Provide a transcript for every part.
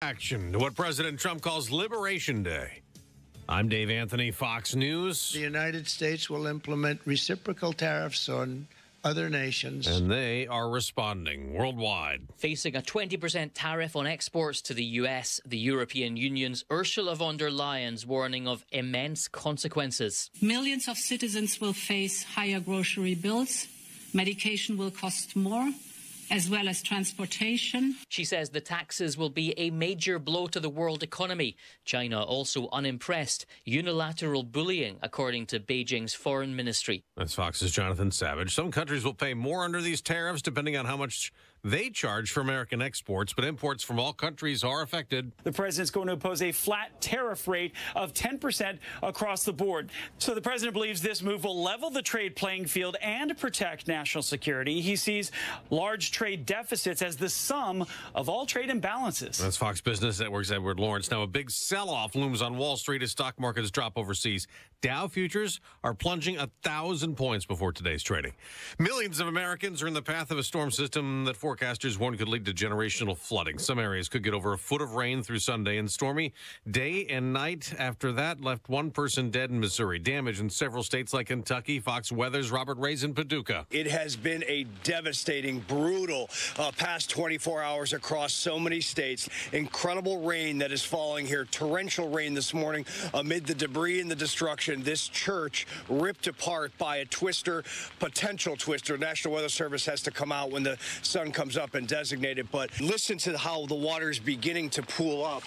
reaction to what President Trump calls Liberation Day. I'm Dave Anthony, Fox News. The United States will implement reciprocal tariffs on other nations. And they are responding worldwide. Facing a 20% tariff on exports to the U.S., the European Union's Ursula von der Leyen's warning of immense consequences. Millions of citizens will face higher grocery bills. Medication will cost more, as well as transportation. She says the taxes will be a major blow to the world economy. China also unimpressed. Unilateral bullying, according to Beijing's foreign ministry. That's Fox's Jonathan Savage. Some countries will pay more under these tariffs depending on how much they charge for American exports, but imports from all countries are affected. The president's going to impose a flat tariff rate of 10% across the board. So the president believes this move will level the trade playing field and protect national security. He sees large trade deficits as the sum of all trade imbalances. That's Fox Business Network's Edward Lawrence. Now, a big sell-off looms on Wall Street as stock markets drop overseas. Dow futures are plunging 1,000 points before today's trading. Millions of Americans are in the path of a storm system that forecasters warn could lead to generational flooding. Some areas could get over a foot of rain through Sunday, and stormy day and night after that left one person dead in Missouri. Damage in several states like Kentucky. Fox Weather's Robert Ray's in Paducah. It has been a devastating, brutal past 24 hours across so many states. Incredible rain that is falling here. Torrential rain this morning amid the debris and the destruction. This church ripped apart by a twister, potential twister. National Weather Service has to come out when the sun comes up and designate it. But listen to how the water is beginning to pool up.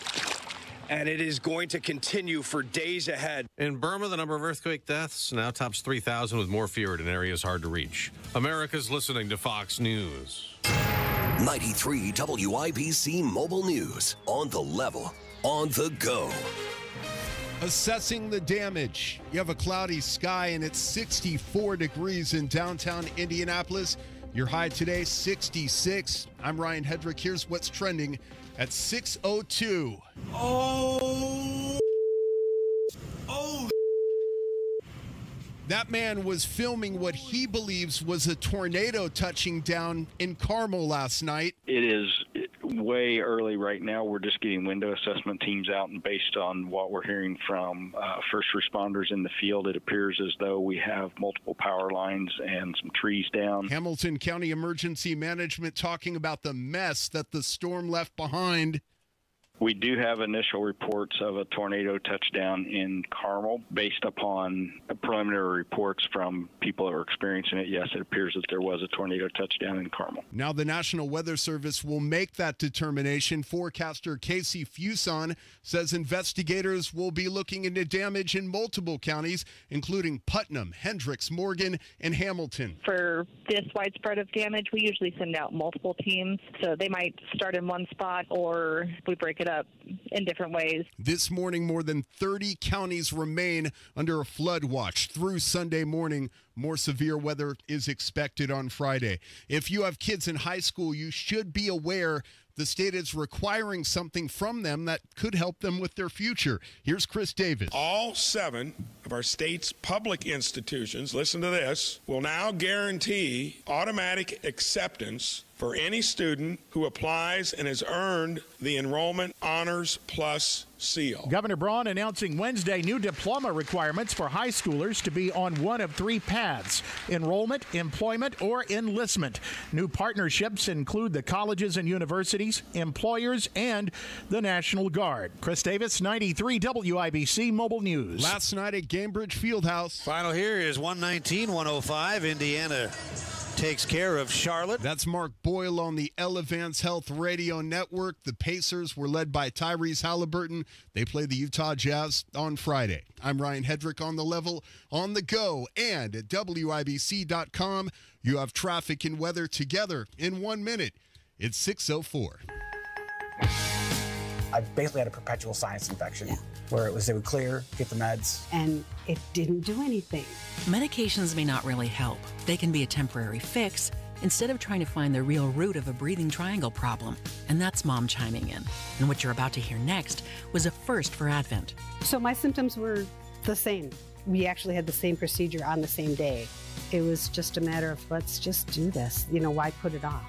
And it is going to continue for days ahead. In Burma, the number of earthquake deaths now tops 3,000, with more feared in areas hard to reach. America's listening to Fox News. 93 WIBC Mobile News. On the level, on the go. Assessing the damage. You have a cloudy sky and it's 64 degrees in downtown Indianapolis. Your high today, 66. I'm Ryan Hedrick. Here's what's trending at 6:02. Oh. That man was filming what he believes was a tornado touching down in Carmel last night. It is way early right now. We're just getting window assessment teams out, and based on what we're hearing from first responders in the field, it appears as though we have multiple power lines and some trees down. Hamilton County Emergency Management talking about the mess that the storm left behind. We do have initial reports of a tornado touchdown in Carmel. Based upon preliminary reports from people that were experiencing it, yes, it appears that there was a tornado touchdown in Carmel. Now the National Weather Service will make that determination. Forecaster Casey Fuson says investigators will be looking into damage in multiple counties, including Putnam, Hendricks, Morgan, and Hamilton. For this widespread of damage, we usually send out multiple teams. So they might start in one spot, or we break it up in different ways. This morning, more than 30 counties remain under a flood watch through Sunday morning. More severe weather is expected on Friday. If you have kids in high school, you should be aware the state is requiring something from them that could help them with their future. Here's Chris Davis. All 7 of our state's public institutions, listen to this, will now guarantee automatic acceptance for any student who applies and has earned the Enrollment Honors Plus seal. Governor Braun announcing Wednesday new diploma requirements for high schoolers to be on one of 3 paths: enrollment, employment, or enlistment. New partnerships include the colleges and universities, employers, and the National Guard. Chris Davis, 93 WIBC Mobile News. Last night at Gainbridge Fieldhouse. Final here is 119-105. Indiana takes care of Charlotte. That's Mark Boyle on the Elevance Health Radio Network. The Pacers were led by Tyrese Halliburton. They play the Utah Jazz on Friday. I'm Ryan Hedrick on the level, on the go, and at WIBC.com. You have traffic and weather together in 1 minute. It's 6:04. I basically had a perpetual sinus infection where it would clear, get the meds. And it didn't do anything. Medications may not really help. They can be a temporary fix instead of trying to find the real root of a breathing triangle problem. And that's Mom chiming in. And what you're about to hear next was a first for Advent. So my symptoms were the same. We actually had the same procedure on the same day. It was just a matter of, let's just do this. Why put it off?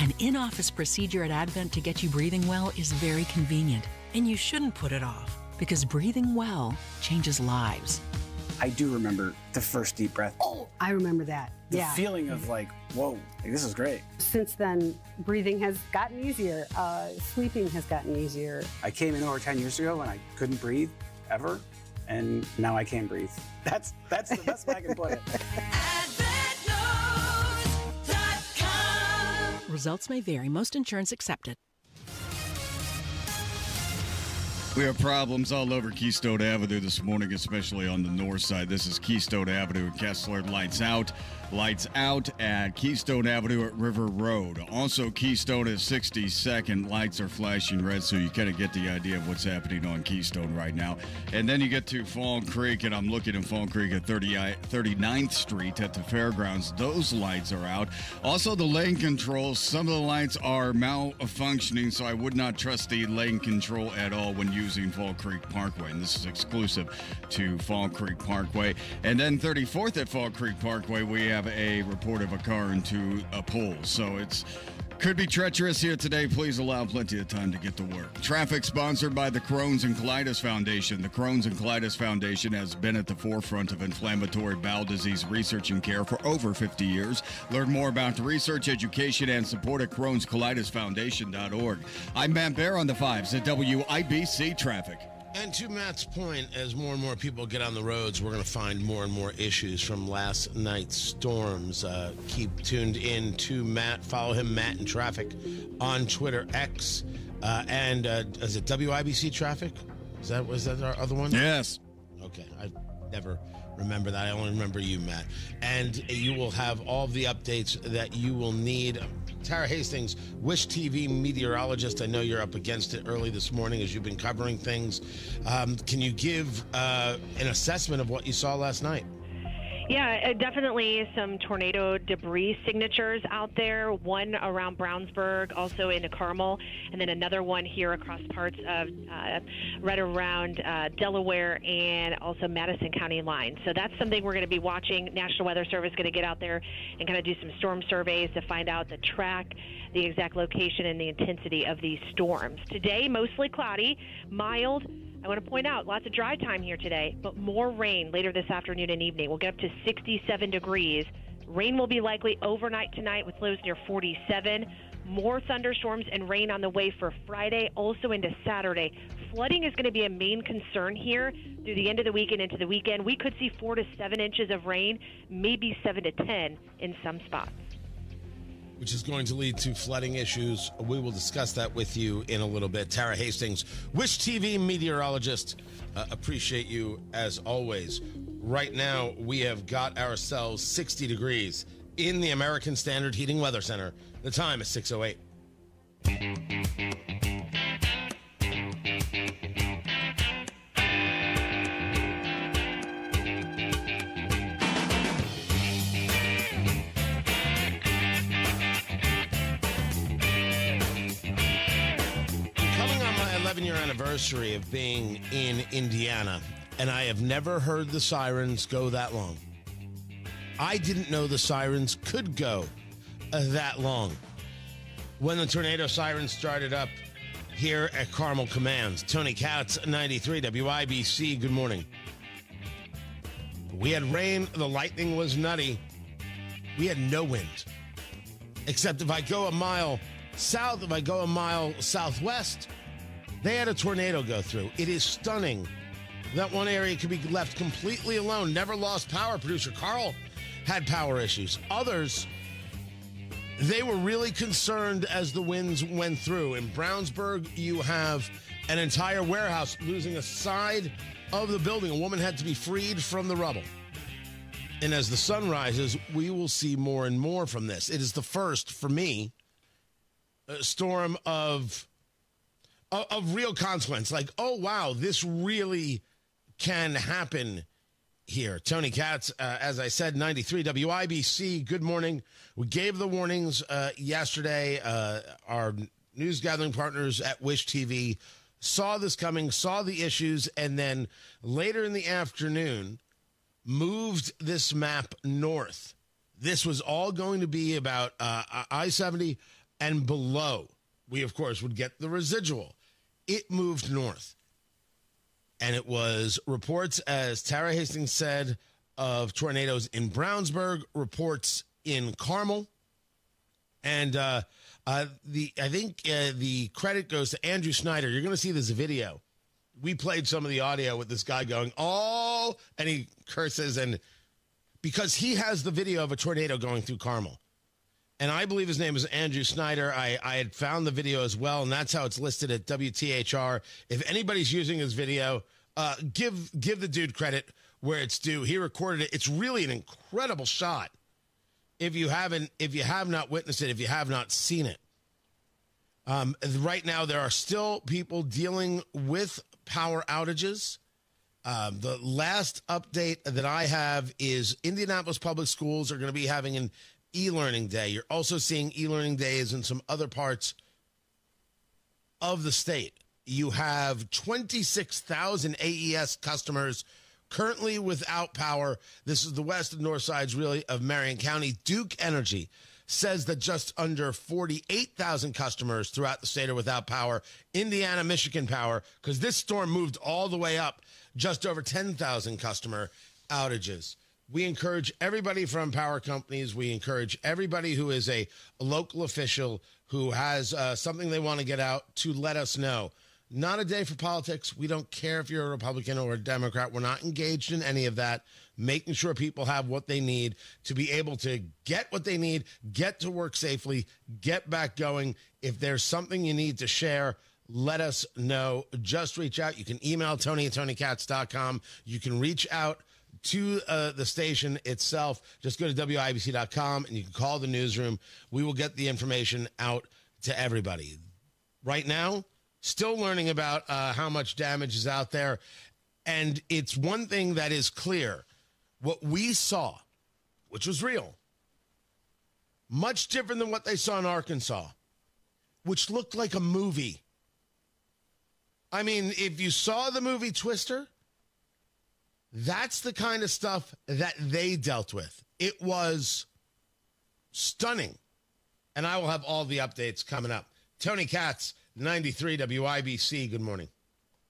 An in-office procedure at Advent to get you breathing well is very convenient, and you shouldn't put it off, because breathing well changes lives. I do remember the first deep breath. Oh, I remember that. The feeling of like, whoa, this is great. Since then, breathing has gotten easier. Sleeping has gotten easier. I came in over 10 years ago and I couldn't breathe ever, and now I can breathe. That's the best way I can put it. Results may vary. Most insurance accepted. We have problems all over Keystone Avenue this morning, especially on the north side. This is Keystone Avenue. Kessler, lights out. Lights out at Keystone Avenue at River Road. Also, Keystone at 62nd. Lights are flashing red, so you kind of get the idea of what's happening on Keystone right now. And then you get to Fallen Creek, and I'm looking at Fallen Creek at 39th Street at the fairgrounds. Those lights are out. Also, the lane control. Some of the lights are malfunctioning, so I would not trust the lane control at all when using Fallen Creek Parkway. And this is exclusive to Fallen Creek Parkway. And then 34th at Fallen Creek Parkway, we have a report of a car into a pole. So it's could be treacherous here today. Please allow plenty of time to get to work. Traffic sponsored by the Crohn's and Colitis Foundation. The Crohn's and Colitis Foundation has been at the forefront of inflammatory bowel disease research and care for over 50 years. Learn more about the research, education, and support at Crohn'sColitisFoundation.org. I'm Matt Bear on the 5s at WIBC Traffic. And to Matt's point, as more and more people get on the roads, we're going to find more and more issues from last night's storms. Keep tuned in to Matt. Follow him, Matt in Traffic, on Twitter, X. And is it WIBC Traffic? Was that our other one? Yes. Okay. I never remember that. I only remember you, Matt. And you will have all the updates that you will need. Tara Hastings, Wish TV meteorologist. I know you're up against it early this morning as you've been covering things. Can you give an assessment of what you saw last night? Yeah, definitely some tornado debris signatures out there. One around Brownsburg, also into Carmel, and then another one here across parts of right around Delaware and also Madison County line. So that's something we're going to be watching. National Weather Service is going to get out there and kind of do some storm surveys to find out the track, the exact location, and the intensity of these storms. Today, mostly cloudy, mild. I want to point out, lots of dry time here today, but more rain later this afternoon and evening. We'll get up to 67 degrees. Rain will be likely overnight tonight with lows near 47. More thunderstorms and rain on the way for Friday, also into Saturday. Flooding is going to be a main concern here through the end of the week and into the weekend. We could see 4 to 7 inches of rain, maybe 7 to 10 in some spots, which is going to lead to flooding issues. We will discuss that with you in a little bit. Tara Hastings, Wish TV meteorologist. Appreciate you as always. Right now, we have got ourselves 60 degrees in the American Standard Heating Weather Center. The time is 6:08. Anniversary of being in Indiana, and I have never heard the sirens go that long. I didn't know the sirens could go that long. When the tornado sirens started up here at Carmel Commands, Tony Katz, 93 WIBC, good morning. We had rain, the lightning was nutty. We had no wind. Except if I go a mile south, if I go a mile southwest, they had a tornado go through. It is stunning that one area could be left completely alone. Never lost power. Producer Carl had power issues. Others, they were really concerned as the winds went through. In Brownsburg, you have an entire warehouse losing a side of the building. A woman had to be freed from the rubble. And as the sun rises, we will see more and more from this. It is the first, for me, storm of real consequence. Like, oh, wow, this really can happen here. Tony Katz, as I said, 93 WIBC, good morning. We gave the warnings yesterday. Our news gathering partners at Wish TV saw this coming, saw the issues, and then later in the afternoon moved this map north. This was all going to be about I-70 and below, we, of course, would get the residual. It moved north. And it was reports, as Tara Hastings said, of tornadoes in Brownsburg, reports in Carmel. And I think the credit goes to Andrew Snyder. You're going to see this video. We played some of the audio with this guy going, oh, and he curses, and because he has the video of a tornado going through Carmel. And I believe his name is Andrew Snyder. I had found the video as well, and that's how it's listed at WTHR. If anybody's using his video, give the dude credit where it's due. He recorded it. It's really an incredible shot. If you have not witnessed it, if you have not seen it. Right now, there are still people dealing with power outages. The last update that I have is Indianapolis Public Schools are going to be having an e-learning day. You're also seeing e-learning days in some other parts of the state. You have 26,000 AES customers currently without power. This is the west and north sides, really, of Marion County. Duke Energy says that just under 48,000 customers throughout the state are without power. Indiana, Michigan Power, because this storm moved all the way up, just over 10,000 customer outages. We encourage everybody from power companies. We encourage everybody who is a local official who has something they want to get out to let us know. Not a day for politics. We don't care if you're a Republican or a Democrat. We're not engaged in any of that. Making sure people have what they need to be able to get what they need, get to work safely, get back going. If there's something you need to share, let us know. Just reach out. You can email Tony at TonyKatz.com. You can reach out to the station itself. Just go to WIBC.com and you can call the newsroom. We will get the information out to everybody. Right now, still learning about how much damage is out there. And it's one thing that is clear. What we saw, which was real, much different than what they saw in Arkansas, which looked like a movie. I mean, if you saw the movie Twister, that's the kind of stuff that they dealt with. It was stunning. And I will have all the updates coming up. Tony Katz, 93 WIBC. Good morning.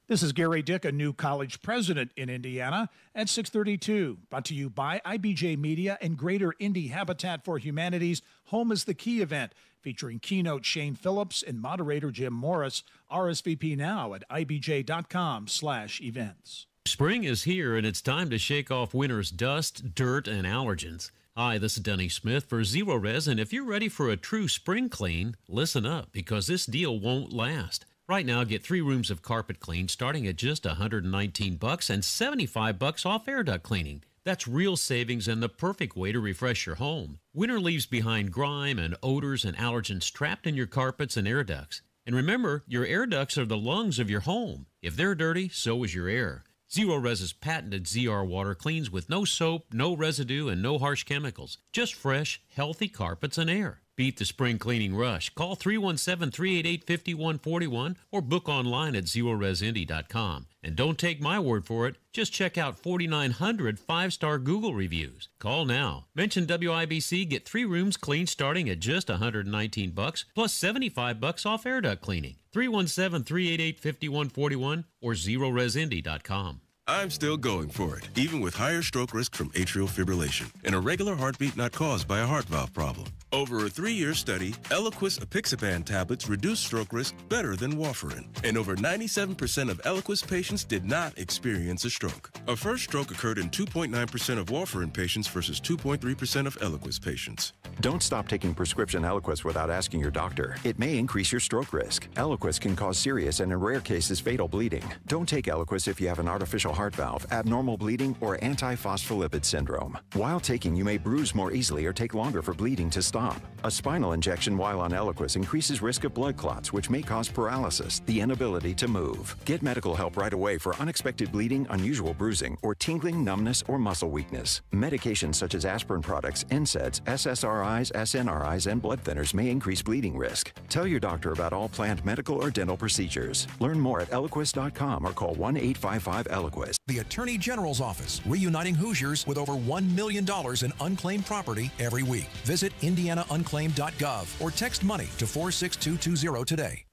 This is Gary Dick, a new college president in Indiana at 6:32. Brought to you by IBJ Media and Greater Indy Habitat for Humanity's Home is the Key event, featuring keynote Shane Phillips and moderator Jim Morris. RSVP now at ibj.com/events. Spring is here, and it's time to shake off winter's dust, dirt, and allergens. Hi, this is Denny Smith for Zero Res, and if you're ready for a true spring clean, listen up, because this deal won't last. Right now, get 3 rooms of carpet clean starting at just $119 and $75 off air duct cleaning. That's real savings and the perfect way to refresh your home. Winter leaves behind grime and odors and allergens trapped in your carpets and air ducts. And remember, your air ducts are the lungs of your home. If they're dirty, so is your air. Zero Res's patented ZR water cleans with no soap, no residue, and no harsh chemicals. Just fresh, healthy carpets and air. Beat the spring cleaning rush. Call 317-388-5141 or book online at zeroresindy.com. And don't take my word for it. Just check out 4,900 5-star Google reviews. Call now. Mention WIBC, get 3 rooms clean starting at just $119 plus $75 off air duct cleaning. 317-388-5141 or zeroresindy.com. I'm still going for it, even with higher stroke risk from atrial fibrillation, and a regular heartbeat not caused by a heart valve problem. Over a 3-year study, Eliquis apixaban tablets reduce stroke risk better than warfarin, and over 97% of Eliquis patients did not experience a stroke. A first stroke occurred in 2.9% of warfarin patients versus 2.3% of Eliquis patients. Don't stop taking prescription Eliquis without asking your doctor. It may increase your stroke risk. Eliquis can cause serious and, in rare cases, fatal bleeding. Don't take Eliquis if you have an artificial heart valve, abnormal bleeding, or antiphospholipid syndrome. While taking, you may bruise more easily or take longer for bleeding to stop. A spinal injection while on Eliquis increases risk of blood clots, which may cause paralysis, the inability to move. Get medical help right away for unexpected bleeding, unusual bruising, bruising, or tingling, numbness, or muscle weakness. Medications such as aspirin products, NSAIDs, SSRIs, SNRIs, and blood thinners may increase bleeding risk. Tell your doctor about all planned medical or dental procedures. Learn more at Eliquis.com or call 1-855-ELIQUIS. The Attorney General's Office, reuniting Hoosiers with over $1 million in unclaimed property every week. Visit IndianaUnclaimed.gov or text money to 46220 today.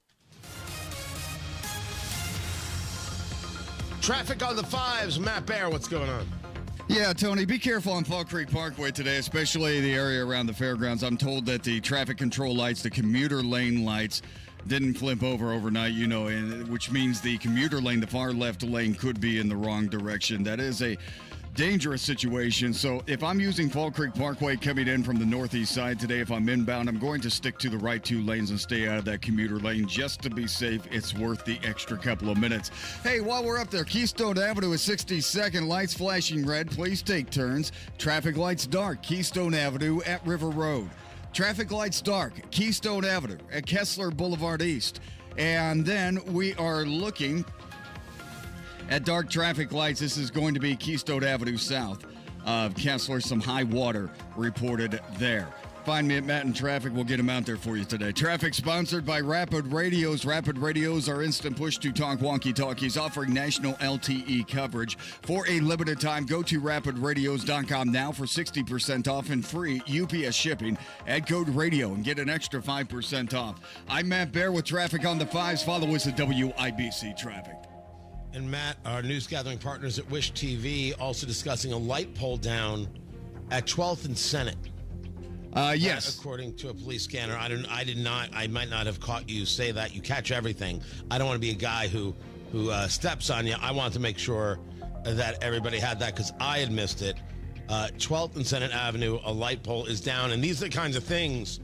Traffic on the 5s. Matt Bear, what's going on? Yeah, Tony, be careful on Fall Creek Parkway today, especially the area around the fairgrounds. I'm told that the traffic control lights, the commuter lane lights, didn't flip over overnight, which means the commuter lane, the far left lane, could be in the wrong direction. That is a dangerous situation. So if I'm using Fall Creek Parkway coming in from the northeast side today, if I'm inbound, I'm going to stick to the right 2 lanes and stay out of that commuter lane just to be safe. It's worth the extra couple of minutes. Hey, while we're up there, Keystone Avenue is 62nd. Lights flashing red. Please take turns. Traffic lights dark. Keystone Avenue at River Road. Traffic lights dark. Keystone Avenue at Kessler Boulevard East. And then we are looking at dark traffic lights. This is going to be Keystone Avenue south of Kessler. Some high water reported there. Find me at Matt in Traffic. We'll get them out there for you today. Traffic sponsored by Rapid Radios. Rapid Radios are instant push-to-talk walkie-talkies offering national LTE coverage. For a limited time, go to rapidradios.com now for 60% off and free UPS shipping. Add code RADIO and get an extra 5% off. I'm Matt Bear with Traffic on the 5s. Follow us at WIBC Traffic. And Matt, our news gathering partners at Wish TV, also discussing a light pole down at 12th and Senate. Yes. According to a police scanner, I might not have caught you say that. You catch everything. I don't want to be a guy who steps on you. I want to make sure that everybody had that because I had missed it. 12th and Senate Avenue, a light pole is down. And these are the kinds of things.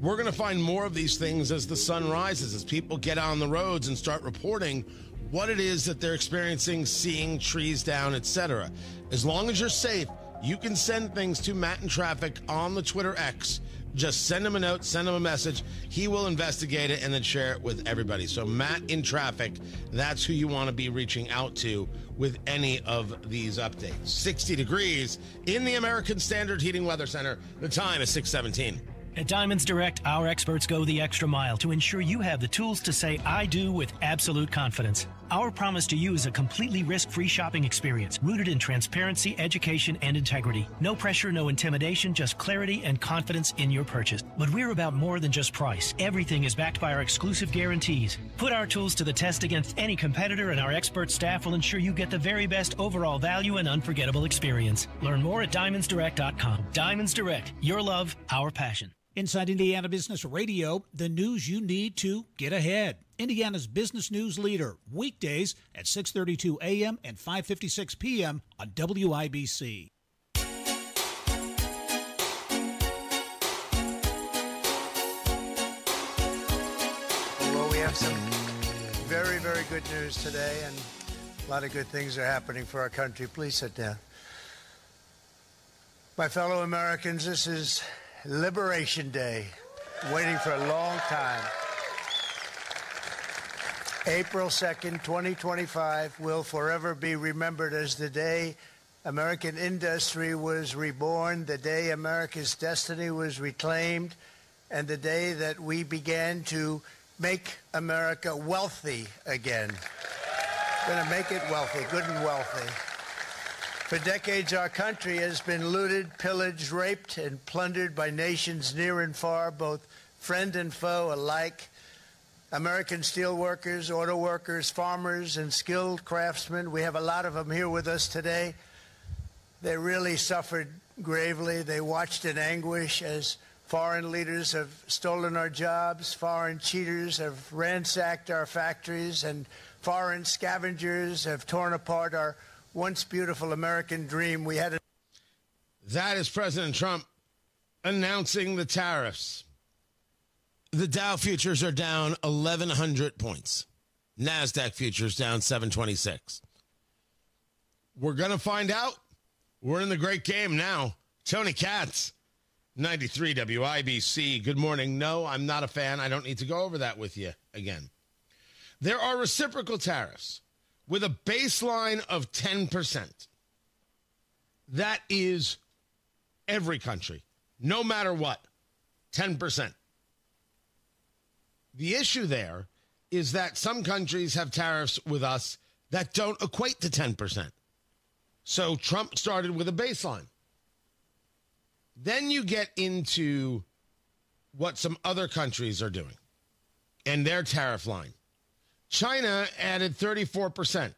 We're going to find more of these things as the sun rises, as people get on the roads and start reporting what it is that they're experiencing, seeing trees down, etc. As long as you're safe, you can send things to Matt in Traffic on the Twitter X. Just send him a note, send him a message. He will investigate it and then share it with everybody. So Matt in Traffic, that's who you want to be reaching out to with any of these updates. 60 degrees in the American Standard Heating Weather Center. The time is 6:17. At Diamonds Direct, our experts go the extra mile to ensure you have the tools to say I do with absolute confidence. Our promise to you is a completely risk-free shopping experience rooted in transparency, education, and integrity. No pressure, no intimidation, just clarity and confidence in your purchase. But we're about more than just price. Everything is backed by our exclusive guarantees. Put our tools to the test against any competitor, and our expert staff will ensure you get the very best overall value and unforgettable experience. Learn more at DiamondsDirect.com. Diamonds Direct, your love, our passion. Inside Indiana Business Radio, the news you need to get ahead. Indiana's business news leader, weekdays at 6:32 a.m. and 5:56 p.m. on WIBC. Well, we have some very, very good news today, and a lot of good things are happening for our country. Please sit down. My fellow Americans, this is Liberation Day, waiting for a long time. April 2nd, 2025 will forever be remembered as the day American industry was reborn, the day America's destiny was reclaimed, and the day that we began to make America wealthy again. We're going to make it wealthy, good and wealthy. For decades, our country has been looted, pillaged, raped, and plundered by nations near and far, both friend and foe alike. American steel workers, auto workers, farmers, and skilled craftsmen, we have a lot of them here with us today. They really suffered gravely. They watched in anguish as foreign leaders have stolen our jobs, foreign cheaters have ransacked our factories, and foreign scavengers have torn apart our once beautiful American dream. We had That is President Trump announcing the tariffs. The Dow futures are down 1,100 points. NASDAQ futures down 726. We're going to find out. We're in the great game now. Tony Katz, 93 WIBC. Good morning. No, I'm not a fan. I don't need to go over that with you again. There are reciprocal tariffs, with a baseline of 10%. That is every country, no matter what, 10%. The issue there is that some countries have tariffs with us that don't equate to 10%. So Trump started with a baseline. Then you get into what some other countries are doing and their tariff line. China added 34%.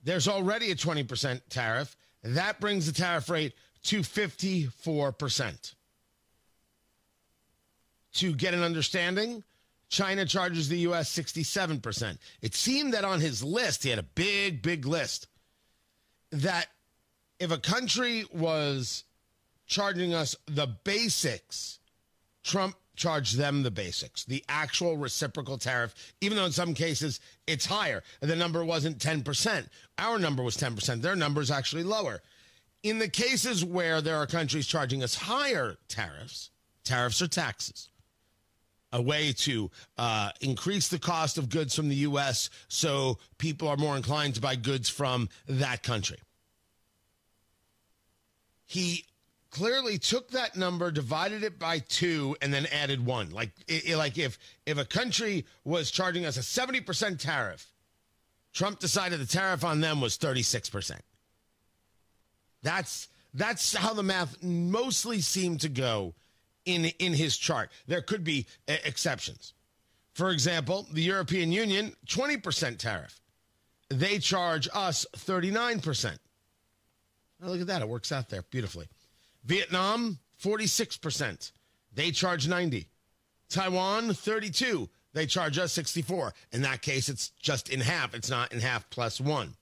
There's already a 20% tariff. That brings the tariff rate to 54%. To get an understanding, China charges the U.S. 67%. It seemed that on his list, he had a big, big list, that if a country was charging us the basics, Trump charged them the basics, the actual reciprocal tariff, even though in some cases it's higher. The number wasn't 10%. Our number was 10%. Their number is actually lower. In the cases where there are countries charging us higher tariffs, tariffs are taxes, a way to increase the cost of goods from the U.S. so people are more inclined to buy goods from that country. He clearly took that number, divided it by 2, and then added 1. Like if a country was charging us a 70% tariff, Trump decided the tariff on them was 36%. That's how the math mostly seemed to go in his chart. There could be exceptions. For example, the European Union, 20% tariff. They charge us 39%. Oh, look at that. It works out there beautifully. Vietnam, 46%. They charge 90%. Taiwan, 32%. They charge us 64%. In that case, it's just in half. It's not in half plus 1.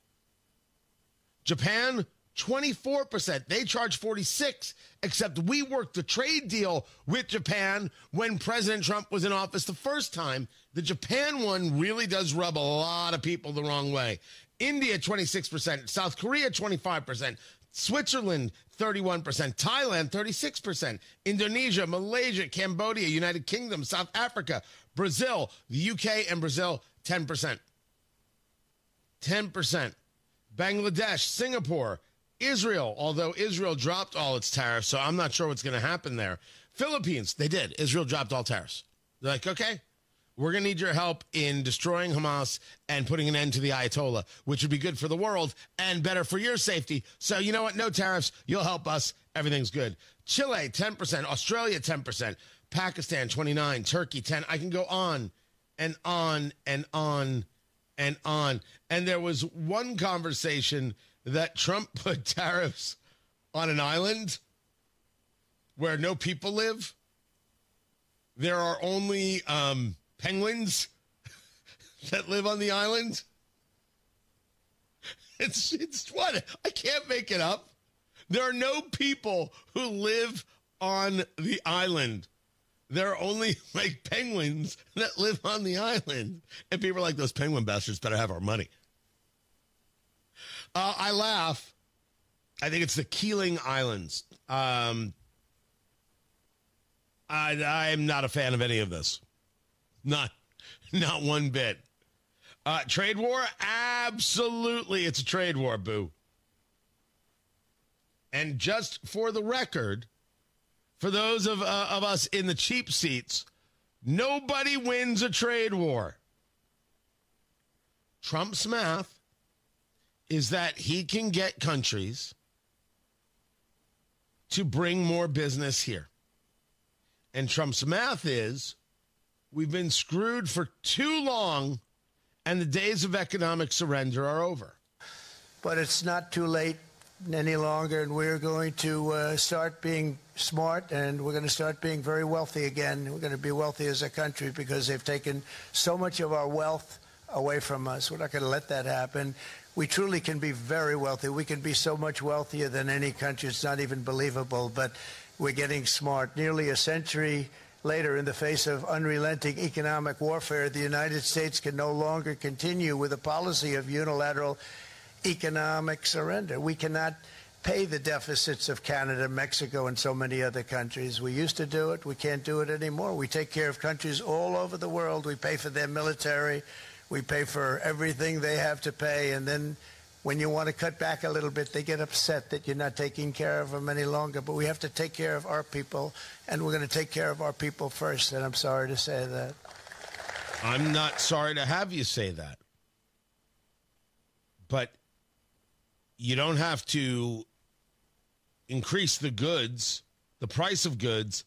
Japan, 24%. They charge 46%, except we worked the trade deal with Japan when President Trump was in office the first time. The Japan one really does rub a lot of people the wrong way. India, 26%. South Korea, 25%. Switzerland, 31%. Thailand, 36%. Indonesia, Malaysia, Cambodia, United Kingdom, South Africa, Brazil, the UK, and Brazil, 10%. 10%. Bangladesh, Singapore, Israel, although Israel dropped all its tariffs, so I'm not sure what's going to happen there. Philippines, they did. Israel dropped all tariffs. They're like, okay, we're going to need your help in destroying Hamas and putting an end to the Ayatollah, which would be good for the world and better for your safety. So you know what? No tariffs. You'll help us. Everything's good. Chile, 10%. Australia, 10%. Pakistan, 29%. Turkey, 10%. I can go on and on and on and on. And there was one conversation that Trump put tariffs on an island where no people live. There are only penguins that live on the island. It's what? I can't make it up. There are no people who live on the island. There are only like penguins that live on the island. And people are like, those penguin bastards better have our money. I laugh. I think it's the Keeling Islands. I'm not a fan of any of this. Not one bit. Trade war? Absolutely, it's a trade war, boo. And just for the record, for those of us in the cheap seats, nobody wins a trade war. Trump's math is that he can get countries to bring more business here. And Trump's math is we've been screwed for too long, and the days of economic surrender are over. But it's not too late any longer, and we're going to start being smart, and we're going to start being very wealthy again. We're going to be wealthy as a country because they've taken so much of our wealth away from us. We're not going to let that happen. We truly can be very wealthy. We can be so much wealthier than any country. It's not even believable, but we're getting smart. Nearly a century later, in the face of unrelenting economic warfare, the United States can no longer continue with a policy of unilateral economic surrender. We cannot pay the deficits of Canada, Mexico, and so many other countries. We used to do it. We can't do it anymore. We take care of countries all over the world. We pay for their military. We pay for everything they have to pay, and then when you want to cut back a little bit, they get upset that you're not taking care of them any longer. But we have to take care of our people, and we're going to take care of our people first, and I'm sorry to say that. I'm not sorry to have you say that. But you don't have to increase the goods, the price of goods,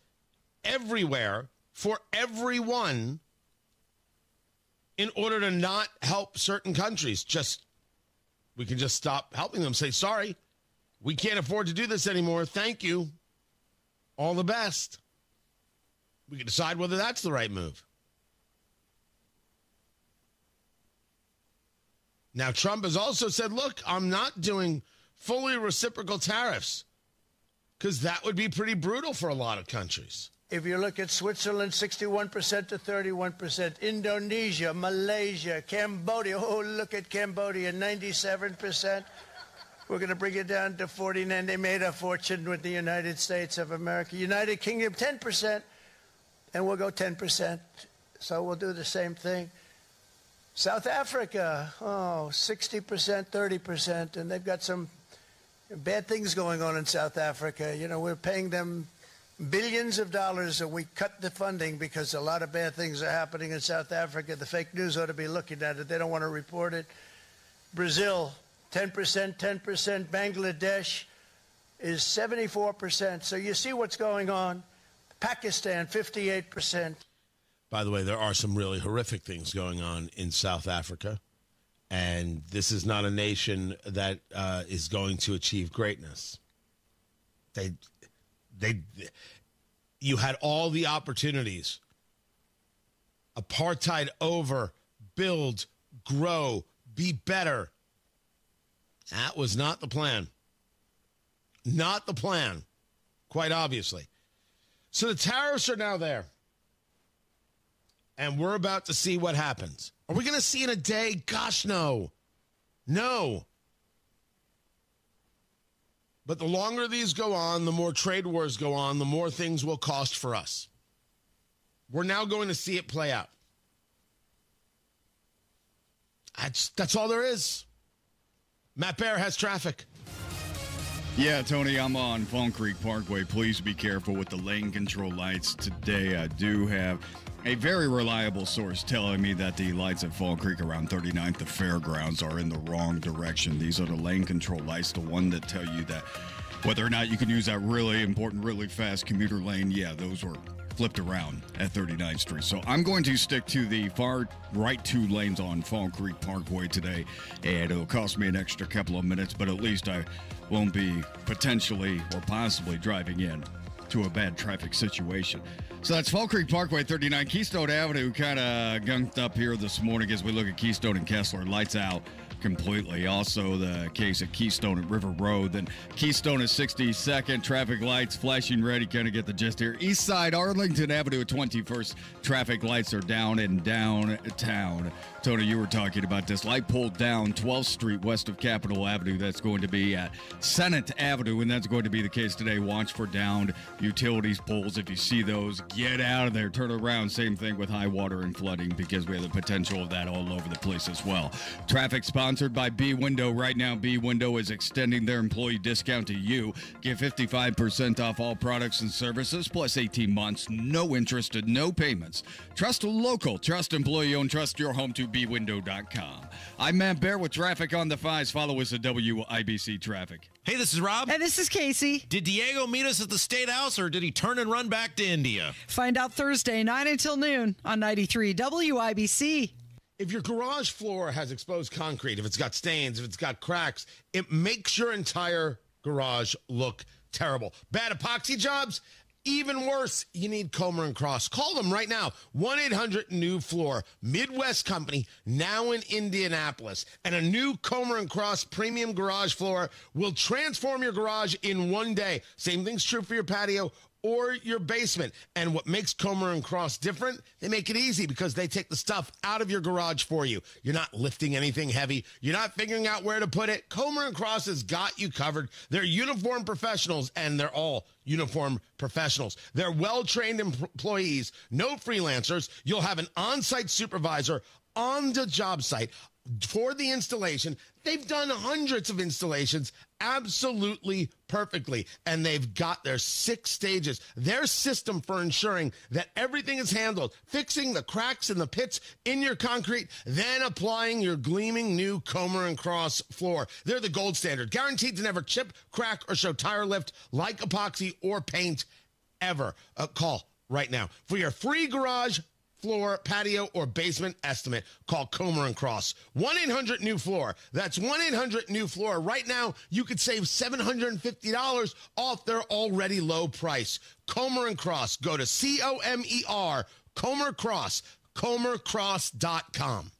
everywhere for everyone in order to not help certain countries. We can just stop helping them. Say, sorry, we can't afford to do this anymore. Thank you. All the best. We can decide whether that's the right move. Now, Trump has also said, look, I'm not doing fully reciprocal tariffs because that would be pretty brutal for a lot of countries. If you look at Switzerland, 61% to 31%. Indonesia, Malaysia, Cambodia. Oh, look at Cambodia, 97%. We're going to bring it down to 49%. They made a fortune with the United States of America. United Kingdom, 10%. And we'll go 10%. So we'll do the same thing. South Africa, 60%, 30%. And they've got some bad things going on in South Africa. You know, we're paying them billions of dollars, and we cut the funding because a lot of bad things are happening in South Africa. The fake news ought to be looking at it. They don't want to report it. Brazil, 10%, 10%. Bangladesh is 74%. So you see what's going on. Pakistan, 58%. By the way, there are some really horrific things going on in South Africa. And this is not a nation that is going to achieve greatness. You had all the opportunities. Apartheid over, build, grow, be better. That was not the plan. Not the plan, quite obviously. So the tariffs are now there. And we're about to see what happens. Are we going to see in a day? Gosh, no. No. But the longer these go on, the more trade wars go on, the more things will cost for us. We're now going to see it play out. That's all there is. Matt Bear has traffic. Yeah, Tony, I'm on Fawn Creek Parkway. Please be careful with the lane control lights today. I do have a very reliable source telling me that the lights at Fall Creek around 39th, the fairgrounds, are in the wrong direction. These are the lane control lights, the one that tell you that whether or not you can use that really important, really fast commuter lane. Yeah, those were flipped around at 39th Street. So I'm going to stick to the far right 2 lanes on Fall Creek Parkway today, and it'll cost me an extra couple of minutes, but at least I won't be potentially or possibly driving in to a bad traffic situation. So that's Fall Creek Parkway 39. Keystone Avenue kind of gunked up here this morning as we look at Keystone and Kessler. Lights out completely. Also the case at Keystone at River Road. Then Keystone at 62nd. Traffic lights flashing red. You kind of get the gist here. East side Arlington Avenue at 21st. Traffic lights are down in downtown. Tony, you were talking about this. Light pole down 12th Street west of Capitol Avenue. That's going to be at Senate Avenue, and that's going to be the case today. Watch for downed utilities poles. If you see those, get out of there. Turn around. Same thing with high water and flooding because we have the potential of that all over the place as well. Traffic sponsored by B Window. Right now, B Window is extending their employee discount to you. Get 55% off all products and services, plus 18 months, no interest and no payments. Trust local, trust employee-owned, trust your home to bwindow.com. I'm Matt Bear with traffic on the 5s. Follow us at WIBC Traffic. Hey, this is Rob. And this is Casey. Did Diego meet us at the State House, or did he turn and run back to India? Find out Thursday, 9 until noon on 93 WIBC. If your garage floor has exposed concrete, if it's got stains, if it's got cracks, it makes your entire garage look terrible. Bad epoxy jobs? Even worse, you need Comer & Cross. Call them right now. 1-800-NEW-FLOOR. Midwest company, now in Indianapolis. And a new Comer & Cross premium garage floor will transform your garage in one day. Same thing's true for your patio or your basement. And what makes Comer & Cross different, they make it easy because they take the stuff out of your garage for you. You're not lifting anything heavy. You're not figuring out where to put it. Comer & Cross has got you covered. They're uniform professionals, and they're all uniform professionals. They're well-trained employees, no freelancers. You'll have an on-site supervisor on the job site for the installation. They've done hundreds of installations absolutely perfectly, and they've got their 6 stages, their system for ensuring that everything is handled, fixing the cracks and the pits in your concrete, then applying your gleaming new Comer & Cross floor. They're the gold standard, guaranteed to never chip, crack, or show tire lift like epoxy or paint ever. Call right now for your free garage, floor, patio, or basement estimate. Call Comer & Cross. 1-800-NEW-FLOOR. That's 1-800-NEW-FLOOR. Right now, you could save $750 off their already low price. Comer & Cross. Go to C-O-M-E-R, Comer Cross, ComerCross.com.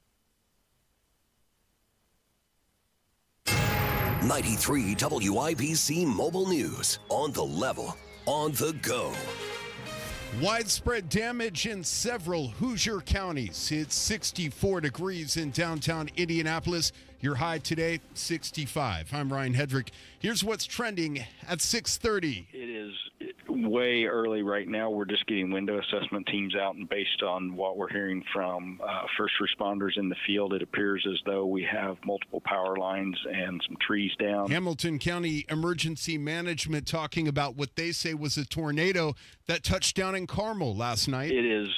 93 WIBC Mobile News. On the level, on the go. Widespread damage in several Hoosier counties. It's 64 degrees in downtown Indianapolis. Your high today, 65. I'm Ryan Hedrick. Here's what's trending at 6:30. It is way early right now. We're just getting window assessment teams out, and based on what we're hearing from first responders in the field, it appears as though we have multiple power lines and some trees down. Hamilton County Emergency Management talking about what they say was a tornado that touched down in Carmel last night. It is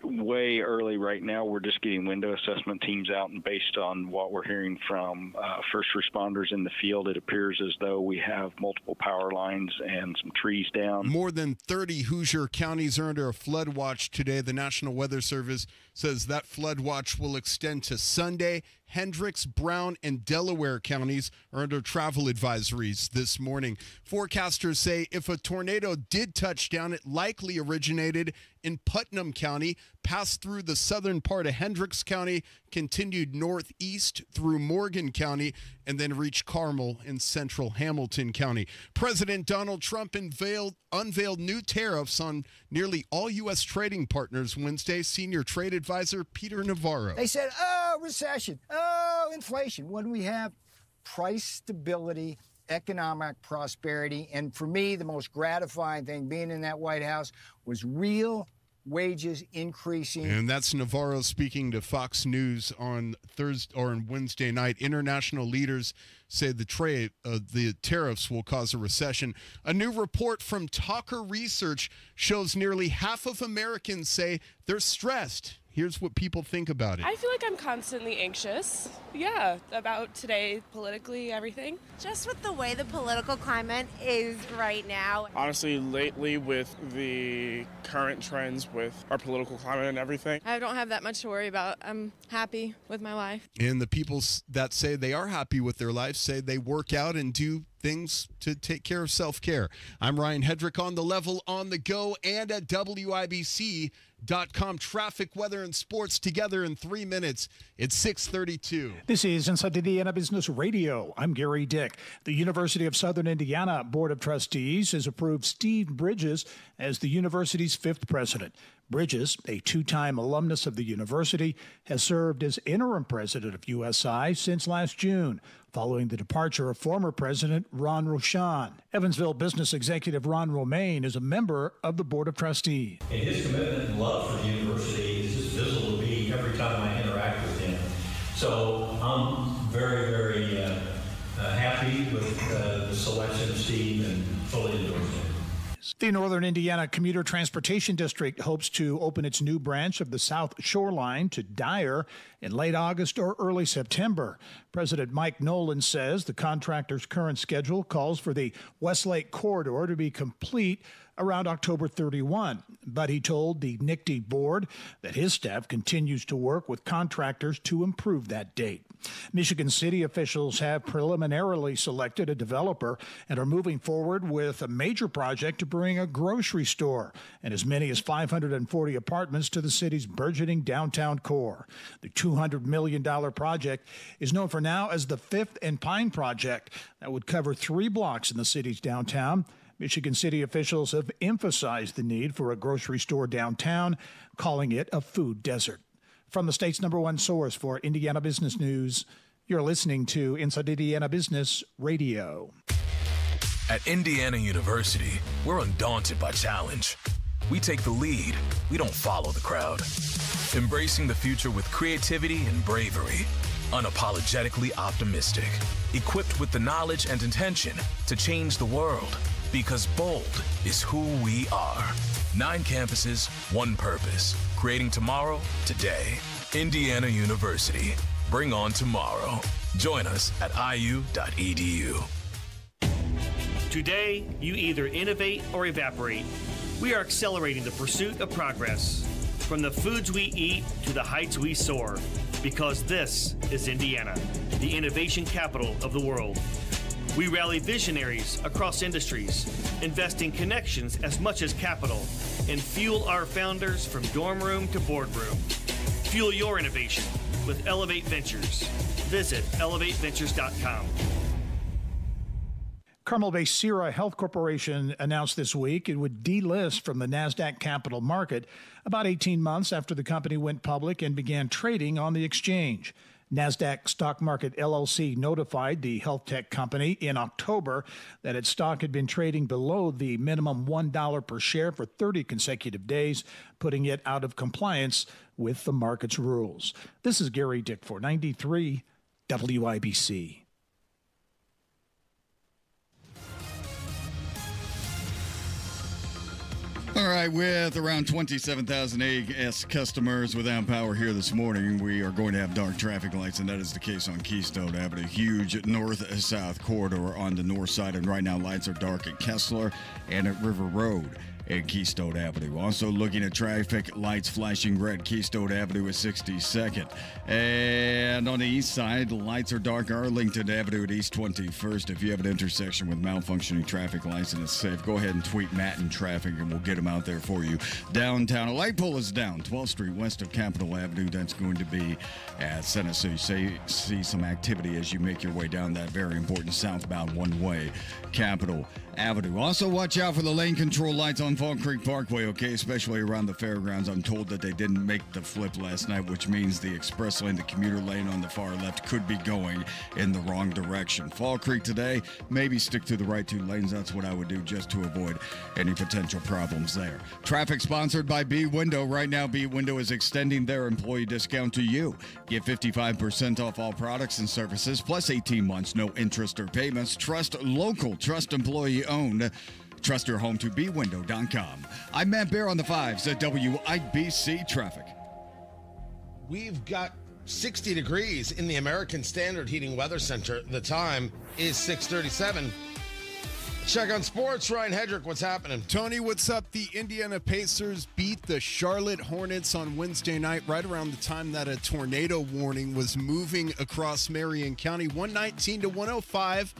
way early right now. We're just getting window assessment teams out, and based on what we're hearing from first responders in the field, it appears as though we have multiple power lines and some trees down. More than 30 Hoosier counties are under a flood watch today. The National Weather Service says that flood watch will extend to Sunday. Hendricks, Brown, and Delaware counties are under travel advisories this morning. Forecasters say if a tornado did touch down, it likely originated in Putnam County, passed through the southern part of Hendricks County, continued northeast through Morgan County, and then reached Carmel in central Hamilton County. President Donald Trump unveiled new tariffs on nearly all U.S. trading partners Wednesday. Senior trade advisor Peter Navarro. They said, oh, recession, oh, inflation, when we have price stability, economic prosperity. And for me, the most gratifying thing being in that White House was real wages increasing. And that's Navarro speaking to Fox News on Thursday or on Wednesday night. International leaders say the tariffs will cause a recession. A new report from Talker Research shows nearly half of Americans say they're stressed. Here's what people think about it. I feel like I'm constantly anxious. Yeah, about today, politically, everything. Just with the way the political climate is right now. Honestly, lately with the current trends with our political climate and everything, I don't have that much to worry about. I'm happy with my life. And the people that say they are happy with their life say they work out and do things to take care of self-care. I'm Ryan Hedrick on the level, on the go, and at WIBC.com. Traffic, weather, and sports together in 3 minutes. It's 6:32. This is Inside Indiana Business Radio. I'm Gary Dick. The University of Southern Indiana Board of Trustees has approved Steve Bridges as the university's 5th president. Bridges, a 2-time alumnus of the university, has served as interim president of USI since last June, following the departure of former president Ron Rochon. Evansville business executive Ron Romaine is a member of the Board of Trustees. And his commitment and love for the university is just visible to me every time I interact with him. So I'm very, very happy with the selection of Steve and fully endorse him. The Northern Indiana Commuter Transportation District hopes to open its new branch of the South Shoreline to Dyer in late August or early September. President Mike Nolan says the contractor's current schedule calls for the Westlake Corridor to be complete around October 31. But he told the NICTE board that his staff continues to work with contractors to improve that date. Michigan City officials have preliminarily selected a developer and are moving forward with a major project to bring a grocery store and as many as 540 apartments to the city's burgeoning downtown core. The $200 million project is known for now as the Fifth and Pine Project that would cover 3 blocks in the city's downtown. Michigan City officials have emphasized the need for a grocery store downtown, calling it a food desert. From the state's #1 source for Indiana business news, you're listening to Inside Indiana Business Radio. At Indiana University, we're undaunted by challenge. We take the lead. We don't follow the crowd. Embracing the future with creativity and bravery. Unapologetically optimistic. Equipped with the knowledge and intention to change the world. Because bold is who we are. 9 campuses, 1 purpose. Creating tomorrow, today. Indiana University. Bring on tomorrow. Join us at iu.edu. Today, you either innovate or evaporate. We are accelerating the pursuit of progress. From the foods we eat to the heights we soar. Because this is Indiana, the innovation capital of the world. We rally visionaries across industries, invest in connections as much as capital, and fuel our founders from dorm room to boardroom. Fuel your innovation with Elevate Ventures. Visit elevateventures.com. Carmel-based Sierra Health Corporation announced this week it would delist from the NASDAQ capital market about 18 months after the company went public and began trading on the exchange. NASDAQ Stock Market LLC notified the health tech company in October that its stock had been trading below the minimum $1 per share for 30 consecutive days, putting it out of compliance with the market's rules. This is Gary Dick for 93 WIBC. All right, with around 27,000 AS customers without power here this morning, we are going to have dark traffic lights, and that is the case on Keystone Avenue. Huge north-south corridor on the north side, and right now lights are dark at Kessler and at River Road and Keystone Avenue. Also looking at traffic lights flashing red. Keystone Avenue is 62nd. And on the east side, the lights are dark. Arlington Avenue at East 21st. If you have an intersection with malfunctioning traffic lights and it's safe, go ahead and tweet Matt in traffic and we'll get them out there for you. Downtown, a light pole is down. 12th Street west of Capitol Avenue. That's going to be at Senate. So you see some activity as you make your way down that very important southbound one-way Capitol Avenue. Also, watch out for the lane control lights on Fall Creek Parkway, okay, especially around the fairgrounds. I'm told that they didn't make the flip last night, which means the express lane, the commuter lane on the far left could be going in the wrong direction. Fall Creek today, maybe stick to the right 2 lanes. That's what I would do just to avoid any potential problems there. Traffic sponsored by B Window. Right now, B Window is extending their employee discount to you. Get 55% off all products and services, plus 18 months, no interest or payments. Trust local, trust employee owned. Trust your home to bwindow.com. I'm Matt Bear on the 5s at WIBC Traffic. We've got 60 degrees in the American Standard Heating Weather Center. The time is 6:37. Check on sports. Ryan Hedrick, what's happening? Tony, what's up? The Indiana Pacers beat the Charlotte Hornets on Wednesday night, right around the time that a tornado warning was moving across Marion County, 119-105.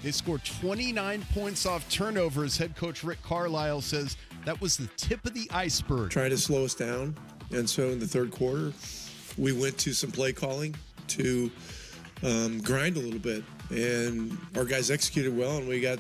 They scored 29 points off turnovers. Head coach Rick Carlisle says that was the tip of the iceberg. Trying to slow us down. And so in the third quarter, we went to some play calling to grind a little bit. And our guys executed well, and we got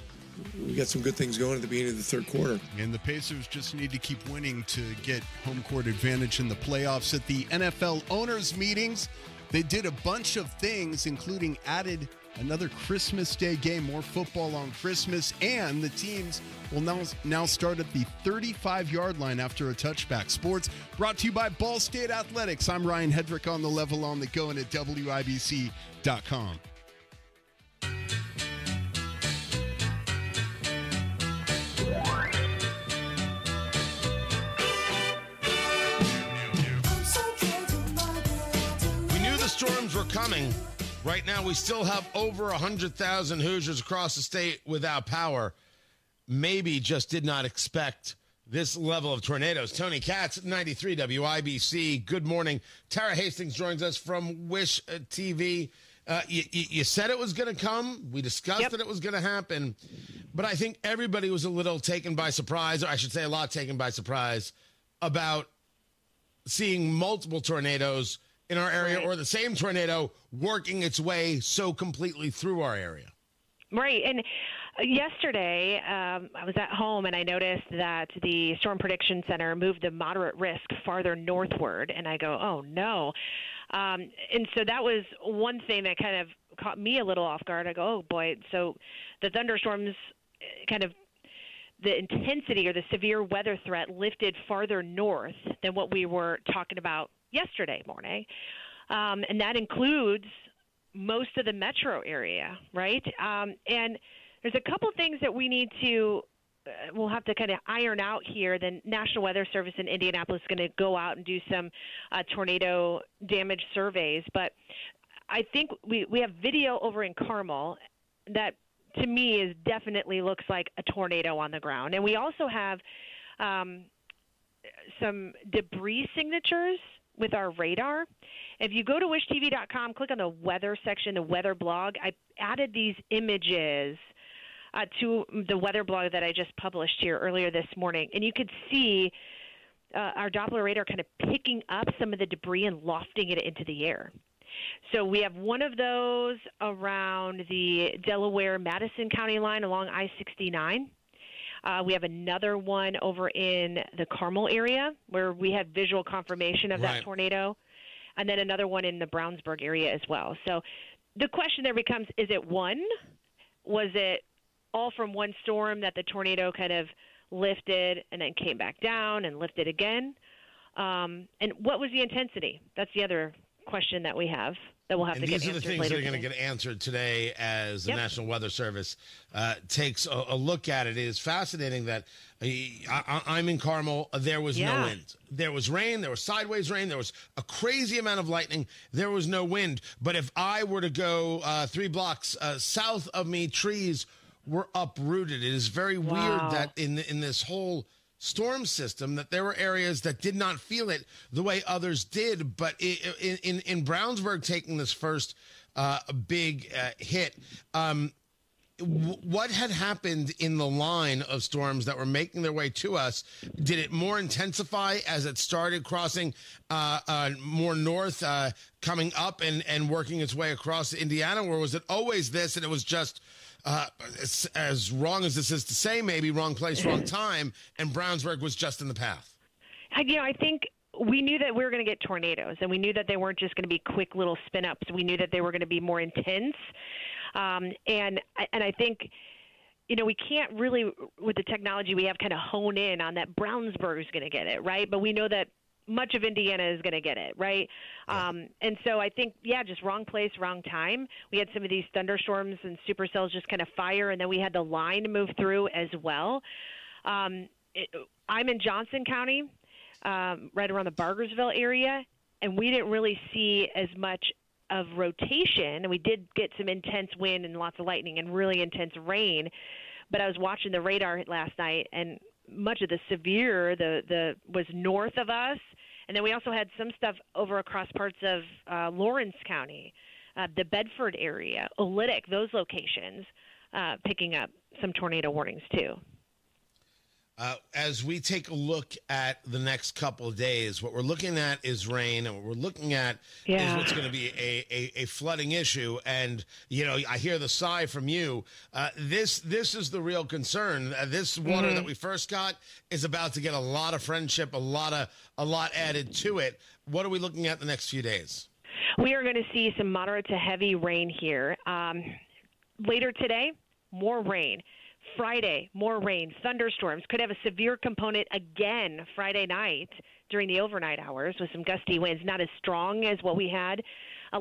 some good things going at the beginning of the third quarter. And the Pacers just need to keep winning to get home court advantage in the playoffs. At the NFL owners' meetings, they did a bunch of things, including added another Christmas Day game, more football on Christmas, and the teams will now start at the 35-yard line after a touchback. Sports brought to you by Ball State Athletics. I'm Ryan Hedrick on the level on the go and at WIBC.com. We knew the storms were coming. Right now, we still have over 100,000 Hoosiers across the state without power. Maybe just did not expect this level of tornadoes. Tony Katz, 93 WIBC. Good morning. Tara Hastings joins us from Wish TV. You said it was going to come. We discussed that it was going to happen. But I think everybody was a little taken by surprise, or I should say a lot taken by surprise, about seeing multiple tornadoes in our area, or the same tornado working its way so completely through our area. Right. And yesterday, I was at home and I noticed that the Storm Prediction Center moved the moderate risk farther northward. And I go, oh, no. And so that was one thing that kind of caught me a little off guard. I go, oh, boy. So the thunderstorms kind of the intensity or the severe weather threat lifted farther north than what we were talking about yesterday morning. And that includes most of the metro area, right? And there's a couple things that we need to we'll have to kind of iron out here. The National Weather Service in Indianapolis is going to go out and do some tornado damage surveys. But I think we have video over in Carmel that, to me, is definitely looks like a tornado on the ground. And we also have some debris signatures with our radar. If you go to wishtv.com, click on the weather section, the weather blog, I added these images to the weather blog that I just published here earlier this morning. And you could see our Doppler radar kind of picking up some of the debris and lofting it into the air. So we have one of those around the Delaware-Madison County line along I-69. We have another one over in the Carmel area where we had visual confirmation of that tornado, and then another one in the Brownsburg area as well. So the question there becomes, is it one? Was it all from one storm that the tornado kind of lifted and then came back down and lifted again? And what was the intensity? That's the other question that we have that we'll have to get answered. These are the things that are going to get answered today as the National Weather Service takes a look at it. It is fascinating that I'm in Carmel. There was no wind. There was rain. There was sideways rain. There was a crazy amount of lightning. There was no wind. But if I were to go 3 blocks south of me, trees were uprooted. It is very weird that in this whole storm system that there were areas that did not feel it the way others did. But in Brownsburg taking this first big hit, what had happened in the line of storms that were making their way to us? Did it more intensify as it started crossing more north, coming up and working its way across Indiana? Or was it always this and it was just as wrong as this is to say, maybe wrong place, wrong time, and Brownsburg was just in the path? I think we knew that we were going to get tornadoes, and we knew that they weren't just going to be quick little spin-ups. We knew that they were going to be more intense. And I think, we can't really, with the technology we have, kind of hone in on that Brownsburg is going to get it, right? But we know that much of Indiana is going to get it, right? And so I think, just wrong place, wrong time. We had some of these thunderstorms and supercells just kind of fire, and then we had the line move through as well. I'm in Johnson County, right around the Bargersville area, and we didn't really see as much of rotation. And we did get some intense wind and lots of lightning and really intense rain. But I was watching the radar last night, and much of the severe was north of us. And then we also had some stuff over across parts of Lawrence County, the Bedford area, Olytic, those locations, picking up some tornado warnings too. As we take a look at the next couple of days, what we're looking at is rain, and what we're looking at is what's going to be a flooding issue. And, I hear the sigh from you. This is the real concern. This water that we first got is about to get a lot of friendship, a lot added to it. What are we looking at the next few days? We are going to see some moderate to heavy rain here. Later today, more rain. Friday, more rain, thunderstorms. Could have a severe component again Friday night during the overnight hours with some gusty winds. Not as strong as what we had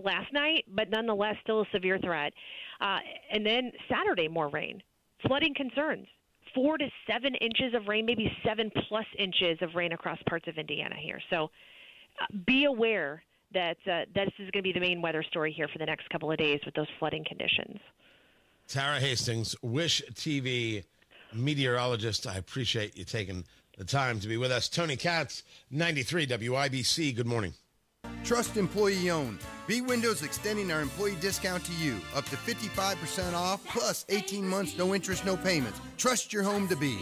last night, but nonetheless still a severe threat. And then Saturday, more rain. Flooding concerns. 4 to 7 inches of rain, maybe 7+ inches of rain across parts of Indiana here. So be aware that this is going to be the main weather story here for the next couple of days with those flooding conditions. Tara Hastings, Wish TV meteorologist. I appreciate you taking the time to be with us. Tony Katz, 93 WIBC. Good morning. Trust employee owned. B Windows extending our employee discount to you. Up to 55% off, plus 18 months, no interest, no payments. Trust your home to B.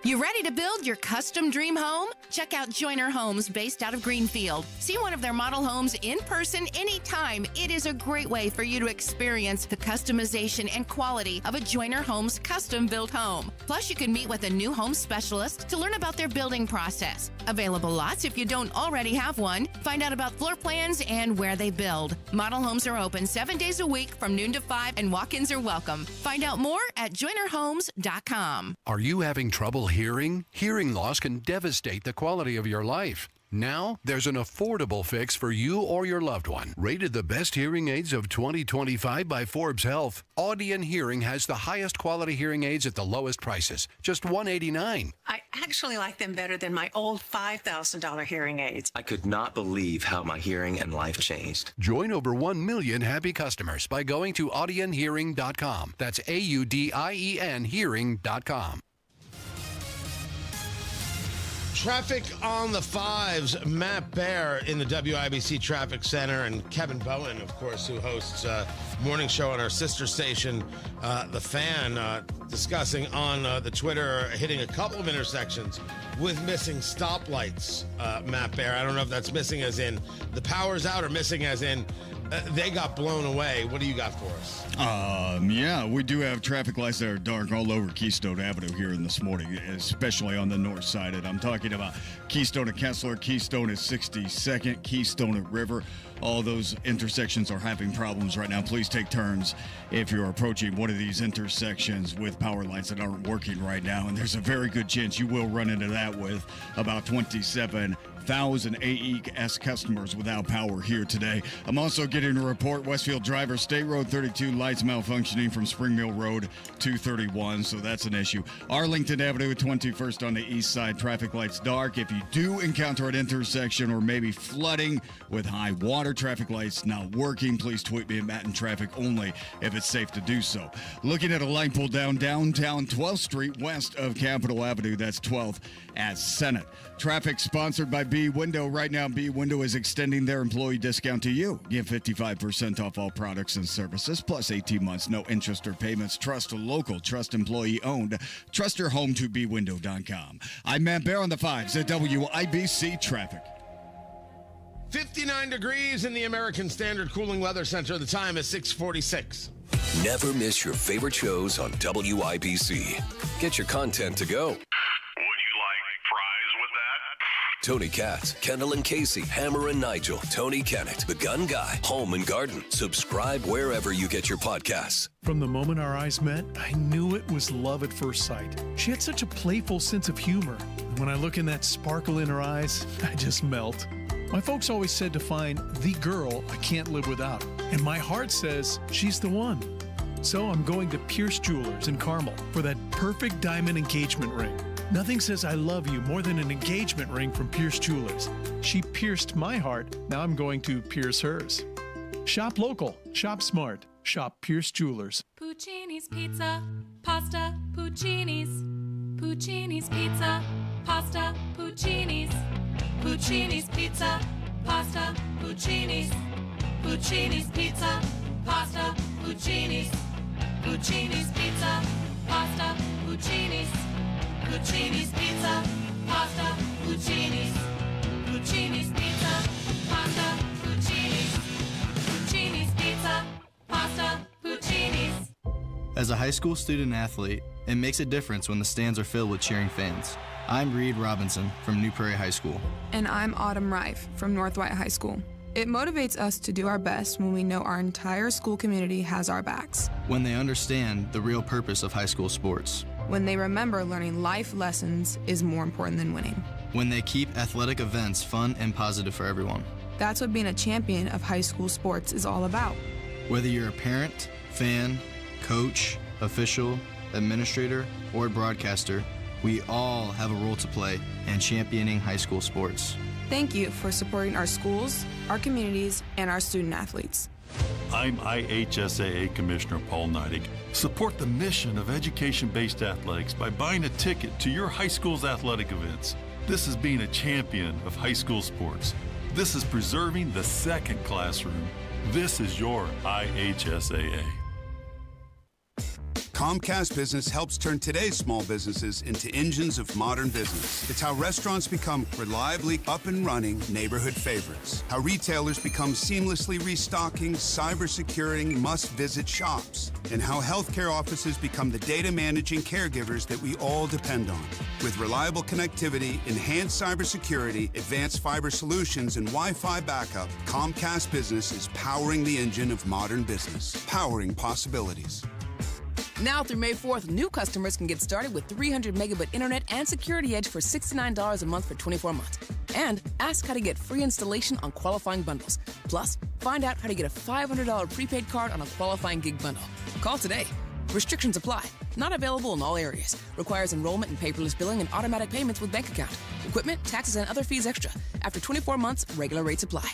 You ready to build your custom dream home? Check out Joyner Homes, based out of Greenfield. See one of their model homes in person anytime. It is a great way for you to experience the customization and quality of a Joyner Homes custom-built home. Plus, you can meet with a new home specialist to learn about their building process. Available lots if you don't already have one. Find out about floor plans and where they build. Model homes are open 7 days a week from noon to 5, and walk-ins are welcome. Find out more at joynerhomes.com. Are you having trouble hearing? Hearing loss can devastate the quality of your life. Now, there's an affordable fix for you or your loved one. Rated the best hearing aids of 2025 by Forbes Health, Audion Hearing has the highest quality hearing aids at the lowest prices, just $189. I actually like them better than my old $5,000 hearing aids. I could not believe how my hearing and life changed. Join over 1 million happy customers by going to audionhearing.com. That's AUDIEN hearing.com. Traffic on the 5s. Matt Baer in the WIBC Traffic Center, and Kevin Bowen, of course, who hosts a morning show on our sister station, The Fan, discussing on the Twitter, hitting a couple of intersections with missing stoplights. Matt Baer, I don't know if that's missing as in the power's out or missing as in they got blown away. What do you got for us? Yeah, we do have traffic lights that are dark all over Keystone Avenue here in this morning, especially on the north side. And I'm talking about Keystone at Kessler, Keystone at 62nd, Keystone at River. All those intersections are having problems right now. Please take turns if you're approaching one of these intersections with power lights that aren't working right now. And there's a very good chance you will run into that with about 27,000 AES customers without power here today. I'm also getting a report, Westfield Driver, State Road 32, lights malfunctioning from Spring Mill Road 231, so that's an issue. Arlington Avenue 21st on the east side, traffic lights dark. If you do encounter an intersection or maybe flooding with high water, traffic lights not working, please tweet me at Matt in Traffic only if it's safe to do so. Looking at a light pole downtown 12th Street west of Capitol Avenue, that's 12th at Senate. Traffic sponsored by B Window. Right now, B Window is extending their employee discount to you. Get 55% off all products and services, plus 18 months, no interest or payments. Trust local, trust employee owned. Trust your home to bwindow.com. I'm Matt Baer on the 5s at WIBC Traffic. 59 degrees in the American Standard Cooling Weather Center. The time is 6:46. Never miss your favorite shows on WIBC. Get your content to go. Tony Katz, Kendall and Casey, Hammer and Nigel, Tony Kennett, The Gun Guy, Home and Garden. Subscribe wherever you get your podcasts. From the moment our eyes met, I knew it was love at first sight. She had such a playful sense of humor. And when I look in that sparkle in her eyes, I just melt. My folks always said to find the girl I can't live without. And my heart says she's the one. So I'm going to Pierce Jewelers in Carmel for that perfect diamond engagement ring. Nothing says I love you more than an engagement ring from Pierce Jewelers. She pierced my heart. Now I'm going to pierce hers. Shop local. Shop smart. Shop Pierce Jewelers. Puccini's Pizza, Pasta, Puccini's. Puccini's Pizza, Pasta, Puccini's. Puccini's Pizza, Pasta, Puccini's. Puccini's Pizza, Pasta, Puccini's. Puccini's Pizza, Pasta, Puccini's. Puccini's Pizza, Pasta, Puccini's. Puccini's Pizza, Pasta, Puccini's. Puccini's Pizza, Pasta, Puccini's. As a high school student athlete, it makes a difference when the stands are filled with cheering fans. I'm Reed Robinson from New Prairie High School. And I'm Autumn Rife from North White High School. It motivates us to do our best when we know our entire school community has our backs. When they understand the real purpose of high school sports. When they remember learning life lessons is more important than winning. When they keep athletic events fun and positive for everyone. That's what being a champion of high school sports is all about. Whether you're a parent, fan, coach, official, administrator, or broadcaster, we all have a role to play in championing high school sports. Thank you for supporting our schools, our communities, and our student athletes. I'm IHSAA Commissioner Paul Neidig. Support the mission of education-based athletics by buying a ticket to your high school's athletic events. This is being a champion of high school sports. This is preserving the second classroom. This is your IHSAA. Comcast Business helps turn today's small businesses into engines of modern business. It's how restaurants become reliably up and running neighborhood favorites. How retailers become seamlessly restocking, cyber-securing, must-visit shops. And how healthcare offices become the data managing caregivers that we all depend on. With reliable connectivity, enhanced cybersecurity, advanced fiber solutions, and Wi-Fi backup, Comcast Business is powering the engine of modern business. Powering possibilities. Now through May 4th, new customers can get started with 300 megabit internet and Security Edge for $69 a month for 24 months. And ask how to get free installation on qualifying bundles. Plus, find out how to get a $500 prepaid card on a qualifying gig bundle. Call today. Restrictions apply. Not available in all areas. Requires enrollment in paperless billing and automatic payments with bank account. Equipment, taxes, and other fees extra. After 24 months, regular rates apply.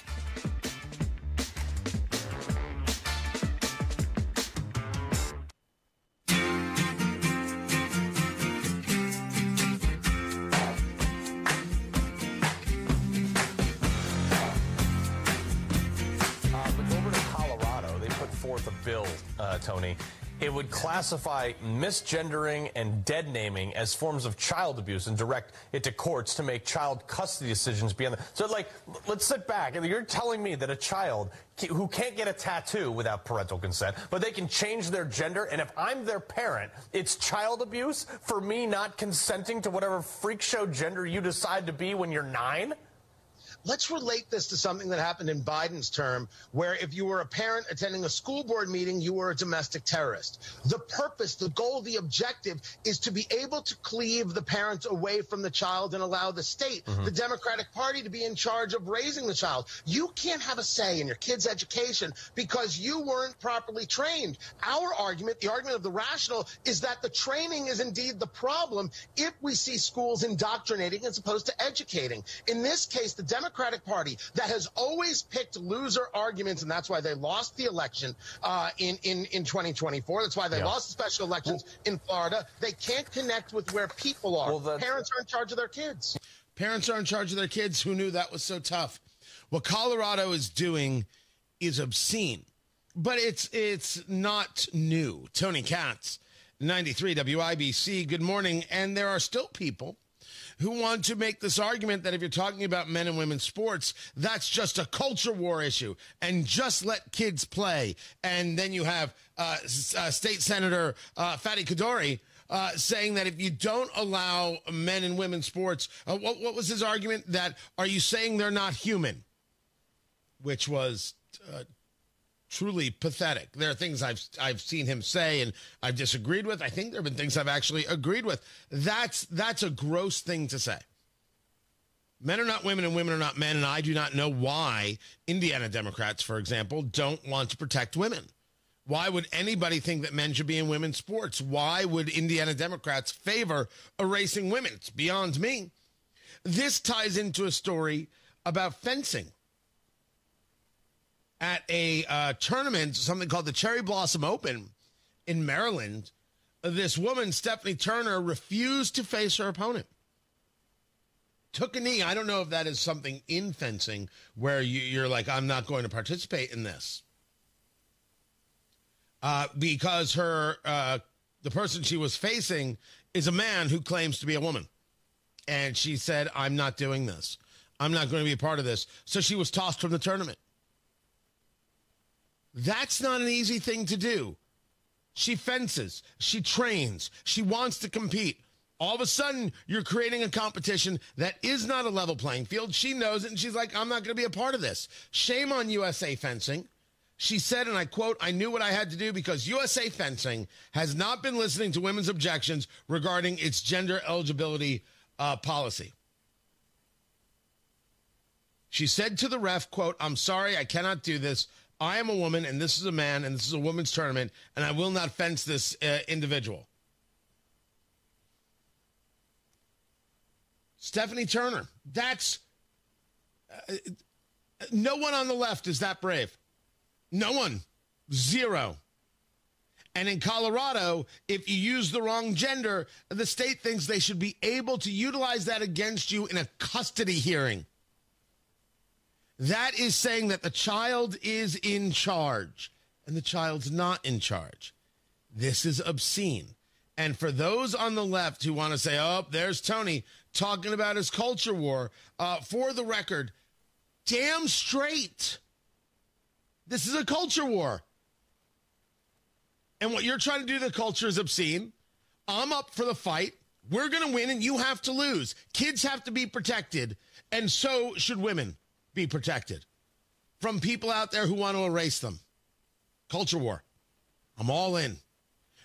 Bill, Tony, it would classify misgendering and dead naming as forms of child abuse and direct it to courts to make child custody decisions beyond the... So, like, let's sit back. You're telling me that a child who can't get a tattoo without parental consent, but they can change their gender, and if I'm their parent, it's child abuse for me not consenting to whatever freak show gender you decide to be when you're 9? Let's relate this to something that happened in Biden's term, where if you were a parent attending a school board meeting, you were a domestic terrorist. The purpose, the goal, the objective is to be able to cleave the parents away from the child and allow the state, the Democratic Party, to be in charge of raising the child. You can't have a say in your kid's education because you weren't properly trained. Our argument, the argument of the rational, is that the training is indeed the problem if we see schools indoctrinating as opposed to educating. In this case, the Democratic Party that has always picked loser arguments, and that's why they lost the election in 2024. That's why they lost the special elections in Florida. They can't connect with where people are. Parents are in charge of their kids. Parents are in charge of their kids. Who knew that was so tough? What Colorado is doing is obscene, but it's not new. Tony Katz, 93 WIBC. Good morning. And there are still people who want to make this argument that if you're talking about men and women's sports, that's just a culture war issue and just let kids play. And then you have State Senator Fatty Kadori saying that if you don't allow men and women's sports, what was his argument? That are you saying they're not human? Which was truly pathetic. There are things I've seen him say and I've disagreed with. I think there have been things I've actually agreed with. That's a gross thing to say. Men are not women and women are not men, and I do not know why Indiana Democrats, for example, don't want to protect women. Why would anybody think that men should be in women's sports? Why would Indiana Democrats favor erasing women? It's beyond me. This ties into a story about fencing. At a tournament, something called the Cherry Blossom Open in Maryland, this woman, Stephanie Turner, refused to face her opponent. Took a knee. I don't know if that is something in fencing where you're like, I'm not going to participate in this. Because the person she was facing is a man who claims to be a woman. And she said, I'm not doing this. I'm not going to be a part of this. So she was tossed from the tournament. That's not an easy thing to do. She fences. She trains. She wants to compete. All of a sudden, you're creating a competition that is not a level playing field. She knows it, and she's like, I'm not going to be a part of this. Shame on USA Fencing. She said, and I quote, I knew what I had to do because USA Fencing has not been listening to women's objections regarding its gender eligibility policy. She said to the ref, quote, I'm sorry, I cannot do this. I am a woman, and this is a man, and this is a women's tournament, and I will not fence this individual. Stephanie Turner, that's... no one on the left is that brave. No one. Zero. And in Colorado, if you use the wrong gender, the state thinks they should be able to utilize that against you in a custody hearing. That is saying that the child is in charge, and the child's not in charge. This is obscene. And for those on the left who want to say, oh, there's Tony talking about his culture war, for the record, damn straight. This is a culture war. And what you're trying to do to the culture is obscene. I'm up for the fight. We're going to win and you have to lose. Kids have to be protected. And so should women be protected from people out there who want to erase them. Culture war. I'm all in.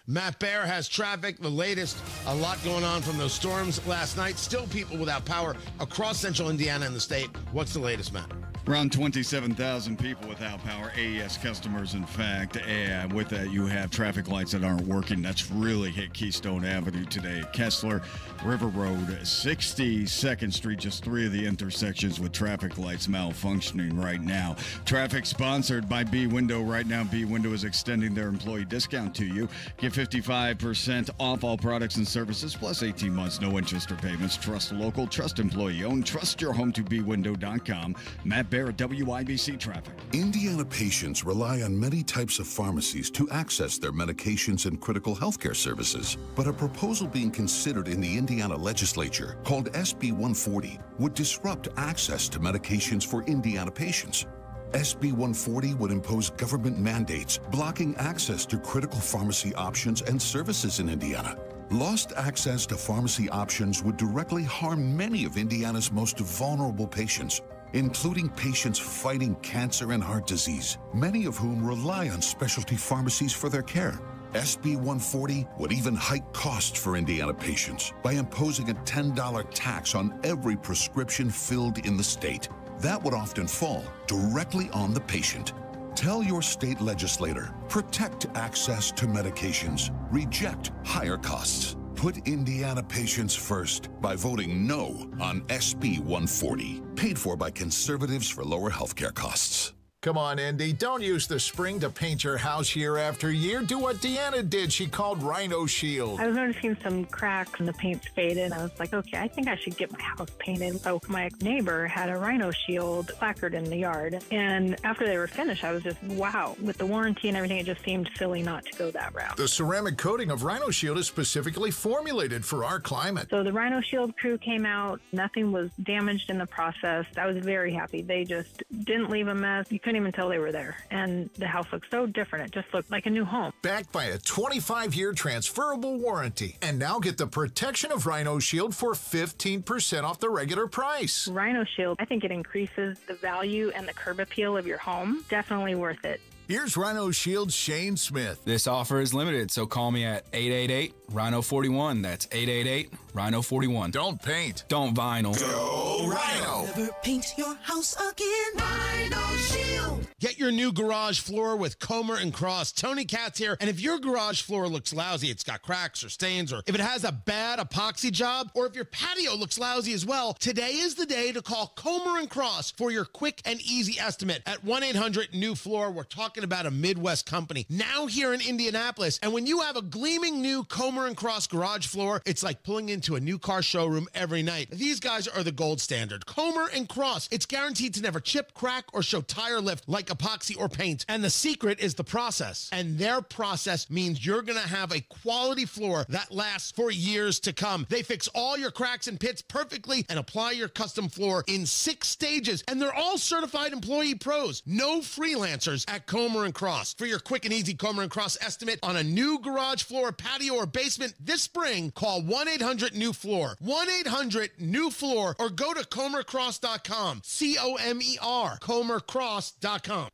Matt Bear has traffic, the latest, a lot going on from those storms last night. Still people without power across central Indiana and the state. What's the latest, Matt? Around 27,000 people without power, AES customers, in fact. And with that, you have traffic lights that aren't working. That's really hit Keystone Avenue today. Kessler, River Road, 62nd Street, just 3 of the intersections with traffic lights malfunctioning right now. Traffic sponsored by B Window right now. B Window is extending their employee discount to you. Get 55% off all products and services, plus 18 months, no interest or payments. Trust local, trust employee owned, trust your home to bwindow.com. Matt Bear at WIBC Traffic. Indiana patients rely on many types of pharmacies to access their medications and critical healthcare services. But a proposal being considered in the Indiana legislature called SB 140 would disrupt access to medications for Indiana patients. SB 140 would impose government mandates blocking access to critical pharmacy options and services in Indiana. Lost access to pharmacy options would directly harm many of Indiana's most vulnerable patients, including patients fighting cancer and heart disease, many of whom rely on specialty pharmacies for their care. SB 140 would even hike costs for Indiana patients by imposing a $10 tax on every prescription filled in the state. That would often fall directly on the patient. Tell your state legislator, protect access to medications, reject higher costs. Put Indiana patients first by voting no on SB 140, paid for by conservatives for lower healthcare costs. Come on, Indy. Don't use the spring to paint your house year after year. Do what Deanna did. She called Rhino Shield. I was noticing some cracks and the paint's faded. I was like, okay, I think I should get my house painted. So my neighbor had a Rhino Shield placard in the yard. And after they were finished, I was just, wow. With the warranty and everything, it just seemed silly not to go that route. The ceramic coating of Rhino Shield is specifically formulated for our climate. So the Rhino Shield crew came out. Nothing was damaged in the process. I was very happy. They just didn't leave a mess. You couldn't even tell they were there. And the house looked so different. It just looked like a new home. Backed by a 25-year transferable warranty. And now get the protection of Rhino Shield for 15% off the regular price. Rhino Shield, I think it increases the value and the curb appeal of your home. Definitely worth it. Here's Rhino Shield's Shane Smith. This offer is limited, so call me at 888-RHINO-41. That's 888-RHINO-41. Don't paint. Don't vinyl. Go Rhino. Never paint your house again. Rhino Shield. Get your new garage floor with Comer & Cross. Tony Katz here. And if your garage floor looks lousy, it's got cracks or stains, or if it has a bad epoxy job, or if your patio looks lousy as well, today is the day to call Comer & Cross for your quick and easy estimate. At 1-800-NEW-FLOOR, we're talking about a Midwest company now here in Indianapolis. And when you have a gleaming new Comer & Cross garage floor, it's like pulling into a new car showroom every night. These guys are the gold standard. Comer & Cross. It's guaranteed to never chip, crack, or show tire lift like epoxy or paint. And the secret is the process. And their process means you're going to have a quality floor that lasts for years to come. They fix all your cracks and pits perfectly and apply your custom floor in 6 stages. And they're all certified employee pros. No freelancers at Comer & Cross. For your quick and easy Comer & Cross estimate on a new garage floor, patio, or basement this spring, call 1-800-NEW-FLOOR. 1-800-NEW-FLOOR or go to ComerCross.com. C-O-M-E-R. ComerCross.com.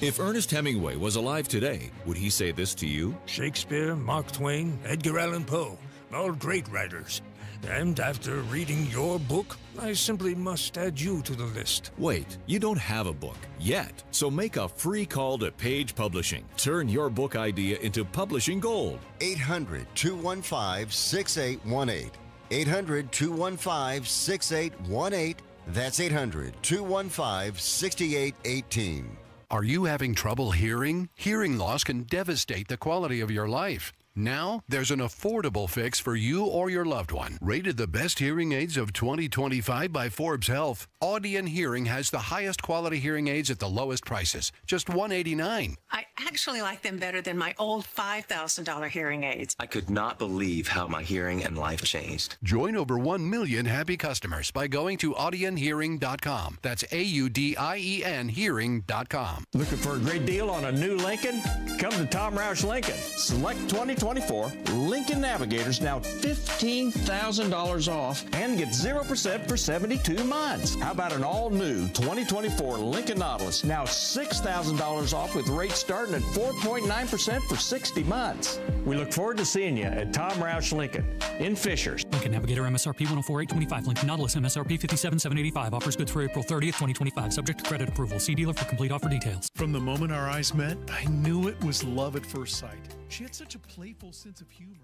If Ernest Hemingway was alive today, would he say this to you? Shakespeare, Mark Twain, Edgar Allan Poe, all great writers. And after reading your book, I simply must add you to the list. Wait, you don't have a book yet, so make a free call to Page Publishing. Turn your book idea into publishing gold. 800-215-6818. 800-215-6818. That's 800-215-6818. Are you having trouble hearing? Hearing loss can devastate the quality of your life. Now, there's an affordable fix for you or your loved one. Rated the best hearing aids of 2025 by Forbes Health, Audion Hearing has the highest quality hearing aids at the lowest prices, just $189. I actually like them better than my old $5,000 hearing aids. I could not believe how my hearing and life changed. Join over 1 million happy customers by going to AudienHearing.com. That's AUDIEN Hearing.com. Looking for a great deal on a new Lincoln? Come to Tom Roush Lincoln. Select 2024 Lincoln Navigators now $15,000 off and get 0% for 72 months. How about an all-new 2024 Lincoln Nautilus now $6,000 off with rates starting at 4.9% for 60 months. We look forward to seeing you at Tom Roush Lincoln in Fishers. Lincoln Navigator MSRP 104,825. Lincoln Nautilus MSRP 57,785. Offers good through April 30th, 2025. Subject to credit approval. See dealer for complete offer details. From the moment our eyes met, I knew it was love at first sight. She had such a playful sense of humor.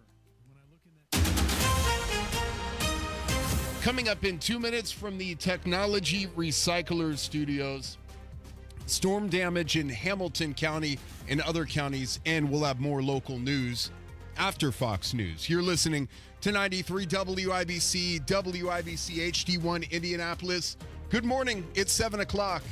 Coming up in 2 minutes from the Technology Recyclers Studios, storm damage in Hamilton County and other counties, and we'll have more local news after Fox News. You're listening to 93 WIBC, WIBC HD1 Indianapolis. Good morning. It's 7 o'clock.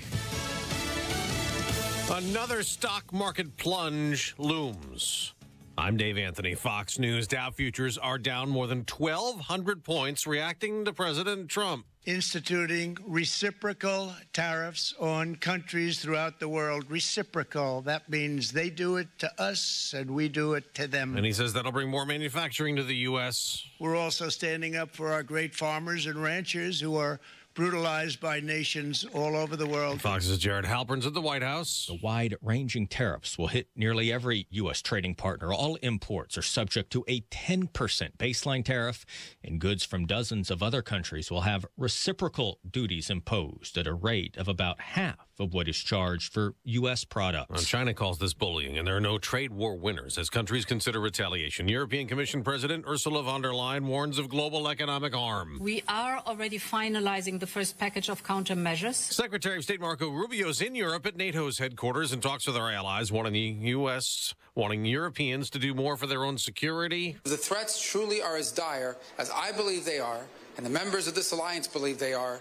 Another stock market plunge looms. I'm Dave Anthony, Fox News. Dow futures are down more than 1,200 points, reacting to President Trump instituting reciprocal tariffs on countries throughout the world. Reciprocal. That means they do it to us and we do it to them. And he says that'll bring more manufacturing to the U.S. We're also standing up for our great farmers and ranchers who are brutalized by nations all over the world. Fox's Jared Halpern's at the White House. The wide-ranging tariffs will hit nearly every U.S. trading partner. All imports are subject to a 10% baseline tariff, and goods from dozens of other countries will have reciprocal duties imposed at a rate of about half of what is charged for U.S. products. Well, China calls this bullying, and there are no trade war winners as countries consider retaliation. European Commission President Ursula von der Leyen warns of global economic harm. We are already finalizing the first package of countermeasures. Secretary of State Marco Rubio's in Europe at NATO's headquarters and talks with our allies, wanting the U.S., wanting Europeans to do more for their own security. If the threats truly are as dire as I believe they are, and the members of this alliance believe they are,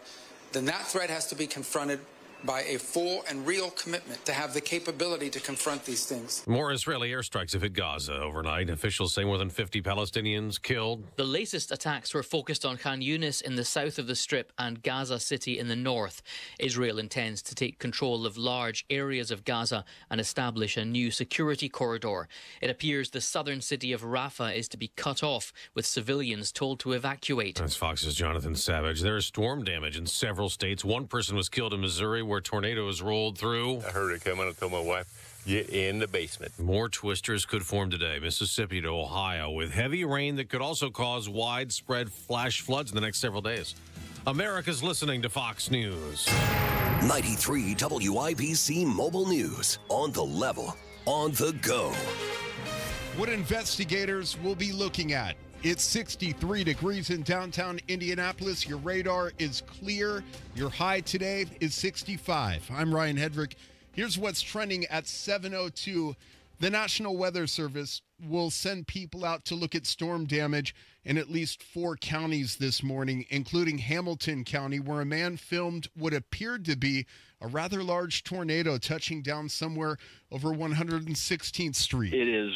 then that threat has to be confronted by a full and real commitment to have the capability to confront these things. More Israeli airstrikes have hit Gaza overnight. Officials say more than 50 Palestinians killed. The latest attacks were focused on Khan Yunis in the south of the Strip and Gaza City in the north. Israel intends to take control of large areas of Gaza and establish a new security corridor. It appears the southern city of Rafah is to be cut off, with civilians told to evacuate. That's Fox's Jonathan Savage. There is storm damage in several states. One person was killed in Missouri, where tornadoes rolled through. I heard it coming. I told my wife, get in the basement. More twisters could form today, Mississippi to Ohio, with heavy rain that could also cause widespread flash floods in the next several days. America's listening to Fox News. 93 WIBC Mobile News. On the level, on the go. What investigators will be looking at. It's 63 degrees in downtown Indianapolis. Your radar is clear. Your high today is 65. I'm Ryan Hedrick. Here's what's trending at 7:02. The National Weather Service will send people out to look at storm damage in at least 4 counties this morning, including Hamilton County, where a man filmed what appeared to be a rather large tornado touching down somewhere over 116th Street. It is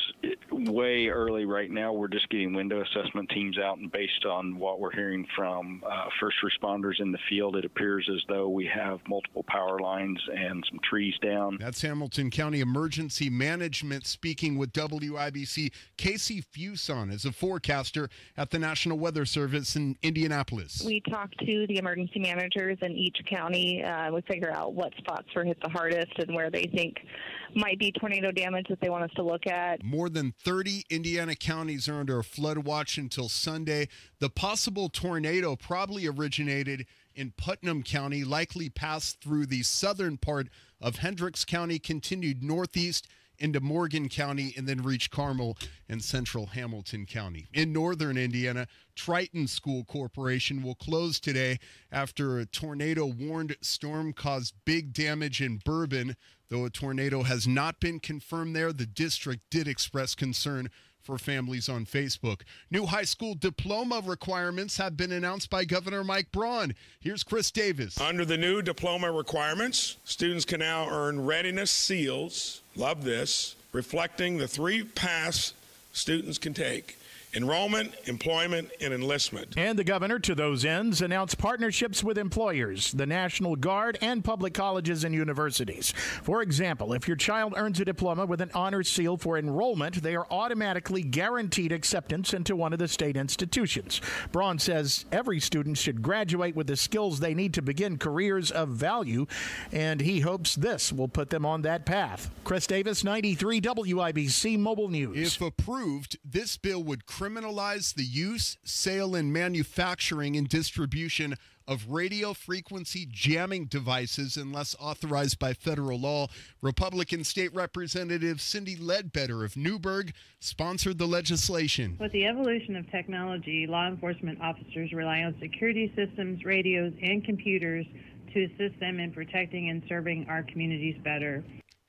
way early right now. We're just getting window assessment teams out, and based on what we're hearing from first responders in the field, it appears as though we have multiple power lines and some trees down. That's Hamilton County Emergency Management speaking with WIBC. Casey Fuson is a forecaster at the National Weather Service in Indianapolis. We talk to the emergency managers in each county. We figure out what spots were hit the hardest and where they think might be tornado damage that they want us to look at. More than 30 Indiana counties are under a flood watch until Sunday. The possible tornado probably originated in Putnam County, likely passed through the southern part of Hendricks County, continued northeast into Morgan County, and then reached Carmel and central Hamilton County. In northern Indiana, Triton School Corporation will close today after a tornado-warned storm caused big damage in Bourbon. Though a tornado has not been confirmed there, the district did express concern for families on Facebook. New high school diploma requirements have been announced by Governor Mike Braun. Here's Chris Davis. Under the new diploma requirements, students can now earn readiness seals love this, reflecting the 3 paths students can take: enrollment, employment, and enlistment. And the governor, to those ends, announced partnerships with employers, the National Guard, and public colleges and universities. For example, if your child earns a diploma with an honors seal for enrollment, they are automatically guaranteed acceptance into one of the state institutions. Braun says every student should graduate with the skills they need to begin careers of value, and he hopes this will put them on that path. Chris Davis, 93 WIBC Mobile News. If approved, this bill would criminalize the use, sale, and manufacturing and distribution of radio frequency jamming devices unless authorized by federal law. Republican State Representative Cindy Ledbetter of Newburgh sponsored the legislation. With the evolution of technology, law enforcement officers rely on security systems, radios, and computers to assist them in protecting and serving our communities better.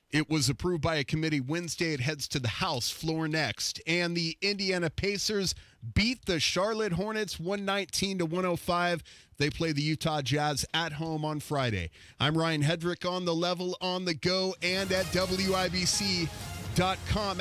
It was approved by a committee Wednesday. It heads to the House floor next. And the Indiana Pacers beat the Charlotte Hornets 119-105. They play the Utah Jazz at home on Friday. I'm Ryan Hedrick on the level, on the go, and at WIBC.com.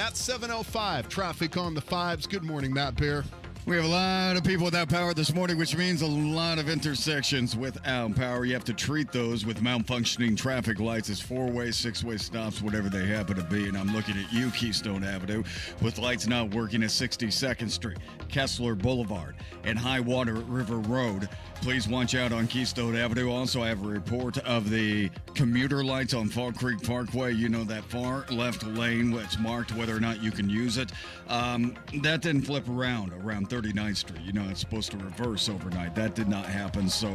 At 7:05, traffic on the 5s. Good morning, Matt Bear. We have a lot of people without power this morning, which means a lot of intersections without power. You have to treat those with malfunctioning traffic lights as 4-way, 6-way stops, whatever they happen to be. And I'm looking at you, Keystone Avenue, with lights not working at 62nd Street, Kessler Boulevard, and High Water River Road. Please watch out on Keystone Avenue. Also, I have a report of the commuter lights on Fall Creek Parkway. You know, that far left lane, it's marked whether or not you can use it. That didn't flip around 39th Street. You know, it's supposed to reverse overnight. That did not happen. So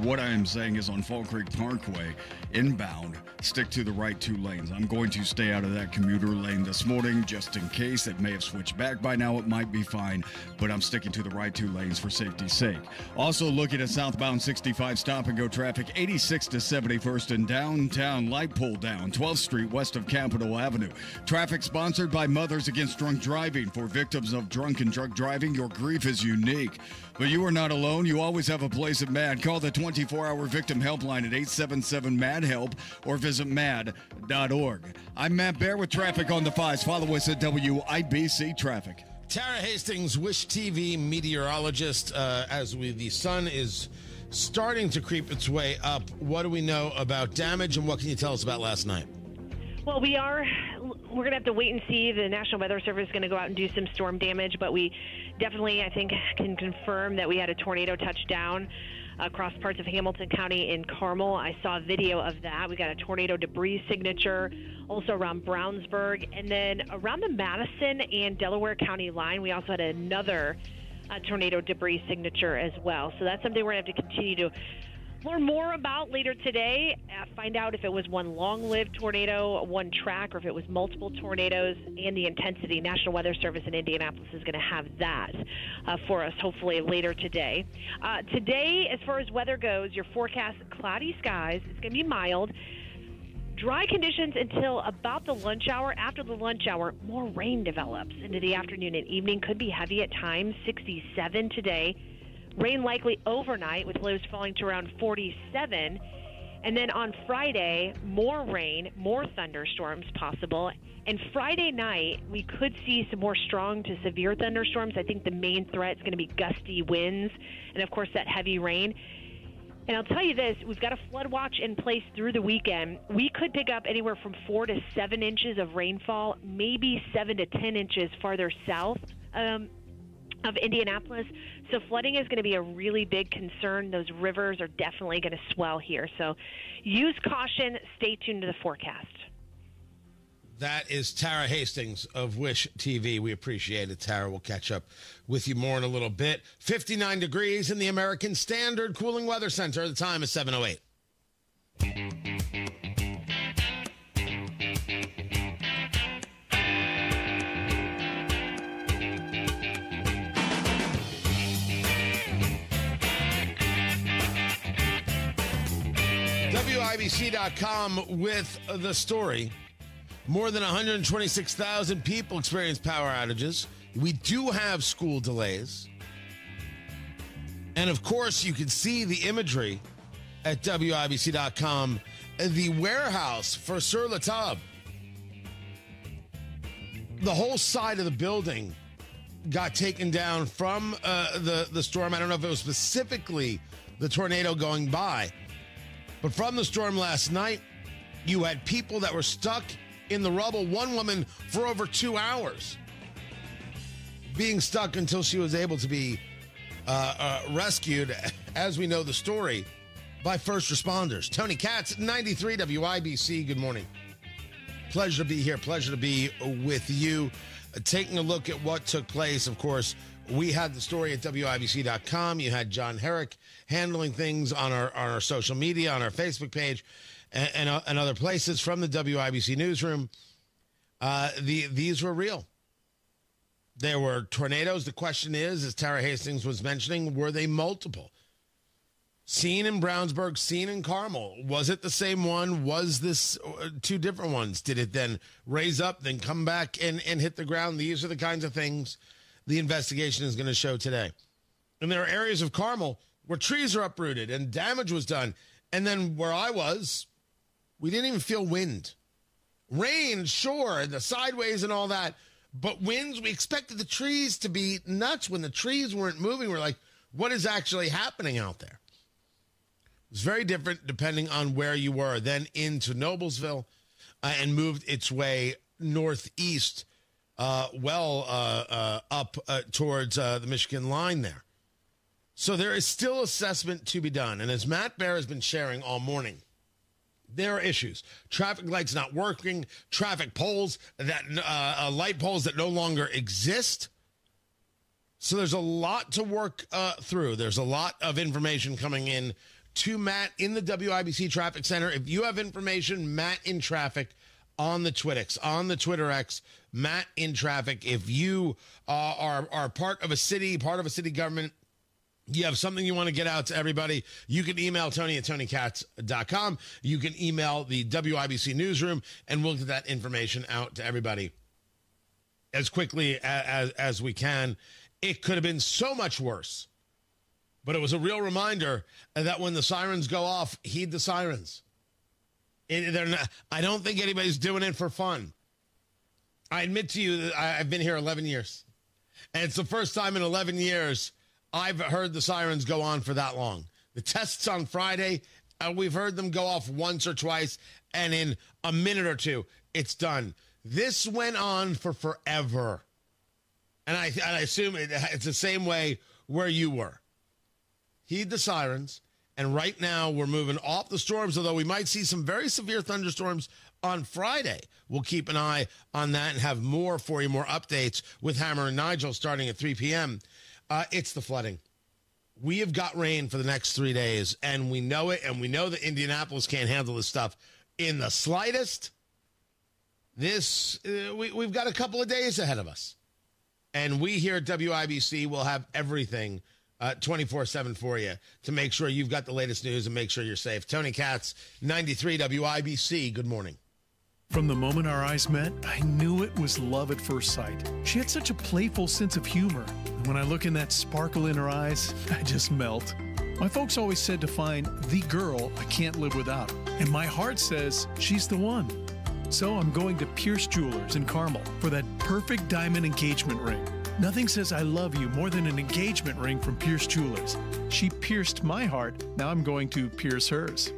what I am saying is on Fall Creek Parkway, inbound, stick to the right 2 lanes. I'm going to stay out of that commuter lane this morning just in case. It may have switched back by now. It might be fine, but I'm sticking to the right 2 lanes for safety's sake. Also looking at southbound 65 stop-and-go traffic, 86 to 71st in downtown. Light pole down, 12th Street west of Capitol Avenue. Traffic sponsored by Mothers Against Drunk Driving. For victims of drunk and drug driving, your grief is unique. But you are not alone. You always have a place at MAD. Call the 24-hour victim helpline at 877-MAD-HELP or visit mad.org. I'm Matt Bear with traffic on the 5s. Follow us at WIBC Traffic. Tara Hastings, Wish TV meteorologist. The sun is starting to creep its way up, what do we know about damage, and what can you tell us about last night? Well, we're going to have to wait and see. The National Weather Service is going to go out and do some storm damage, but we definitely, I think, can confirm that we had a tornado touchdown across parts of Hamilton County in Carmel. I saw a video of that. We got a tornado debris signature also around Brownsburg. And then around the Madison and Delaware County line, we also had another tornado debris signature as well. So that's something we're going to have to continue to learn more about later today. Find out if it was one long-lived tornado, one track, or if it was multiple tornadoes, and the intensity. National Weather Service in Indianapolis is going to have that for us, hopefully later today. Today, as far as weather goes, your forecast: cloudy skies. It's going to be mild. Dry conditions until about the lunch hour. After the lunch hour, more rain develops into the afternoon and evening. Could be heavy at times. 67 today. Rain likely overnight with lows falling to around 47. And then on Friday, more rain, more thunderstorms possible. And Friday night, we could see some more strong to severe thunderstorms. I think the main threat is going to be gusty winds and, of course, that heavy rain. And I'll tell you this, we've got a flood watch in place through the weekend. We could pick up anywhere from 4 to 7 inches of rainfall, maybe 7 to 10 inches farther south of Indianapolis. So flooding is going to be a really big concern. Those rivers are definitely going to swell here. So use caution. Stay tuned to the forecast. That is Tara Hastings of Wish TV. We appreciate it, Tara. We'll catch up with you more in a little bit. 59 degrees in the American Standard Cooling Weather Center. The time is 7:08. WIBC.com with the story. More than 126,000 people experience power outages. We do have school delays. And, of course, you can see the imagery at WIBC.com. The warehouse for Sur La Table the whole side of the building got taken down from the storm. I don't know if it was specifically the tornado going by, but from the storm last night, you had people that were stuck in the rubble. One woman for over 2 hours being stuck until she was able to be rescued, as we know the story, by first responders. Tony Katz, 93 WIBC. Good morning. Pleasure to be here. Pleasure to be with you. Taking a look at what took place, of course, we had the story at WIBC.com. You had John Herrick handling things on our social media, on our Facebook page, and other places from the WIBC newsroom. These were real. There were tornadoes. The question is, as Tara Hastings was mentioning, were they multiple? Seen in Brownsburg, seen in Carmel. Was it the same one? Was this two different ones? Did it then raise up, then come back and hit the ground? These are the kinds of things the investigation is going to show today. And there are areas of Carmel where trees are uprooted and damage was done. And then where I was, we didn't even feel wind. Rain, sure, the sideways and all that. But winds, we expected the trees to be nuts. When the trees weren't moving, we're like, what is actually happening out there? It's very different depending on where you were. Then into Noblesville and moved its way northeast, up towards the Michigan line there. So there is still assessment to be done. And as Matt Bear has been sharing all morning, there are issues. Traffic lights not working, traffic poles, light poles that no longer exist. So there's a lot to work through. There's a lot of information coming in to Matt in the WIBC Traffic Center. If you have information, Matt in Traffic on the Twitter X, Matt in Traffic. If you are part of a city government, you have something you want to get out to everybody, you can email Tony at TonyKatz.com. You can email the WIBC newsroom, and we'll get that information out to everybody as quickly as we can. It could have been so much worse. But it was a real reminder that when the sirens go off, heed the sirens. I don't think anybody's doing it for fun. I admit to you that I've been here 11 years. And it's the first time in 11 years I've heard the sirens go on for that long. The tests on Friday, we've heard them go off once or twice, and in a minute or two, it's done. This went on for forever. And I assume it's the same way where you were. Heed the sirens, and right now we're moving off the storms, although we might see some very severe thunderstorms on Friday. We'll keep an eye on that and have more for you, more updates with Hammer and Nigel starting at 3 p.m. It's the flooding. We have got rain for the next 3 days, and we know it, and we know that Indianapolis can't handle this stuff in the slightest. We've got a couple of days ahead of us, and we here at WIBC will have everything 24/7 for you to make sure you've got the latest news and make sure you're safe. Tony Katz, 93 WIBC. Good morning. From the moment our eyes met, I knew it was love at first sight. She had such a playful sense of humor. And when I look in that sparkle in her eyes, I just melt. My folks always said to find the girl I can't live without. And my heart says she's the one. So I'm going to Pierce Jewelers in Carmel for that perfect diamond engagement ring. Nothing says I love you more than an engagement ring from Pierce Jewelers. She pierced my heart. Now I'm going to pierce hers.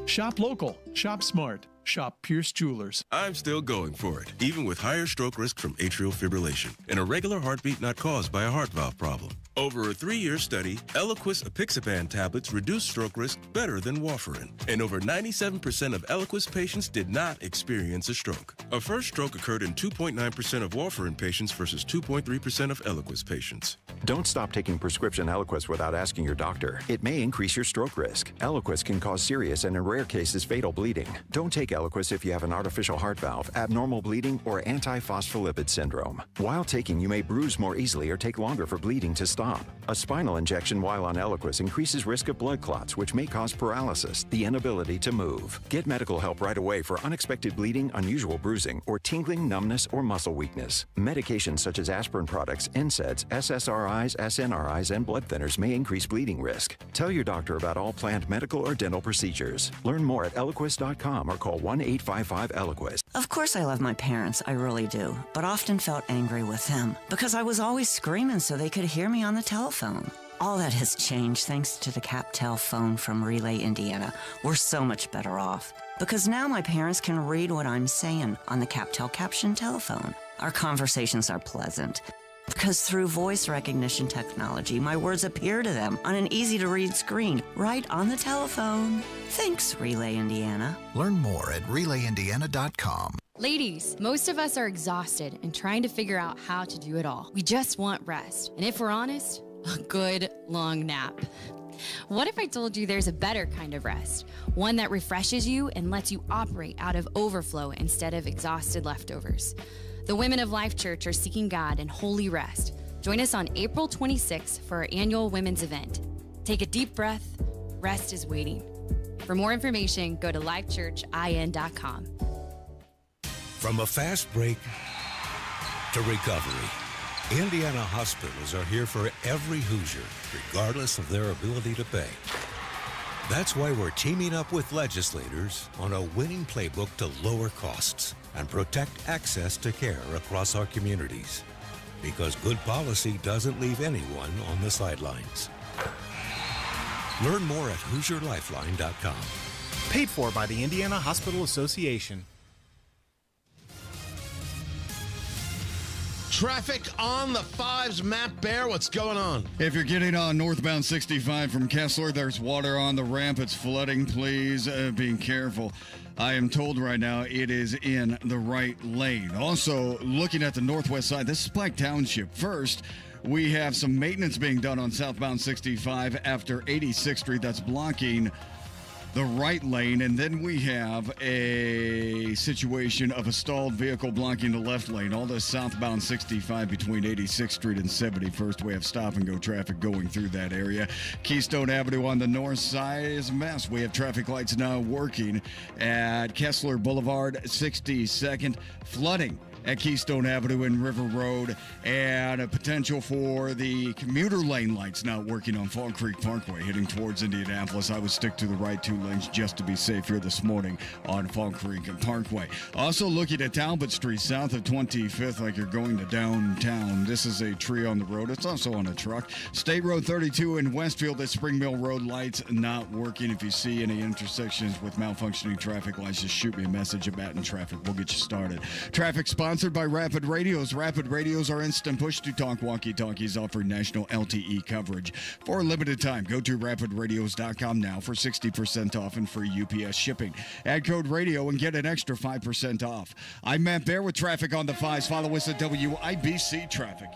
Shop local. Shop smart. Shop Pierce Jewelers. I'm still going for it, even with higher stroke risk from atrial fibrillation and a regular heartbeat not caused by a heart valve problem. Over a 3-year study, Eliquis apixaban tablets reduce stroke risk better than warfarin, and over 97% of Eliquis patients did not experience a stroke. A first stroke occurred in 2.9% of warfarin patients versus 2.3% of Eliquis patients. Don't stop taking prescription Eliquis without asking your doctor. It may increase your stroke risk. Eliquis can cause serious and in rare cases fatal bleeding. Don't take Eliquis if you have an artificial heart valve, abnormal bleeding, or antiphospholipid syndrome. While taking, you may bruise more easily or take longer for bleeding to stop. A spinal injection while on Eliquis increases risk of blood clots, which may cause paralysis, the inability to move. Get medical help right away for unexpected bleeding, unusual bruising, or tingling, numbness, or muscle weakness. Medications such as aspirin products, NSAIDs, SSRIs, SNRIs, and blood thinners may increase bleeding risk. Tell your doctor about all planned medical or dental procedures. Learn more at Eliquis Eloquist.com or call 1-855-ELOQUIST. Of course I love my parents, I really do, but often felt angry with them because I was always screaming so they could hear me on the telephone. All that has changed thanks to the CapTel phone from Relay, Indiana. We're so much better off because now my parents can read what I'm saying on the CapTel caption telephone. Our conversations are pleasant because through voice recognition technology, my words appear to them on an easy-to-read screen right on the telephone. Thanks, Relay Indiana. Learn more at RelayIndiana.com. Ladies, most of us are exhausted and trying to figure out how to do it all. We just want rest. And if we're honest, a good long nap. What if I told you there's a better kind of rest? One that refreshes you and lets you operate out of overflow instead of exhausted leftovers. The Women of Life Church are seeking God in holy rest. Join us on April 26th for our annual women's event. Take a deep breath. Rest is waiting. For more information, go to lifechurchin.com. From a fast break to recovery, Indiana hospitals are here for every Hoosier, regardless of their ability to pay. That's why we're teaming up with legislators on a winning playbook to lower costs and protect access to care across our communities. Because good policy doesn't leave anyone on the sidelines. Learn more at HoosierLifeline.com. Paid for by the Indiana Hospital Association. Traffic on the 5s. Matt Bear, what's going on? If you're getting on northbound 65 from Kessler, there's water on the ramp. It's flooding. Please be careful. I am told right now it is in the right lane. Also, looking at the northwest side, this is Pike Township. First, we have some maintenance being done on southbound 65 after 86th Street. That's blocking the right lane, and then we have a situation of a stalled vehicle blocking the left lane. All this southbound 65 between 86th Street and 71st. We have stop-and-go traffic going through that area. Keystone Avenue on the north side is a mess. We have traffic lights now working at Kessler Boulevard, 62nd. Flooding at Keystone Avenue and River Road, and a potential for the commuter lane lights not working on Fall Creek Parkway heading towards Indianapolis. I would stick to the right 2 lanes just to be safe here this morning on Fall Creek Parkway. Also looking at Talbot Street south of 25th like you're going to downtown. This is a tree on the road. It's also on a truck. State Road 32 in Westfield at Spring Mill Road lights not working. If you see any intersections with malfunctioning traffic lights, just shoot me a message at Baton Traffic. We'll get you started. Traffic sponsored by Rapid Radios. Rapid Radios are instant push-to-talk walkie-talkies offering national LTE coverage. For a limited time, go to rapidradios.com now for 60% off and free UPS shipping. Add code radio and get an extra 5% off. I'm Matt Bear with traffic on the 5s. Follow us at WIBC Traffic.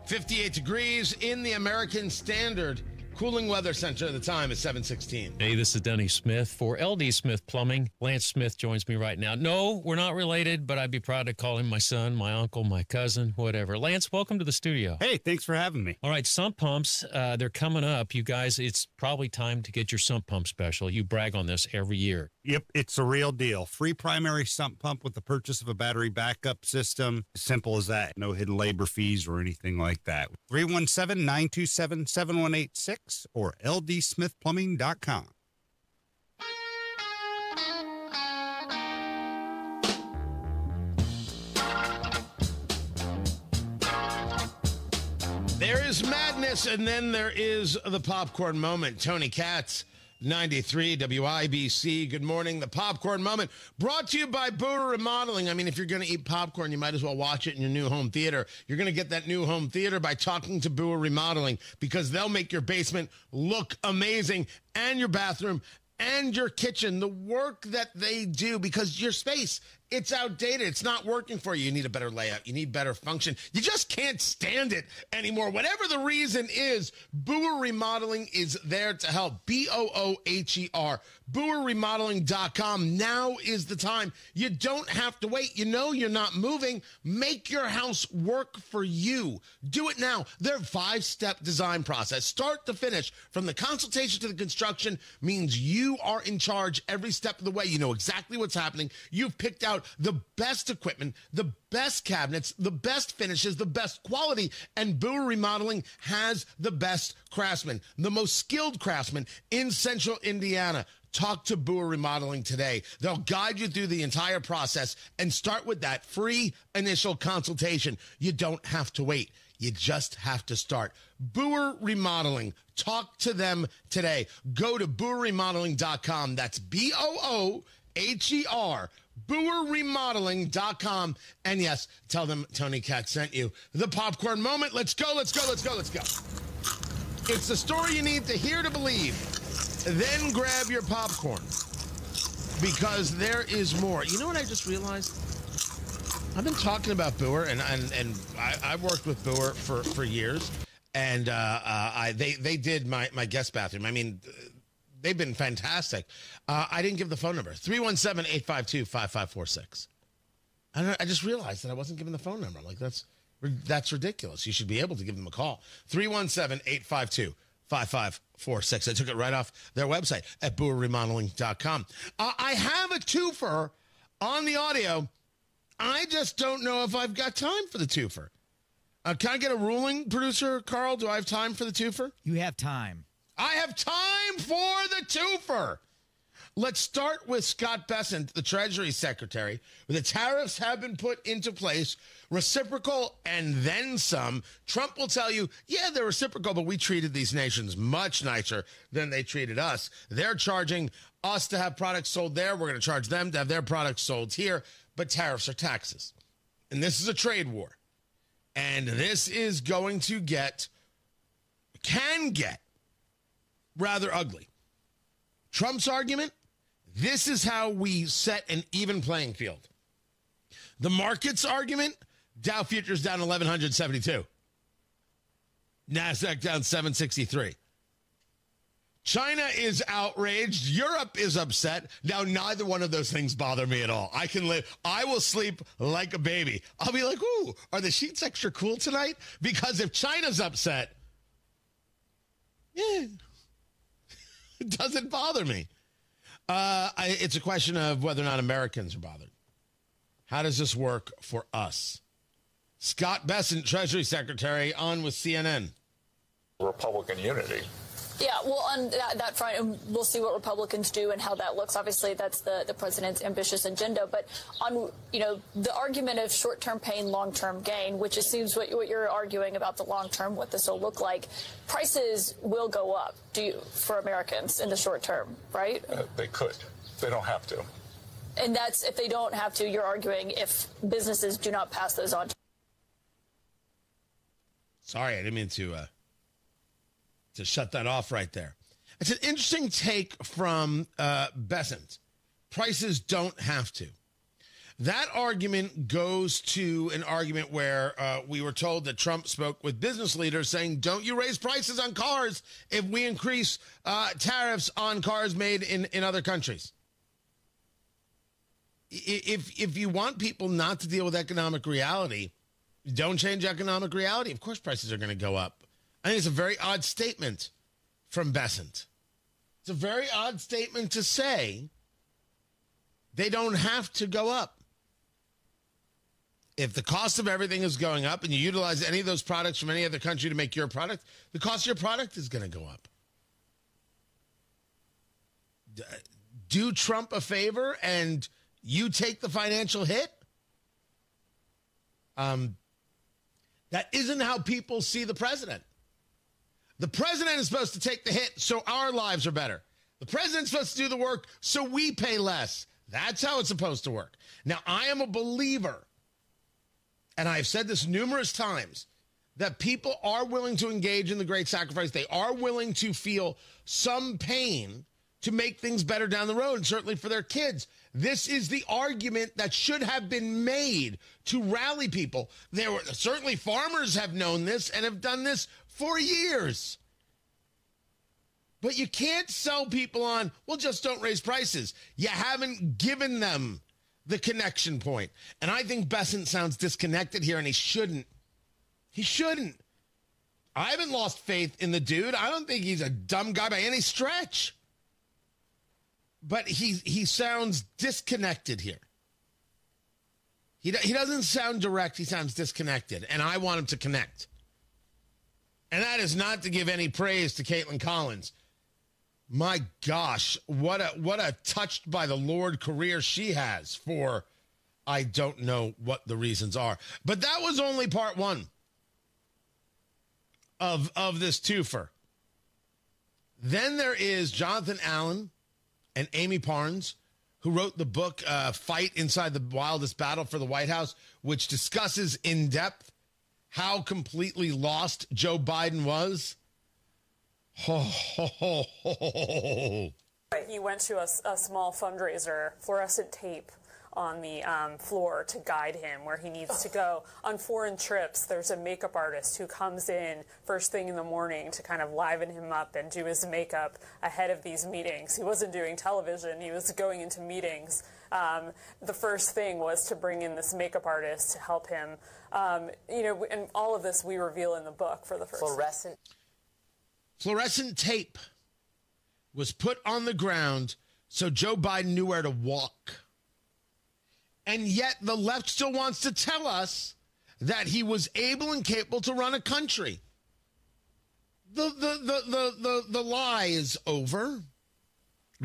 58 degrees in the American Standard Cooling Weather Center. The time is 7:16. Hey, this is Denny Smith for LD Smith Plumbing. Lance Smith joins me right now. No, we're not related, but I'd be proud to call him my son, my uncle, my cousin, whatever. Lance, welcome to the studio. Hey, thanks for having me. All right, sump pumps, they're coming up. You guys, it's probably time to get your sump pump special. You brag on this every year. Yep, it's a real deal. Free primary sump pump with the purchase of a battery backup system. Simple as that. No hidden labor fees or anything like that. 317-927-7186 or ldsmithplumbing.com. There is madness, and then there is the popcorn moment. Tony Katz, 93 WIBC. Good morning. The popcorn moment brought to you by Boer Remodeling. I mean, if you're going to eat popcorn, you might as well watch it in your new home theater. You're going to get that new home theater by talking to Boer Remodeling, because they'll make your basement look amazing, and your bathroom and your kitchen. The work that they do, because your space, it's outdated. It's not working for you. You need a better layout. You need better function. You just can't stand it anymore. Whatever the reason is, Boer Remodeling is there to help. BOOHER. BoerRemodeling.com. Now is the time. You don't have to wait. You know you're not moving. Make your house work for you. Do it now. Their 5-step design process, start to finish, from the consultation to the construction, means you are in charge every step of the way. You know exactly what's happening. You've picked out the best equipment, the best cabinets, the best finishes, the best quality, and Boer Remodeling has the best craftsmen, the most skilled craftsmen in central Indiana. talk to Boer Remodeling today. They'll guide you through the entire process and start with that free initial consultation. You don't have to wait. You just have to start. Boer Remodeling. Talk to them today. Go to BoerRemodeling.com. That's BOOHER. BoerRemodeling.com. And yes, tell them Tony Katz sent you. The popcorn moment. Let's go, let's go, let's go, let's go. It's the story you need to hear to believe. Then grab your popcorn, because there is more. You know what I just realized? I've been talking about Boer, and I've worked with Boer for years, and they did my guest bathroom. I mean, they've been fantastic. I didn't give the phone number, 317-852-5546. I just realized that I wasn't giving the phone number. I'm like, that's ridiculous. You should be able to give them a call. 317-852-5546. I took it right off their website at BoerRemodeling.com. I have a twofer on the audio. I just don't know if I've got time for the twofer. Can I get a ruling, producer Carl? Do I have time for the twofer? You have time. I have time for the twofer. Let's start with Scott Bessent, the Treasury Secretary. The tariffs have been put into place, reciprocal and then some. Trump will tell you, yeah, they're reciprocal, but we treated these nations much nicer than they treated us. They're charging us to have products sold there. We're going to charge them to have their products sold here. But tariffs are taxes. And this is a trade war. And this is going to can get rather ugly. Trump's argument, this is how we set an even playing field. The market's argument, Dow futures down 1,172. NASDAQ down 763. China is outraged. Europe is upset. Now, neither one of those things bother me at all. I will sleep like a baby. I'll be like, ooh, are the sheets extra cool tonight? Because if China's upset, yeah, it doesn't bother me. It's a question of whether or not Americans are bothered. How does this work for us? Scott Bessent, Treasury Secretary, on with CNN. Republican unity. Yeah, well, on that front, we'll see what Republicans do and how that looks. Obviously, that's the president's ambitious agenda. But on, the argument of short-term pain, long-term gain, which assumes what you're arguing about the long-term, what this will look like, prices will go up for Americans in the short term, right? They could. They don't have to. And that's if they don't have to, you're arguing if businesses do not pass those on. Sorry, I didn't mean to shut that off right there. It's an interesting take from Bessent. Prices don't have to. That argument goes to an argument where we were told that Trump spoke with business leaders saying, don't you raise prices on cars if we increase tariffs on cars made in other countries. If you want people not to deal with economic reality, don't change economic reality. Of course prices are going to go up. I think it's a very odd statement from Bessent. It's a very odd statement to say they don't have to go up. If the cost of everything is going up and you utilize any of those products from any other country to make your product, the cost of your product is going to go up. Do Trump a favor and you take the financial hit? That isn't how people see the president. The president is supposed to take the hit so our lives are better. The president's supposed to do the work so we pay less. That's how it's supposed to work. Now, I am a believer, and I've said this numerous times, that people are willing to engage in the great sacrifice. They are willing to feel some pain to make things better down the road, and certainly for their kids. This is the argument that should have been made to rally people. Certainly farmers have known this and have done this for years. But you can't sell people on, well, just don't raise prices. You haven't given them the connection point. And I think Bessent sounds disconnected here, and he shouldn't. He shouldn't. I haven't lost faith in the dude. I don't think he's a dumb guy by any stretch. But he sounds disconnected here. He doesn't sound direct. He sounds disconnected. And I want him to connect. And that is not to give any praise to Caitlin Collins. My gosh, what a touched by the Lord career she has for, I don't know what the reasons are. But that was only part one of this twofer. Then there is Jonathan Allen and Amy Parnes, who wrote the book Fight Inside the Wildest Battle for the White House, which discusses in depth how completely lost Joe Biden was. He went to a small fundraiser, fluorescent tape on the floor to guide him where he needs to go. On foreign trips, there's a makeup artist who comes in first thing in the morning to kind of liven him up and do his makeup ahead of these meetings. He wasn't doing television. He was going into meetings. The first thing was to bring in this makeup artist to help him. And all of this we reveal in the book for the first time. Fluorescent tape was put on the ground so Joe Biden knew where to walk. And yet the left still wants to tell us that he was able and capable to run a country. The lie is over.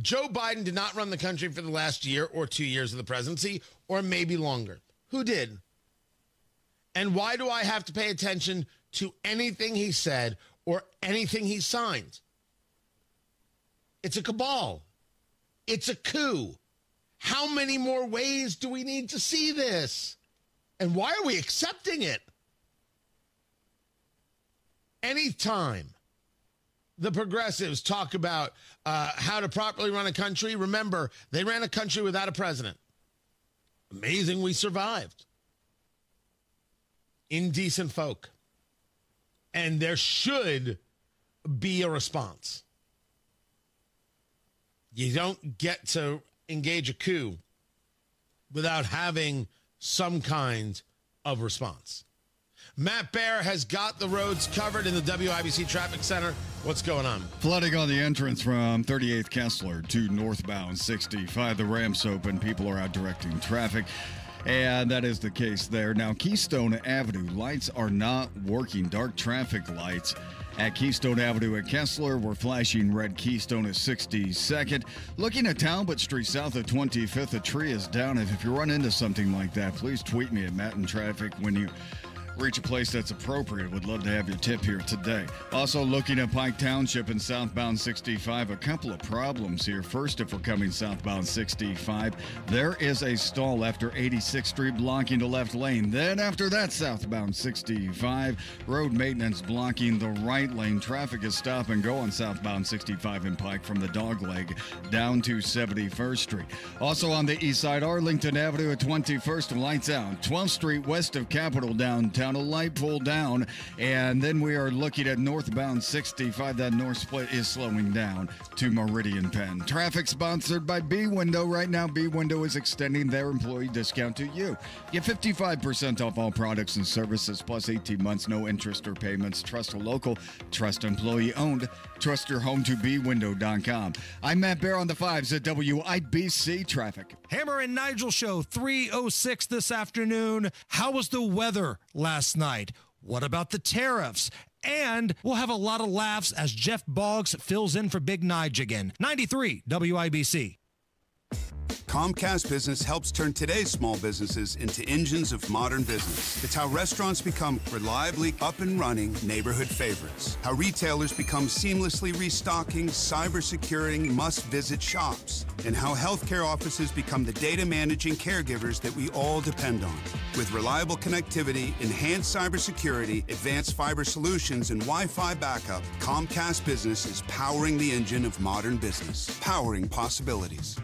Joe Biden did not run the country for the last year or 2 years of the presidency, or maybe longer. Who did? And why do I have to pay attention to anything he said or anything he signed? It's a cabal. It's a coup. How many more ways do we need to see this? And why are we accepting it? Anytime the progressives talk about how to properly run a country, remember, they ran a country without a president. Amazing we survived. Indecent folk. And there should be a response. You don't get to engage a coup without having some kind of response. Matt Baer has got the roads covered in the WIBC Traffic Center. What's going on? Flooding on the entrance from 38th Kessler to northbound 65. The ramp's open. People are out directing traffic. And that is the case there. Now, Keystone Avenue, lights are not working. Dark traffic lights at Keystone Avenue at Kessler. We're flashing red. Keystone is 62nd. Looking at Talbot Street south of 25th, a tree is down. If you run into something like that, please tweet me at Matt in Traffic when you reach a place that's appropriate. Would love to have your tip here today. Also looking at Pike Township and southbound 65. A couple of problems here. First, if we're coming southbound 65, there is a stall after 86th Street blocking the left lane. Then after that, southbound 65, road maintenance blocking the right lane. Traffic is stop and go on southbound 65 in Pike from the Dogleg down to 71st Street. Also on the east side, Arlington Avenue at 21st, lights out. 12th Street west of Capitol downtown. A light pull down, and then we are looking at northbound 65. That north split is slowing down to Meridian Penn. Traffic sponsored by B Window. Right now, B Window is extending their employee discount to you. Get 55% off all products and services, plus 18 months, no interest or payments. Trust a local, trust employee owned. Trust your home to bwindow.com. I'm Matt Baer on the 5s at WIBC Traffic. Hammer and Nigel Show, 3:06 this afternoon. How was the weather last night? What about the tariffs? And we'll have a lot of laughs as Jeff Boggs fills in for Big Nige again. 93 WIBC. Comcast Business helps turn today's small businesses into engines of modern business. It's how restaurants become reliably up and running neighborhood favorites. How retailers become seamlessly restocking, cyber-securing, must-visit shops. And how healthcare offices become the data managing caregivers that we all depend on. With reliable connectivity, enhanced cybersecurity, advanced fiber solutions, and Wi-Fi backup, Comcast Business is powering the engine of modern business. Powering possibilities.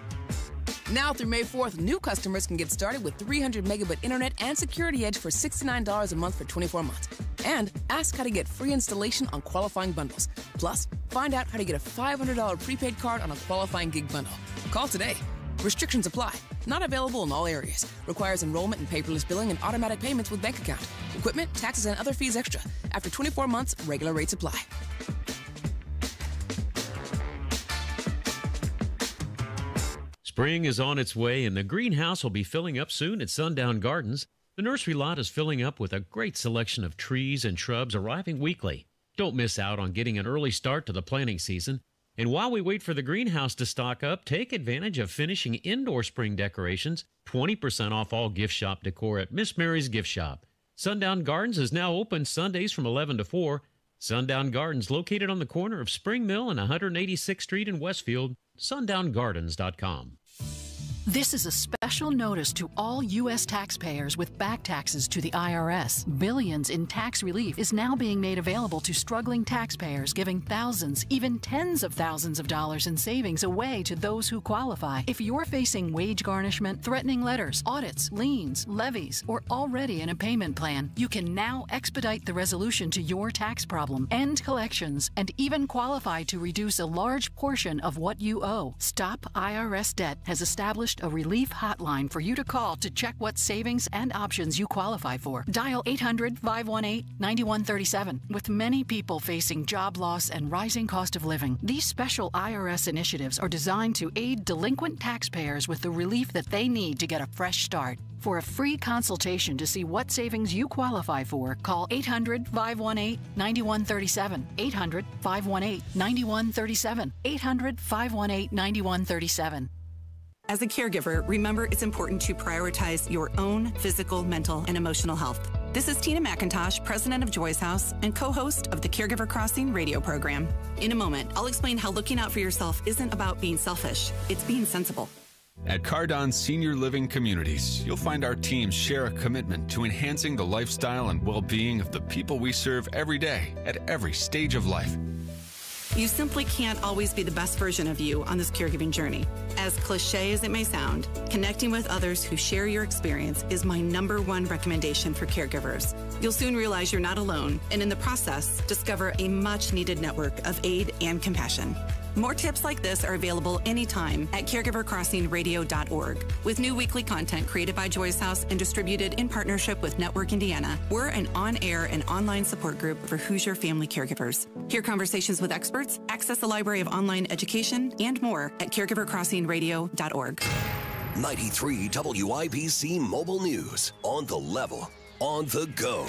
Now through May 4th, new customers can get started with 300 megabit internet and Security Edge for $69 a month for 24 months. And ask how to get free installation on qualifying bundles. Plus, find out how to get a $500 prepaid card on a qualifying gig bundle. Call today. Restrictions apply. Not available in all areas. Requires enrollment and paperless billing and automatic payments with bank account. Equipment, taxes, and other fees extra. After 24 months, regular rates apply. Spring is on its way, and the greenhouse will be filling up soon at Sundown Gardens. The nursery lot is filling up with a great selection of trees and shrubs arriving weekly. Don't miss out on getting an early start to the planting season. And while we wait for the greenhouse to stock up, take advantage of finishing indoor spring decorations. 20% off all gift shop decor at Miss Mary's Gift Shop. Sundown Gardens is now open Sundays from 11 to 4. Sundown Gardens, located on the corner of Spring Mill and 186th Street in Westfield. SundownGardens.com. This is a special notice to all U.S. taxpayers with back taxes to the IRS. Billions in tax relief is now being made available to struggling taxpayers, giving thousands, even tens of thousands of dollars in savings away to those who qualify. If you're facing wage garnishment, threatening letters, audits, liens, levies, or already in a payment plan, you can now expedite the resolution to your tax problem, end collections, and even qualify to reduce a large portion of what you owe. Stop IRS Debt has established a relief hotline for you to call to check what savings and options you qualify for. Dial 800-518-9137. With many people facing job loss and rising cost of living, these special IRS initiatives are designed to aid delinquent taxpayers with the relief that they need to get a fresh start. For a free consultation to see what savings you qualify for, call 800-518-9137. 800-518-9137. 800-518-9137. As a caregiver, remember it's important to prioritize your own physical, mental, and emotional health. This is Tina McIntosh, president of Joy's House and co-host of the Caregiver Crossing radio program. In a moment, I'll explain how looking out for yourself isn't about being selfish, it's being sensible. At Cardon Senior Living Communities, you'll find our teams share a commitment to enhancing the lifestyle and well-being of the people we serve every day at every stage of life. You simply can't always be the best version of you on this caregiving journey. As cliche as it may sound, connecting with others who share your experience is my #1 recommendation for caregivers. You'll soon realize you're not alone, and in the process, discover a much-needed network of aid and compassion. More tips like this are available anytime at caregivercrossingradio.org. With new weekly content created by Joy's House and distributed in partnership with Network Indiana, we're an on-air and online support group for Hoosier family caregivers. Hear conversations with experts, access a library of online education, and more at caregivercrossingradio.org. 93 WIBC Mobile News. On the level, on the go.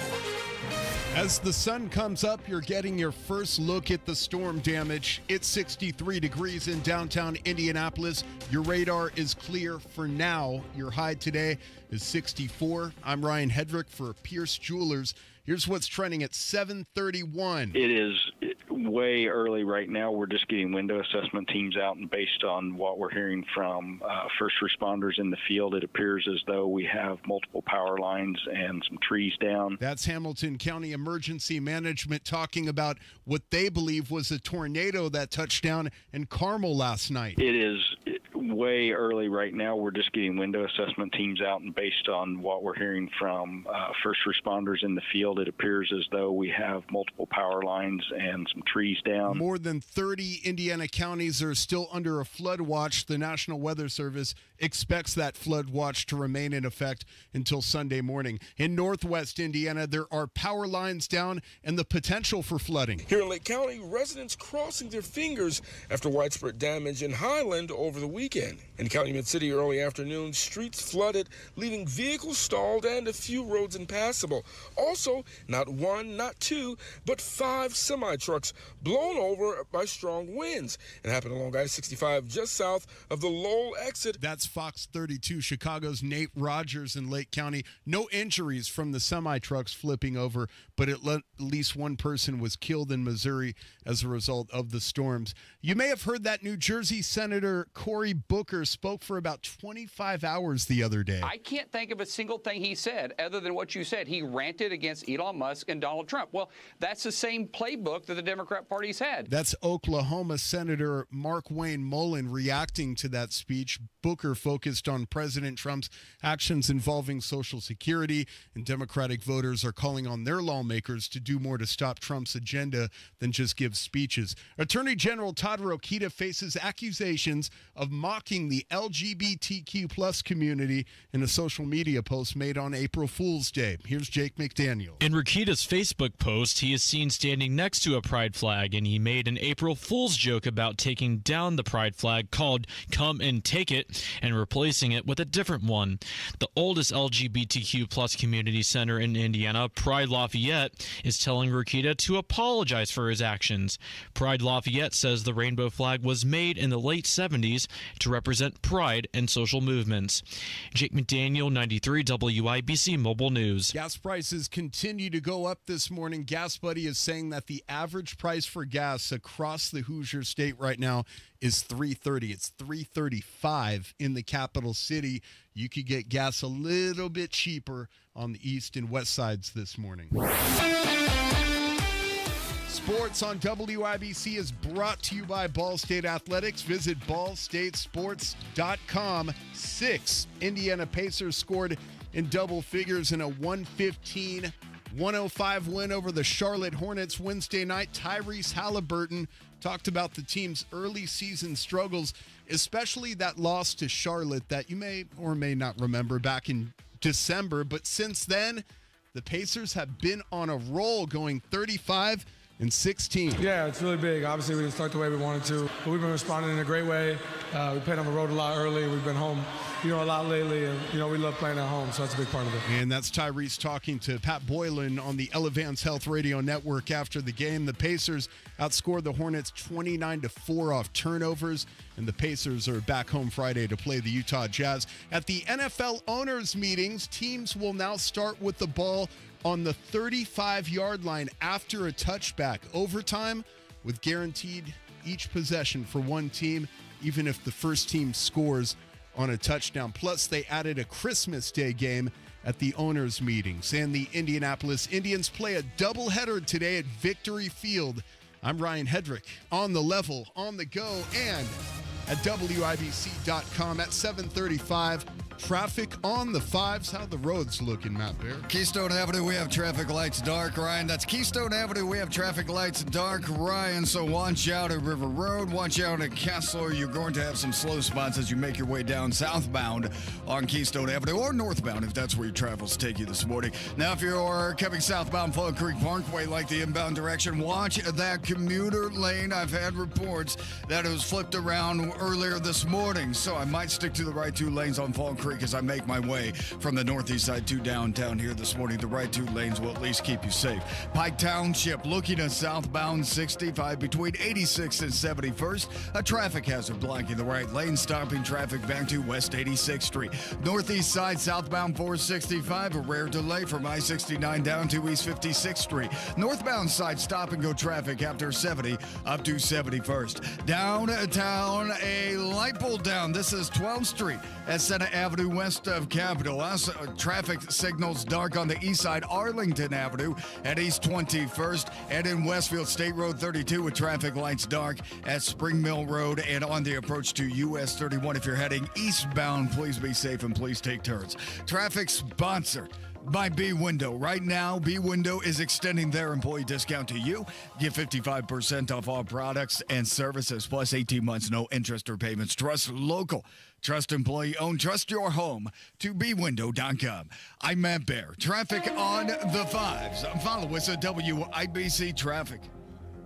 As the sun comes up, you're getting your first look at the storm damage. It's 63 degrees in downtown Indianapolis. Your radar is clear for now. Your high today is 64. I'm Ryan Hedrick for Pierce Jewelers. Here's what's trending at 7:31. It is way early right now. We're just getting window assessment teams out, and based on what we're hearing from first responders in the field, it appears as though we have multiple power lines and some trees down. That's Hamilton County Emergency Management talking about what they believe was a tornado that touched down in Carmel last night. It is way early right now. We're just getting window assessment teams out, and based on what we're hearing from first responders in the field, it appears as though we have multiple power lines and some trees down. More than 30 Indiana counties are still under a flood watch. The National Weather Service expects that flood watch to remain in effect until Sunday morning. In northwest Indiana, there are power lines down and the potential for flooding. Here in Lake County, residents crossing their fingers after widespread damage in Highland over the weekend. In Calumet City early afternoon, streets flooded, leaving vehicles stalled and a few roads impassable. Also, not one, not two, but 5 semi-trucks blown over by strong winds. It happened along I-65 just south of the Lowell exit. That's Fox 32 Chicago's Nate Rogers in Lake County. No injuries from the semi-trucks flipping over, but at least one person was killed in Missouri as a result of the storms. You may have heard that New Jersey Senator Cory Booker spoke for about 25 hours the other day. I can't think of a single thing he said other than what you said. He ranted against Elon Musk and Donald Trump. Well, that's the same playbook that the Democrat Party's had. That's Oklahoma Senator Mark Wayne Mullen reacting to that speech. Booker focused on President Trump's actions involving Social Security, and Democratic voters are calling on their lawmakers to do more to stop Trump's agenda than just give speeches. Attorney General Todd Rokita faces accusations of mock mocking the LGBTQ plus community in a social media post made on April Fool's Day. Here's Jake McDaniel. In Rakita's Facebook post, he is seen standing next to a pride flag, and he made an April Fool's joke about taking down the pride flag called Come and Take It and replacing it with a different one. The oldest LGBTQ plus community center in Indiana, Pride Lafayette, is telling Rakita to apologize for his actions. Pride Lafayette says the rainbow flag was made in the late 70s to represent pride and social movements. Jake McDaniel, 93 WIBC Mobile News. Gas prices continue to go up this morning. Gas Buddy is saying that the average price for gas across the Hoosier state right now is $3.30. It's $3.35 in the capital city. You could get gas a little bit cheaper on the east and west sides this morning. Sports on WIBC is brought to you by Ball State Athletics. Visit ballstatesports.com. 6 Indiana Pacers scored in double figures in a 115-105 win over the Charlotte Hornets Wednesday night. Tyrese Halliburton talked about the team's early season struggles, especially that loss to Charlotte that you may or may not remember back in December. But since then, the Pacers have been on a roll, going 35-16. Yeah, it's really big. Obviously, we didn't start the way we wanted to, but we've been responding in a great way. We played on the road a lot early. We've been home, a lot lately, and, we love playing at home, so that's a big part of it. And that's Tyrese talking to Pat Boylan on the Elevance Health Radio Network after the game. The Pacers outscored the Hornets 29-4 off turnovers, and the Pacers are back home Friday to play the Utah Jazz. At the NFL owners' meetings, teams will now start with the ball on the 35-yard line after a touchback. Overtime with guaranteed each possession for one team, even if the first team scores on a touchdown. Plus, they added a Christmas Day game at the owners' meetings. And the Indianapolis Indians play a doubleheader today at Victory Field. I'm Ryan Hedrick, on the level, on the go, and at WIBC.com at 7:35. Traffic on the 5s. How the roads looking, Matt Bear? Keystone Avenue, we have traffic lights dark, Ryan. That's Keystone Avenue, we have traffic lights dark, Ryan. So watch out at River Road, watch out at Kessler. You're going to have some slow spots as you make your way down southbound on Keystone Avenue, or northbound if that's where your travels take you this morning. Now, if you're coming southbound Fall Creek Parkway, like the inbound direction, watch that commuter lane. I've had reports that it was flipped around earlier this morning, so I might stick to the right 2 lanes on Fall Creek as I make my way from the northeast side to downtown here this morning. The right 2 lanes will at least keep you safe. Pike Township looking at southbound 65 between 86th and 71st. A traffic hazard blocking the right lane, stopping traffic back to West 86th Street. Northeast side southbound 465, a rare delay from I-69 down to East 56th Street. Northbound side stop and go traffic after 70 up to 71st. Downtown, a light pole down. This is 12th Street at Senate Avenue west of Capitol. Traffic signals dark on the east side, Arlington Avenue at East 21st, and in Westfield State Road 32 with traffic lights dark at Spring Mill Road and on the approach to US 31. If you're heading eastbound, please be safe and please take turns. Traffic sponsored by B-Window. Right now, B-Window is extending their employee discount to you. Get 55% off all products and services, plus 18 months, no interest or payments. Trust local. Trust employee owned. Trust your home to bwindow.com. I'm Matt Bear. Traffic on the 5s. Follow us at WIBC Traffic.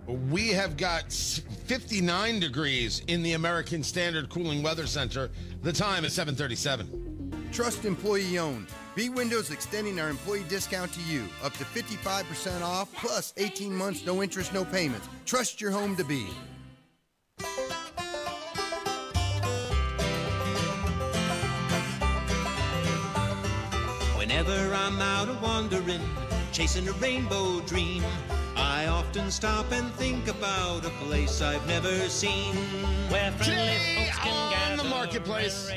We have got 59 degrees in the American Standard Cooling Weather Center. The time is 7:37. Trust employee owned. B-Window's extending our employee discount to you. Up to 55% off, plus 18 months, no interest, no payments. Trust your home to B. Whenever I'm out a-wandering, chasing a rainbow dream, I often stop and think about a place I've never seen. Where Today on the marketplace,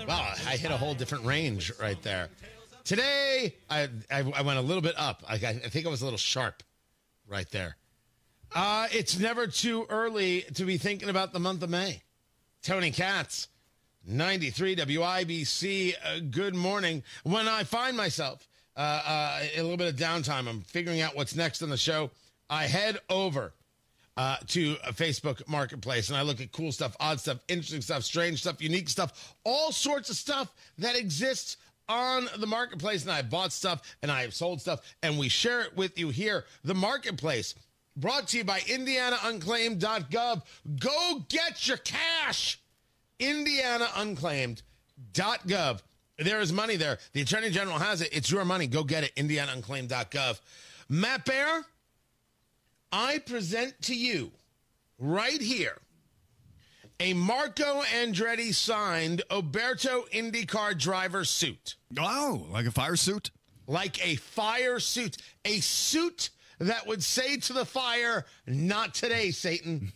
wow, I hit a whole different range right there. Today, I went a little bit up. I think I was a little sharp right there. It's never too early to be thinking about the month of May. Tony Katz, 93 WIBC, good morning. When I find myself a little bit of downtime, I'm figuring out what's next on the show, I head over to a Facebook Marketplace, and I look at cool stuff, odd stuff, interesting stuff, strange stuff, unique stuff, all sorts of stuff that exists on the Marketplace, and I bought stuff, and I have sold stuff, and we share it with you here. The Marketplace, brought to you by IndianaUnclaimed.gov. Go get your cash! IndianaUnclaimed.gov. There is money there. The Attorney General has it. It's your money. Go get it. IndianaUnclaimed.gov. Matt Bear, I present to you right here a Marco Andretti signed Oberto IndyCar driver suit. Oh, like a fire suit? Like a fire suit. A suit that would say to the fire, not today, Satan.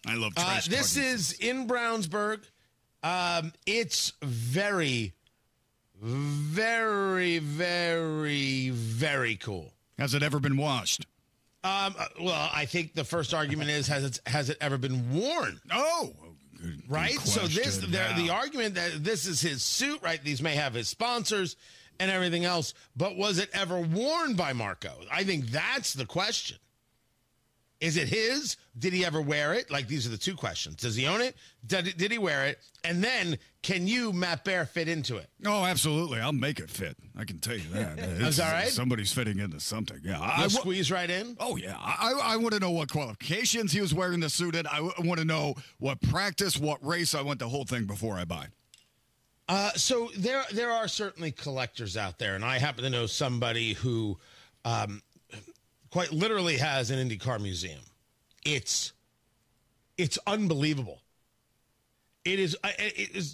I love trash this parties. is in Brownsburg. It's very, very, very, very cool. Has it ever been washed? Well, I think the first argument is, has it ever been worn? Oh, right. So the argument that this is his suit, right? These may have his sponsors and everything else, but was it ever worn by Marco? I think that's the question. Is it his? Did he ever wear it? Like, these are the two questions. Does he own it? Did he wear it? And then, can you, Matt Bear, fit into it? Oh, absolutely. I'll make it fit. I can tell you that. Is that right? Somebody's fitting into something. Yeah. I'll squeeze right in? Oh, yeah. I want to know what qualifications he was wearing the suit in. I want to know what practice, what race. I want the whole thing before I buy. So there are certainly collectors out there, and I happen to know somebody who quite literally has an IndyCar museum. It's unbelievable. It is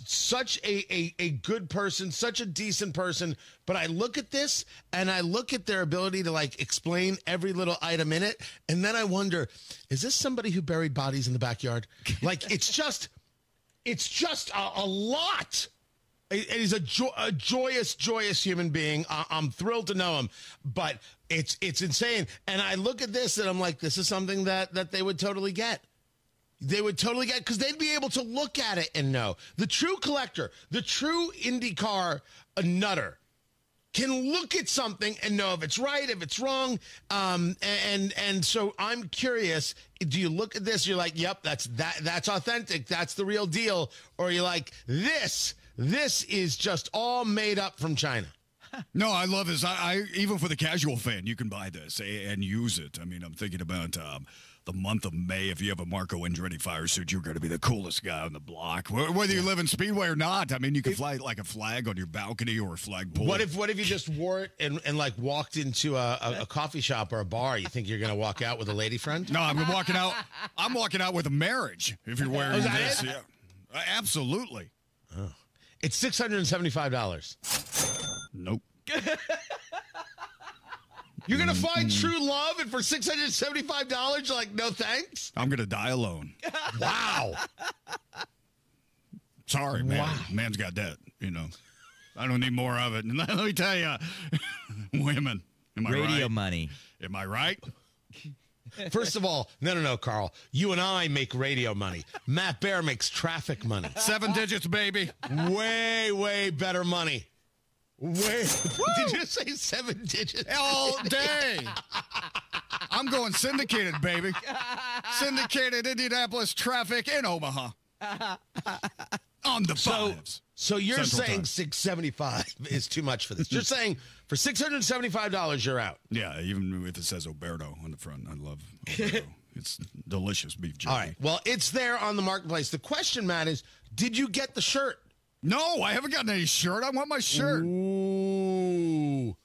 such a good person, such a decent person. But I look at this and I look at their ability to like explain every little item in it, and then I wonder, is this somebody who buried bodies in the backyard? Like it's just a lot. He's a joyous human being. I'm thrilled to know him, but it's insane. And I look at this and I'm like, this is something that they would totally get. They would totally get, because they'd be able to look at it and know. The true collector, the true IndyCar nutter can look at something and know if it's right, if it's wrong. And so I'm curious, do you look at this, you're like, yep, that's authentic, that's the real deal, or you're like, this is just all made up from China? No, I love this. I even for the casual fan, you can buy this and use it. I mean, I'm thinking about the month of May. If you have a Marco Andretti fire suit, you're going to be the coolest guy on the block. Whether you live in Speedway or not, I mean, you can fly like a flag on your balcony or a flagpole. What if you just wore it and like walked into a coffee shop or a bar? You think you're going to walk out with a lady friend? No, I'm walking out with a marriage if you're wearing this. Yeah, absolutely. Oh. It's $675. Nope. You're going to find true love, and for $675, you're like, no thanks? I'm going to die alone. Wow. Sorry, man. Wow. Man's got debt, you know. I don't need more of it. And let me tell you, women, am I right? Radio money. Am I right? First of all, no, Carl. You and I make radio money. Matt Bear makes traffic money. 7 digits, baby. Way, way better money. Did you say 7 digits? All day. I'm going syndicated, baby. Syndicated Indianapolis traffic in Omaha. On the fives. So you're Central saying time. 675 is too much for this. You're saying for $675 you're out. Yeah, even if it says Oberto on the front. I love Oberto. It's delicious beef jerky. All right. Well, it's there on the Marketplace. The question, Matt, is did you get the shirt? No, I haven't gotten any shirt. I want my shirt. Ooh.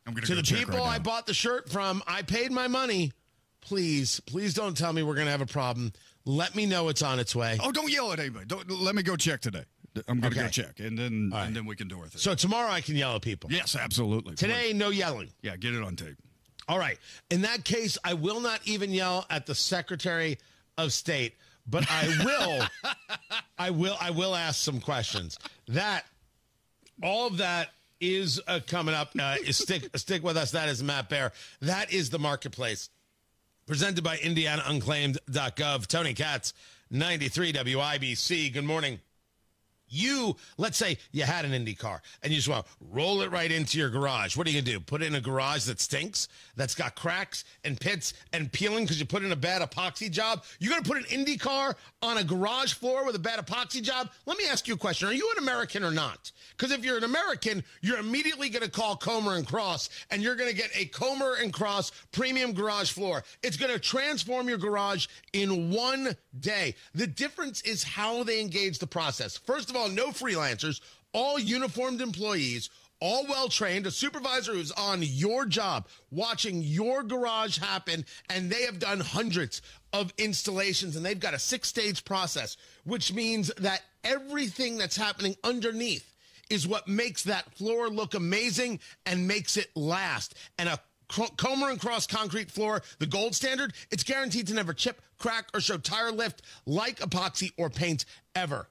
I'm gonna to go the check people right I now. bought the shirt from, I paid my money. Please don't tell me we're going to have a problem. Let me know it's on its way. Oh, don't yell at anybody. Let me go check today. I'm going to go check, and then we can do our thing. So tomorrow I can yell at people. Yes, absolutely. Today, no yelling. Yeah, get it on tape. All right. In that case, I will not even yell at the Secretary of State, but I will ask some questions. All of that is coming up. Stick with us. That is Matt Bear. That is the Marketplace, presented by IndianaUnclaimed.gov. Tony Katz, 93 WIBC. Good morning. Let's say you had an Indy car and you just want to roll it right into your garage. What are you going to do? Put it in a garage that stinks, that's got cracks and pits and peeling because you put in a bad epoxy job? You're going to put an Indy car on a garage floor with a bad epoxy job? Let me ask you a question. Are you an American or not? Because if you're an American, you're immediately going to call Comer and Cross, and you're going to get a Comer and Cross premium garage floor. It's going to transform your garage in one day. The difference is how they engage the process. First of all, no freelancers, all uniformed employees, all well-trained, a supervisor who's on your job, watching your garage happen, and they have done hundreds of installations, and they've got a 6-stage process, which means that everything that's happening underneath is what makes that floor look amazing and makes it last. And a Comer and Cross concrete floor, the gold standard, it's guaranteed to never chip, crack, or show tire lift like epoxy or paint ever.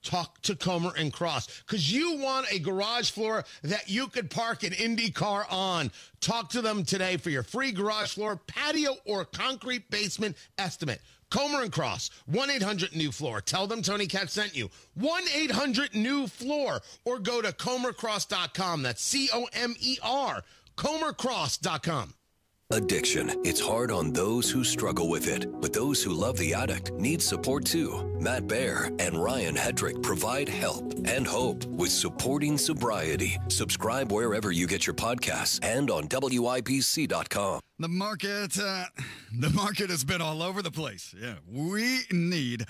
Talk to Comer and Cross, because you want a garage floor that you could park an Indy car on. Talk to them today for your free garage floor, patio, or concrete basement estimate. Comer and Cross, 1-800-NEW-FLOOR. Tell them Tony Katz sent you. 1-800-NEW-FLOOR. Or go to ComerCross.com. That's C-O-M-E-R. ComerCross.com. Addiction. It's hard on those who struggle with it, but those who love the addict need support too. Matt Baer and Ryan Hedrick provide help and hope with Supporting Sobriety. Subscribe wherever you get your podcasts and on WIBC.com. The market has been all over the place. Yeah, we need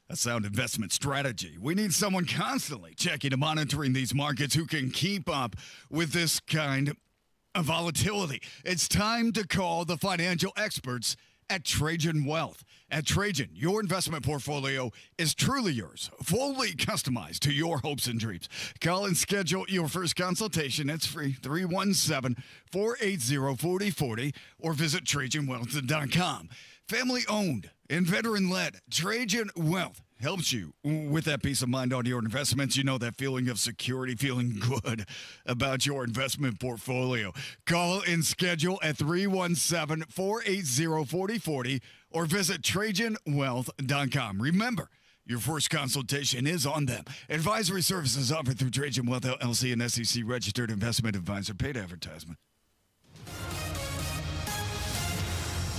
a sound investment strategy. We need someone constantly checking and monitoring these markets who can keep up with this kind of volatility. It's time to call the financial experts at Trajan Wealth. At Trajan, your investment portfolio is truly yours, fully customized to your hopes and dreams. Call and schedule your first consultation. It's free, 317-480-4040, or visit TrajanWealth.com. Family-owned and veteran-led, Trajan Wealth helps you with that peace of mind on your investments. You know, that feeling of security, feeling good about your investment portfolio. Call and schedule at 317-480-4040 or visit TrajanWealth.com. Remember, your first consultation is on them. Advisory services offered through Trajan Wealth LLC, and SEC registered investment advisor. Paid advertisement.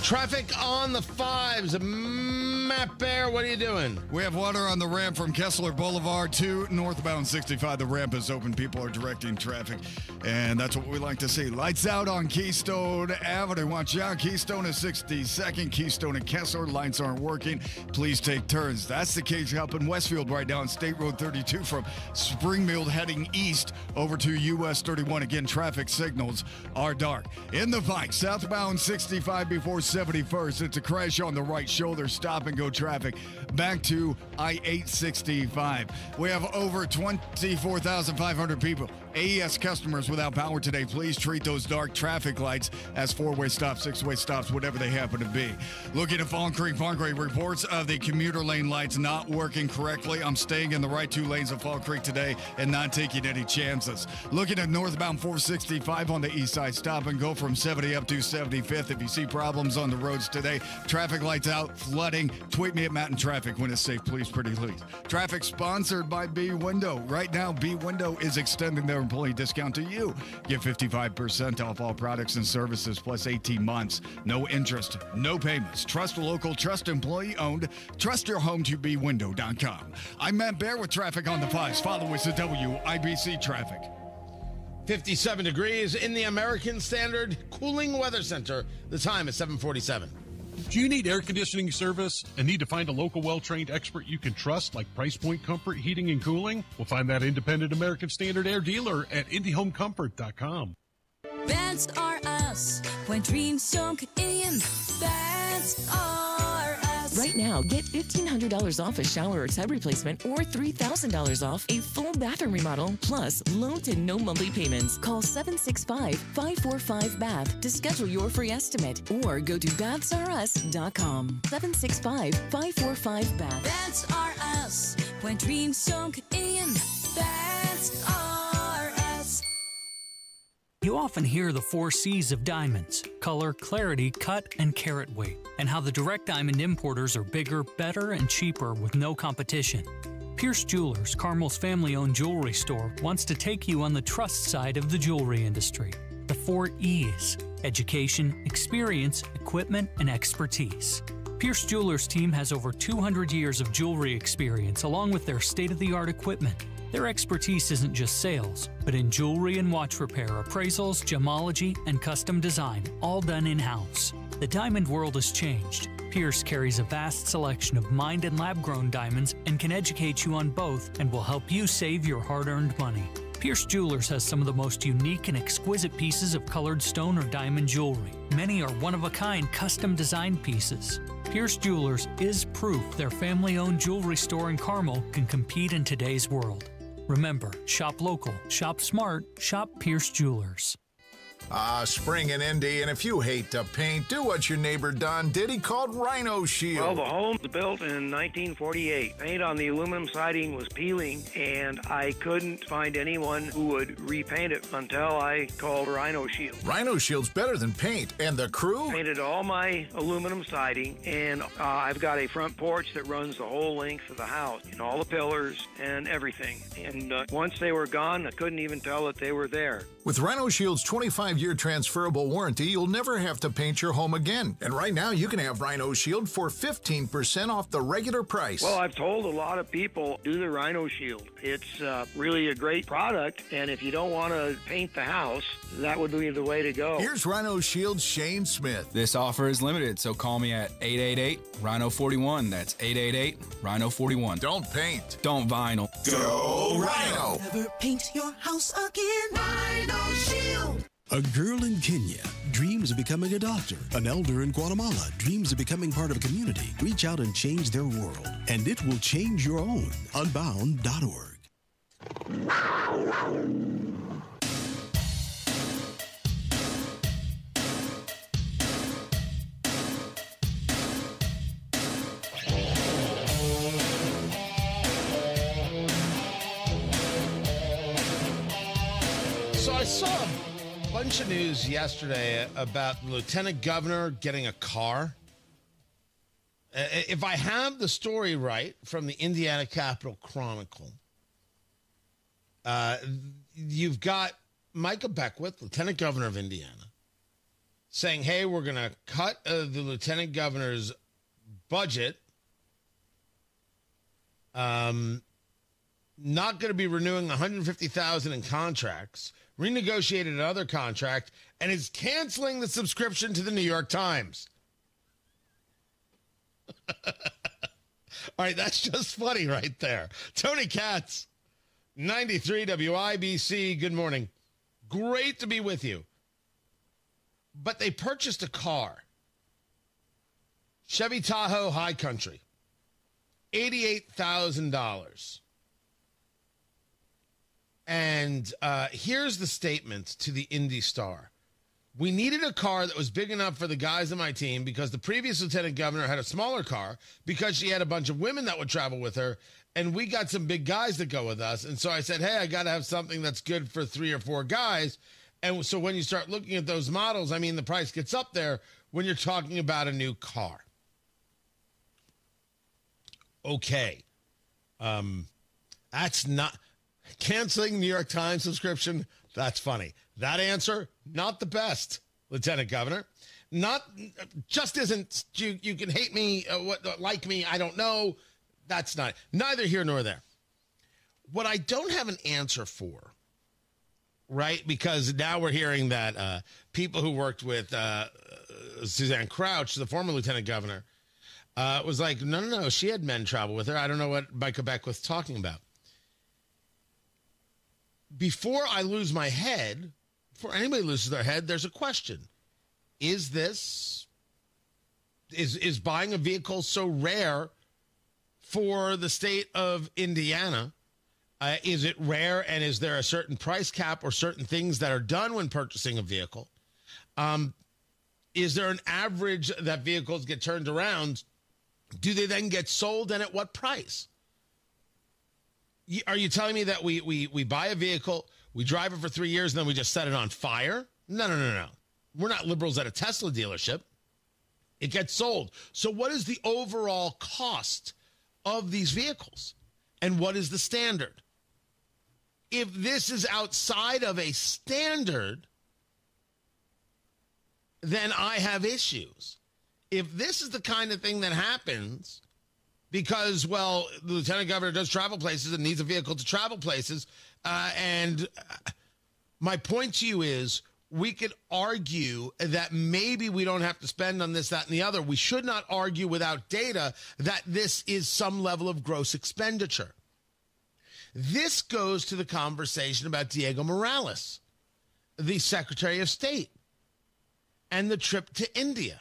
Traffic on the 5s. Matt Baer, what are you doing? We have water on the ramp from Kessler Boulevard to northbound 65. The ramp is open. People are directing traffic, and that's what we like to see. Lights out on Keystone Avenue. Watch out. Keystone is 62nd. Keystone and Kessler. Lights aren't working. Please take turns. That's the case up in Westfield right now on State Road 32 from Springfield heading east over to US 31. Again, traffic signals are dark. In the Pike, southbound 65 before 71st. It's a crash on the right shoulder. Stop and go traffic back to I-865. We have over 24,500 people, AES customers, without power today. Please treat those dark traffic lights as 4-way stops, 6-way stops, whatever they happen to be. Looking at Fawn Creek Parkway, reports of the commuter lane lights not working correctly. I'm staying in the right 2 lanes of Fawn Creek today and not taking any chances. Looking at northbound 465 on the east side, stop and go from 70 up to 75th. If you see problems on the roads today, traffic lights out, flooding, tweet me at Matt in Traffic when it's safe, please, pretty please. Traffic sponsored by B Window. Right now, B Window is extending their employee discount to you. Get 55% off all products and services plus 18 months. No interest, no payments. Trust local, trust employee owned. Trust your home to BWindow.com. I'm Matt Baer with Traffic on the 5s. Follow us at WIBC Traffic. 57 degrees in the American Standard Cooling Weather Center. The time is 7:47. Do you need air conditioning service and need to find a local well-trained expert you can trust, like Price Point Comfort Heating and Cooling? We'll find that independent American Standard air dealer at IndyHomeComfort.com. That's are us. When dreams don't get in, that's are us. Right now, get $1,500 off a shower or tub replacement or $3,000 off a full bathroom remodel, plus low to no monthly payments. Call 765-545-BATH to schedule your free estimate or go to BathsRUs.com. 765-545-BATH. That's are us. When dreams don't get in, that's are us. You often hear the 4 C's of diamonds: color, clarity, cut, and carat weight, and how the direct diamond importers are bigger, better, and cheaper with no competition. Pierce Jewelers, Carmel's family-owned jewelry store, wants to take you on the trust side of the jewelry industry. The 4 E's: education, experience, equipment, and expertise. Pierce Jewelers' team has over 200 years of jewelry experience along with their state-of-the-art equipment. Their expertise isn't just sales, but in jewelry and watch repair, appraisals, gemology, and custom design, all done in-house. The diamond world has changed. Pierce carries a vast selection of mined and lab-grown diamonds and can educate you on both and will help you save your hard-earned money. Pierce Jewelers has some of the most unique and exquisite pieces of colored stone or diamond jewelry. Many are one-of-a-kind custom-designed pieces. Pierce Jewelers is proof their family-owned jewelry store in Carmel can compete in today's world. Remember, shop local, shop smart, shop Pierce Jewelers. Spring in Indy, and if you hate to paint, do what your neighbor Don did. He called Rhino Shield. Well, the home was built in 1948. Paint on the aluminum siding was peeling, and I couldn't find anyone who would repaint it until I called Rhino Shield. Rhino Shield's better than paint. And the crew? Painted all my aluminum siding, and I've got a front porch that runs the whole length of the house, and all the pillars and everything. And once they were gone, I couldn't even tell that they were there. With Rhino Shield's 25-year transferable warranty, you'll never have to paint your home again. And right now, you can have Rhino Shield for 15% off the regular price. Well, I've told a lot of people, do the Rhino Shield. It's really a great product, and if you don't want to paint the house, that would be the way to go. Here's Rhino Shield's Shane Smith. This offer is limited, so call me at 888-RHINO-41. That's 888-RHINO-41. Don't paint. Don't vinyl. Go Rhino! Never paint your house again. Rhino Shield. A girl in Kenya dreams of becoming a doctor. An elder in Guatemala dreams of becoming part of a community. Reach out and change their world, and it will change your own. Unbound.org. So I saw a bunch of news yesterday about the lieutenant governor getting a car. If I have the story right from the Indiana Capital Chronicle, you've got Micah Beckwith, lieutenant governor of Indiana, saying, hey, we're going to cut the lieutenant governor's budget. Not going to be renewing $150,000 in contracts, renegotiated another contract, and is canceling the subscription to the New York Times. All right, that's just funny right there. Tony Katz, 93 WIBC, good morning. Great to be with you. But they purchased a car. Chevy Tahoe High Country. $88,000. And here's the statement to the Indy Star. We needed a car that was big enough for the guys on my team because the previous lieutenant governor had a smaller car because she had a bunch of women that would travel with her, and we got some big guys that go with us. And so I said, hey, I got to have something that's good for 3 or 4 guys. And so when you start looking at those models, I mean, the price gets up there when you're talking about a new car. Okay. That's not... Canceling New York Times subscription, that's funny. That answer, not the best, Lieutenant Governor. Just isn't, you can hate me, like me, I don't know. That's not, neither here nor there. What I don't have an answer for, right, because now we're hearing that people who worked with Suzanne Crouch, the former Lieutenant Governor, was like, no, she had men travel with her. I don't know what Micah Beckwith's talking about. Before I lose my head, before anybody loses their head, there's a question. Is buying a vehicle so rare for the state of Indiana? Is it rare, and is there a certain price cap or certain things that are done when purchasing a vehicle? Is there an average that vehicles get turned around? Do they then get sold, and at what price? Are you telling me that we buy a vehicle, we drive it for 3 years, and then we just set it on fire? No. We're not liberals at a Tesla dealership. It gets sold. So what is the overall cost of these vehicles? And what is the standard? If this is outside of a standard, then I have issues. If this is the kind of thing that happens because, well, the lieutenant governor does travel places and needs a vehicle to travel places, and my point to you is we could argue that maybe we don't have to spend on this, that, and the other. We should not argue without data that this is some level of gross expenditure. This goes to the conversation about Diego Morales, the Secretary of State, and the trip to India.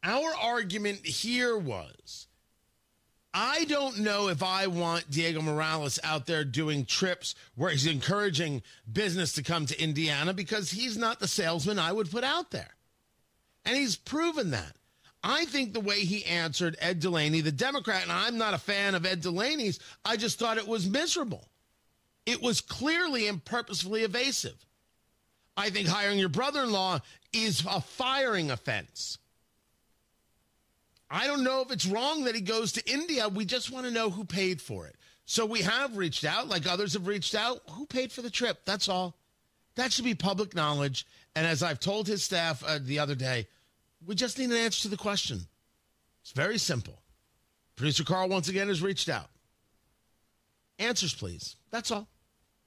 Our argument here was, I don't know if I want Diego Morales out there doing trips where he's encouraging business to come to Indiana, because he's not the salesman I would put out there. And he's proven that. I think the way he answered Ed Delaney, the Democrat, and I'm not a fan of Ed Delaney's, I just thought it was miserable. It was clearly and purposefully evasive. I think hiring your brother-in-law is a firing offense. I don't know if it's wrong that he goes to India. We just want to know who paid for it. So we have reached out, like others have reached out. Who paid for the trip? That's all. That should be public knowledge. And as I've told his staff the other day, we just need an answer to the question. It's very simple. Producer Carl, once again, has reached out. Answers, please. That's all.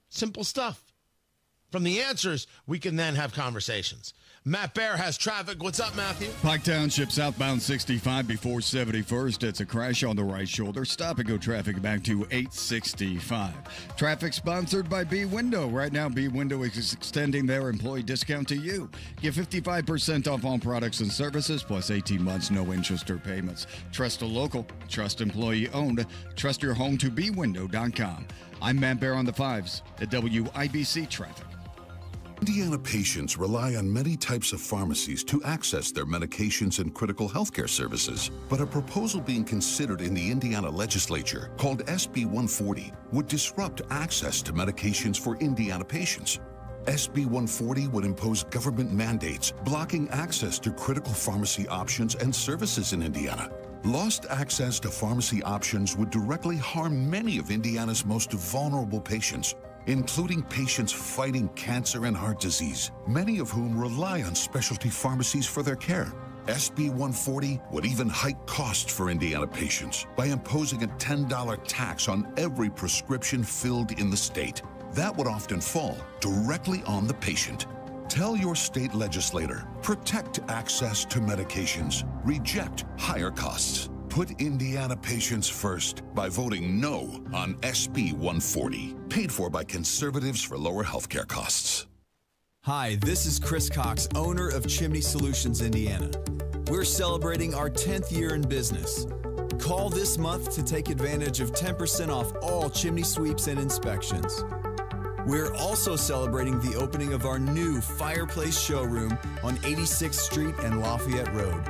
Simple stuff. From the answers, we can then have conversations. Matt Bear has traffic. What's up, Matthew? Pike Township southbound 65 before 71st. It's a crash on the right shoulder. Stop and go traffic back to 865. Traffic sponsored by B Window. Right now, B Window is extending their employee discount to you. Get 55% off all products and services, plus 18 months, no interest or payments. Trust a local. Trust employee owned. Trust your home to bwindow.com. I'm Matt Bear on the 5s at WIBC Traffic. Indiana patients rely on many types of pharmacies to access their medications and critical healthcare services. But a proposal being considered in the Indiana legislature called SB 140 would disrupt access to medications for Indiana patients. SB 140 would impose government mandates blocking access to critical pharmacy options and services in Indiana. Lost access to pharmacy options would directly harm many of Indiana's most vulnerable patients, including patients fighting cancer and heart disease, many of whom rely on specialty pharmacies for their care. SB 140 would even hike costs for Indiana patients by imposing a $10 tax on every prescription filled in the state. That would often fall directly on the patient. Tell your state legislator, protect access to medications, reject higher costs. Put Indiana patients first by voting no on SB 140, paid for by conservatives for lower healthcare costs. Hi, this is Chris Cox, owner of Chimney Solutions Indiana. We're celebrating our 10th year in business. Call this month to take advantage of 10% off all chimney sweeps and inspections. We're also celebrating the opening of our new fireplace showroom on 86th Street and Lafayette Road.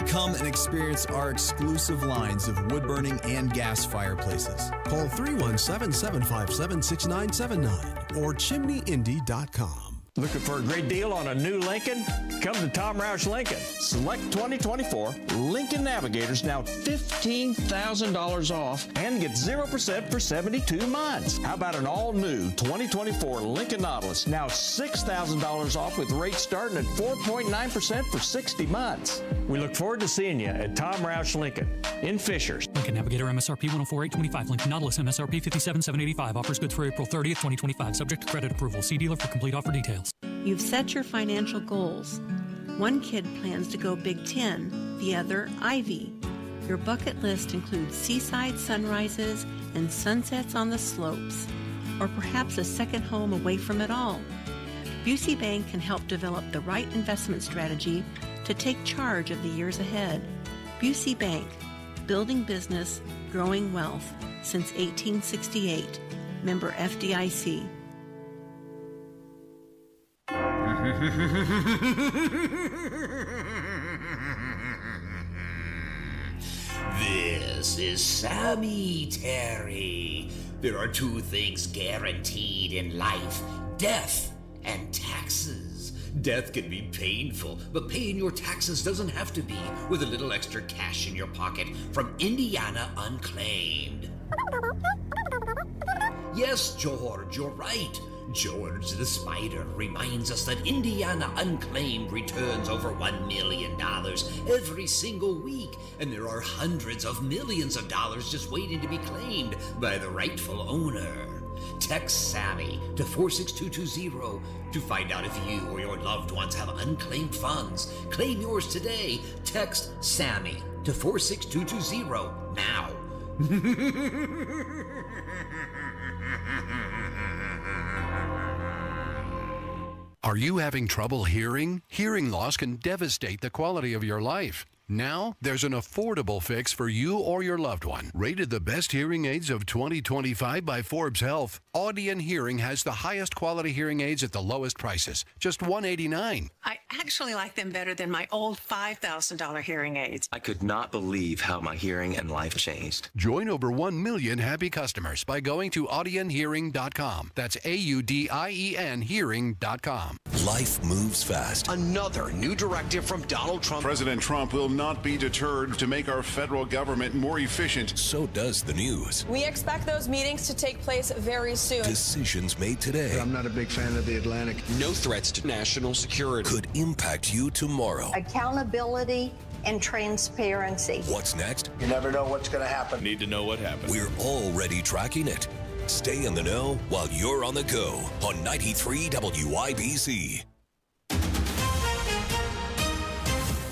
Come and experience our exclusive lines of wood-burning and gas fireplaces. Call 317-757-6979 or chimneyindy.com. Looking for a great deal on a new Lincoln? Come to Tom Roush Lincoln. Select 2024 Lincoln Navigators, now $15,000 off, and get 0% for 72 months. How about an all-new 2024 Lincoln Nautilus, now $6,000 off with rates starting at 4.9% for 60 months. We look forward to seeing you at Tom Roush Lincoln in Fishers. Lincoln Navigator MSRP 104,825. Lincoln Nautilus MSRP 57,785. Offers good through April 30th, 2025. Subject to credit approval. See dealer for complete offer details. You've set your financial goals. One kid plans to go Big Ten, the other Ivy. Your bucket list includes seaside sunrises and sunsets on the slopes, or perhaps a second home away from it all. Busey Bank can help develop the right investment strategy to take charge of the years ahead. Busey Bank, building business, growing wealth since 1868. Member FDIC. This is Sammy Terry. There are two things guaranteed in life: death and taxes. Death can be painful, but paying your taxes doesn't have to be, with a little extra cash in your pocket from Indiana Unclaimed. Yes, George, you're right. George the Spider reminds us that Indiana Unclaimed returns over $1 million every single week, and there are hundreds of millions of dollars just waiting to be claimed by the rightful owner. Text Sammy to 46220 to find out if you or your loved ones have unclaimed funds. Claim yours today. Text Sammy to 46220 now. Are you having trouble hearing? Hearing loss can devastate the quality of your life. Now, there's an affordable fix for you or your loved one. Rated the best hearing aids of 2025 by Forbes Health, Audion Hearing has the highest quality hearing aids at the lowest prices, just $189. I actually like them better than my old $5,000 hearing aids. I could not believe how my hearing and life changed. Join over 1 million happy customers by going to audionhearing.com. That's AUDIEN hearing.com. Life moves fast. Another new directive from Donald Trump. President Trump will not be deterred to make our federal government more efficient. So does the news. We expect those meetings to take place very soon. Decisions made today. I'm not a big fan of the Atlantic. No threats to national security. Could impact you tomorrow. Accountability and transparency. What's next? You never know what's going to happen. Need to know what happened. We're already tracking it. Stay in the know while you're on the go on 93 WIBC.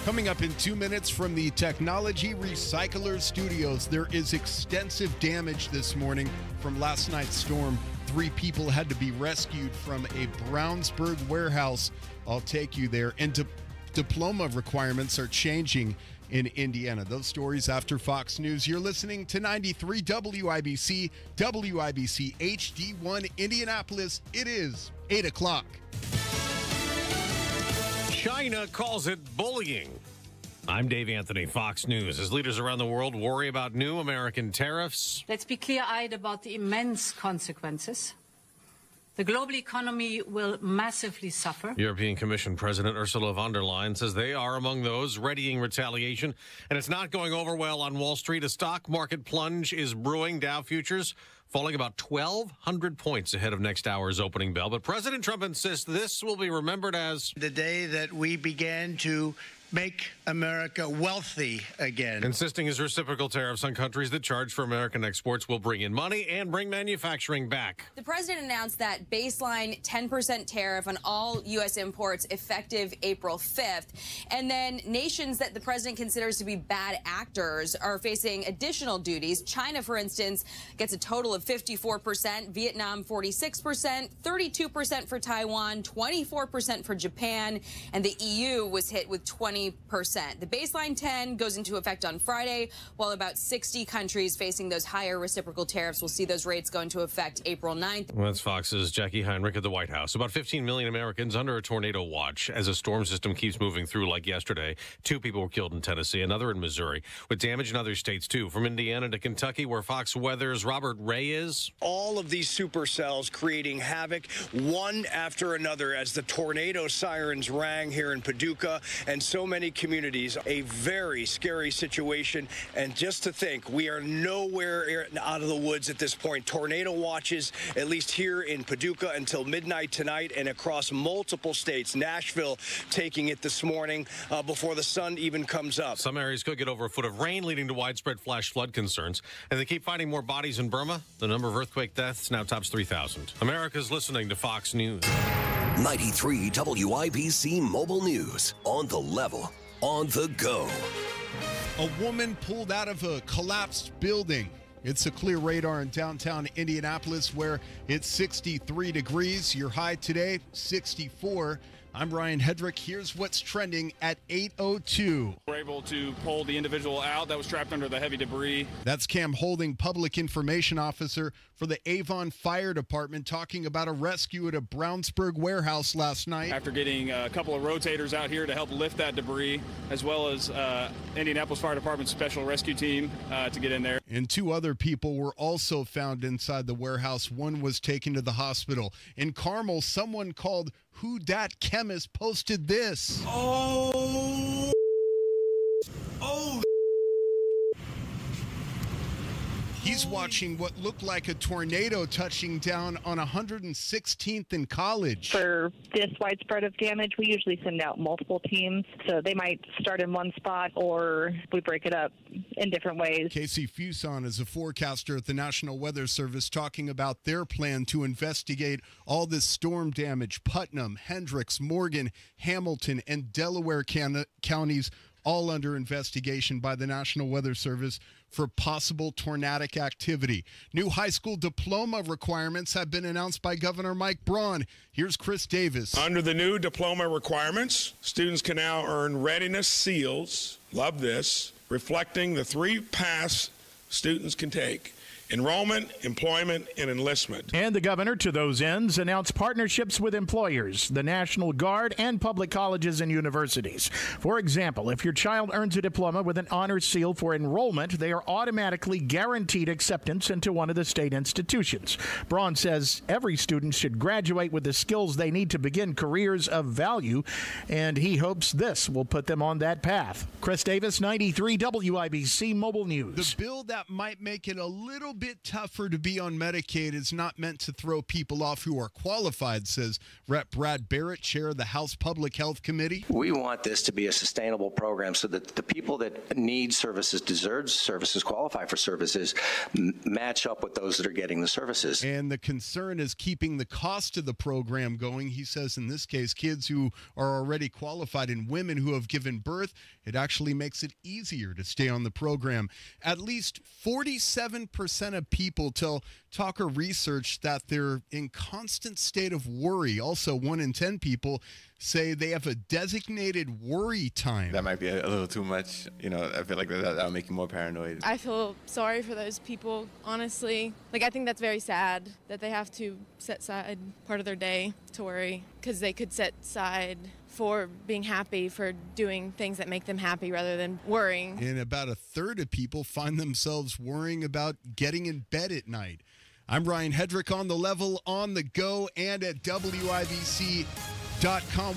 Coming up in 2 minutes from the Technology Recycler Studios, there is extensive damage this morning from last night's storm. 3 people had to be rescued from a Brownsburg warehouse. I'll take you there. And diploma requirements are changing in Indiana. Those stories after Fox News. You're listening to 93 WIBC, WIBC HD1 Indianapolis. It is 8 o'clock. China calls it bullying. I'm Dave Anthony, Fox News. As leaders around the world worry about new American tariffs. Let's be clear-eyed about the immense consequences. The global economy will massively suffer. European Commission President Ursula von der Leyen says they are among those readying retaliation, and it's not going over well on Wall Street. A stock market plunge is brewing. Dow futures falling about 1,200 points ahead of next hour's opening bell. But President Trump insists this will be remembered as the day that we began to make America wealthy again. Insisting his reciprocal tariffs on countries that charge for American exports will bring in money and bring manufacturing back. The president announced that baseline 10% tariff on all U.S. imports effective April 5th. And then nations that the president considers to be bad actors are facing additional duties. China, for instance, gets a total of 54%, Vietnam 46%, 32% for Taiwan, 24% for Japan, and the EU was hit with 20%. The baseline 10 goes into effect on Friday, while about 60 countries facing those higher reciprocal tariffs will see those rates go into effect April 9th. Well, that's Fox's Jackie Heinrich at the White House. About 15 million Americans under a tornado watch as a storm system keeps moving through like yesterday. 2 people were killed in Tennessee, another in Missouri, with damage in other states too. From Indiana to Kentucky, where Fox Weather's Robert Ray is. All of these supercells creating havoc one after another as the tornado sirens rang here in Paducah and so many communities. A very scary situation. And just to think, we are nowhere out of the woods at this point. Tornado watches, at least here in Paducah, until midnight tonight and across multiple states. Nashville taking it this morning before the sun even comes up. Some areas could get over a foot of rain, leading to widespread flash flood concerns. And they keep finding more bodies in Burma. The number of earthquake deaths now tops 3,000. America's listening to Fox News. 93 WIBC Mobile News. On the level, on the go. A woman pulled out of a collapsed building. It's a clear radar in downtown Indianapolis where it's 63 degrees. Your high today, 64. I'm Ryan Hedrick. Here's what's trending at 8:02. We're able to pull the individual out that was trapped under the heavy debris. That's Cam Holding, Public Information Officer for the Avon Fire Department, talking about a rescue at a Brownsburg warehouse last night. After getting a couple of rotators out here to help lift that debris, as well as Indianapolis Fire Department's special rescue team to get in there. And 2 other people were also found inside the warehouse. One was taken to the hospital. In Carmel, someone called Who Dat Chemist posted this. He's watching what looked like a tornado touching down on 116th in College. For this widespread of damage, we usually send out multiple teams. So they might start in one spot or we break it up in different ways. Casey Fuson is a forecaster at the National Weather Service talking about their plan to investigate all this storm damage. Putnam, Hendricks, Morgan, Hamilton, and Delaware counties all under investigation by the National Weather Service for possible tornadic activity. New high school diploma requirements have been announced by Governor Mike Braun. Here's Chris Davis. Under the new diploma requirements, students can now earn readiness seals, love this, reflecting the 3 paths students can take: enrollment, employment, and enlistment. And the governor, to those ends, announced partnerships with employers, the National Guard, and public colleges and universities. For example, if your child earns a diploma with an honor seal for enrollment, they are automatically guaranteed acceptance into one of the state institutions. Braun says every student should graduate with the skills they need to begin careers of value, and he hopes this will put them on that path. Chris Davis, 93 WIBC Mobile News. The bill that might make it a little bit tougher to be on Medicaid is not meant to throw people off who are qualified, says Rep. Brad Barrett, chair of the House Public Health Committee. We want this to be a sustainable program so that the people that need services, deserve services, qualify for services, match up with those that are getting the services. And the concern is keeping the cost of the program going. He says in this case, kids who are already qualified and women who have given birth, it actually makes it easier to stay on the program. At least 47% of people tell Talker Research that they're in constant state of worry. Also, 1 in 10 people say they have a designated worry time. That might be a little too much. You know, I feel like that'll make you more paranoid. I feel sorry for those people, honestly. Like, I think that's very sad that they have to set aside part of their day to worry, because they could set aside for being happy, for doing things that make them happy rather than worrying. And about a third of people find themselves worrying about getting in bed at night. I'm Ryan Hedrick, on the level, on the go, and at WIBC.com.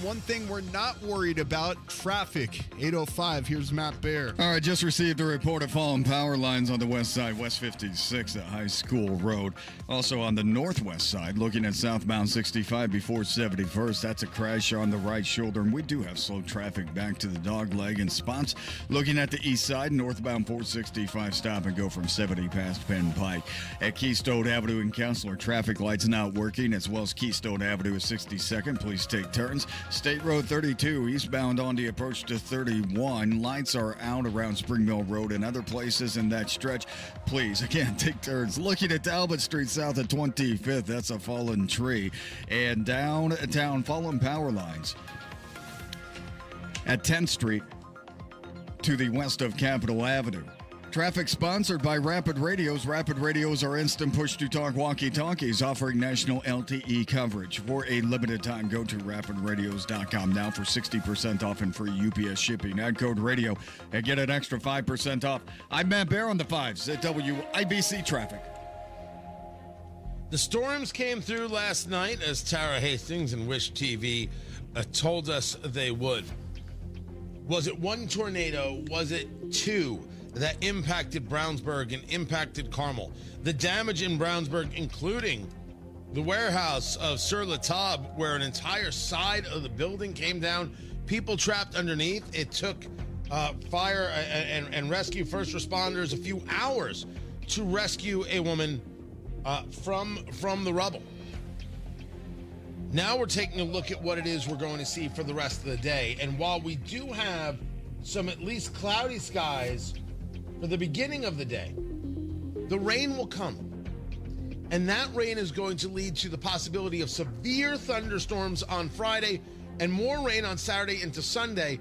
One thing we're not worried about, traffic. 8:05, here's Matt Baer. All right, just received a report of fallen power lines on the west side, West 56 at High School Road. Also on the northwest side, looking at southbound 65 before 71st, that's a crash on the right shoulder, and we do have slow traffic back to the dog leg in spots. Looking at the east side, northbound 465 stop and go from 70 past Penn Pike. At Keystone Avenue and Counselor, traffic lights not working, as well as Keystone Avenue at 62nd. Please take turns. State Road 32 eastbound on the approach to 31. Lights are out around Spring Mill Road and other places in that stretch. Please, again, take turns. Looking at Talbot Street south of 25th, that's a fallen tree. And downtown, fallen power lines at 10th Street to the west of Capitol Avenue. Traffic sponsored by Rapid Radios. Rapid Radios are instant push-to-talk walkie-talkies offering national LTE coverage. For a limited time, go to rapidradios.com now for 60% off and free UPS shipping. Add code radio and get an extra 5% off. I'm Matt Baer on the 5s at WIBC Traffic. The storms came through last night, as Tara Hastings and Wish TV told us they would. Was it one tornado? Was it two that impacted Brownsburg and impacted Carmel? The damage in Brownsburg, including the warehouse of Sur La Table, where an entire side of the building came down, people trapped underneath. It took fire and rescue first responders a few hours to rescue a woman from the rubble. Now we're taking a look at what it is we're going to see for the rest of the day. And while we do have some at least cloudy skies for the beginning of the day, the rain will come. And that rain is going to lead to the possibility of severe thunderstorms on Friday and more rain on Saturday into Sunday,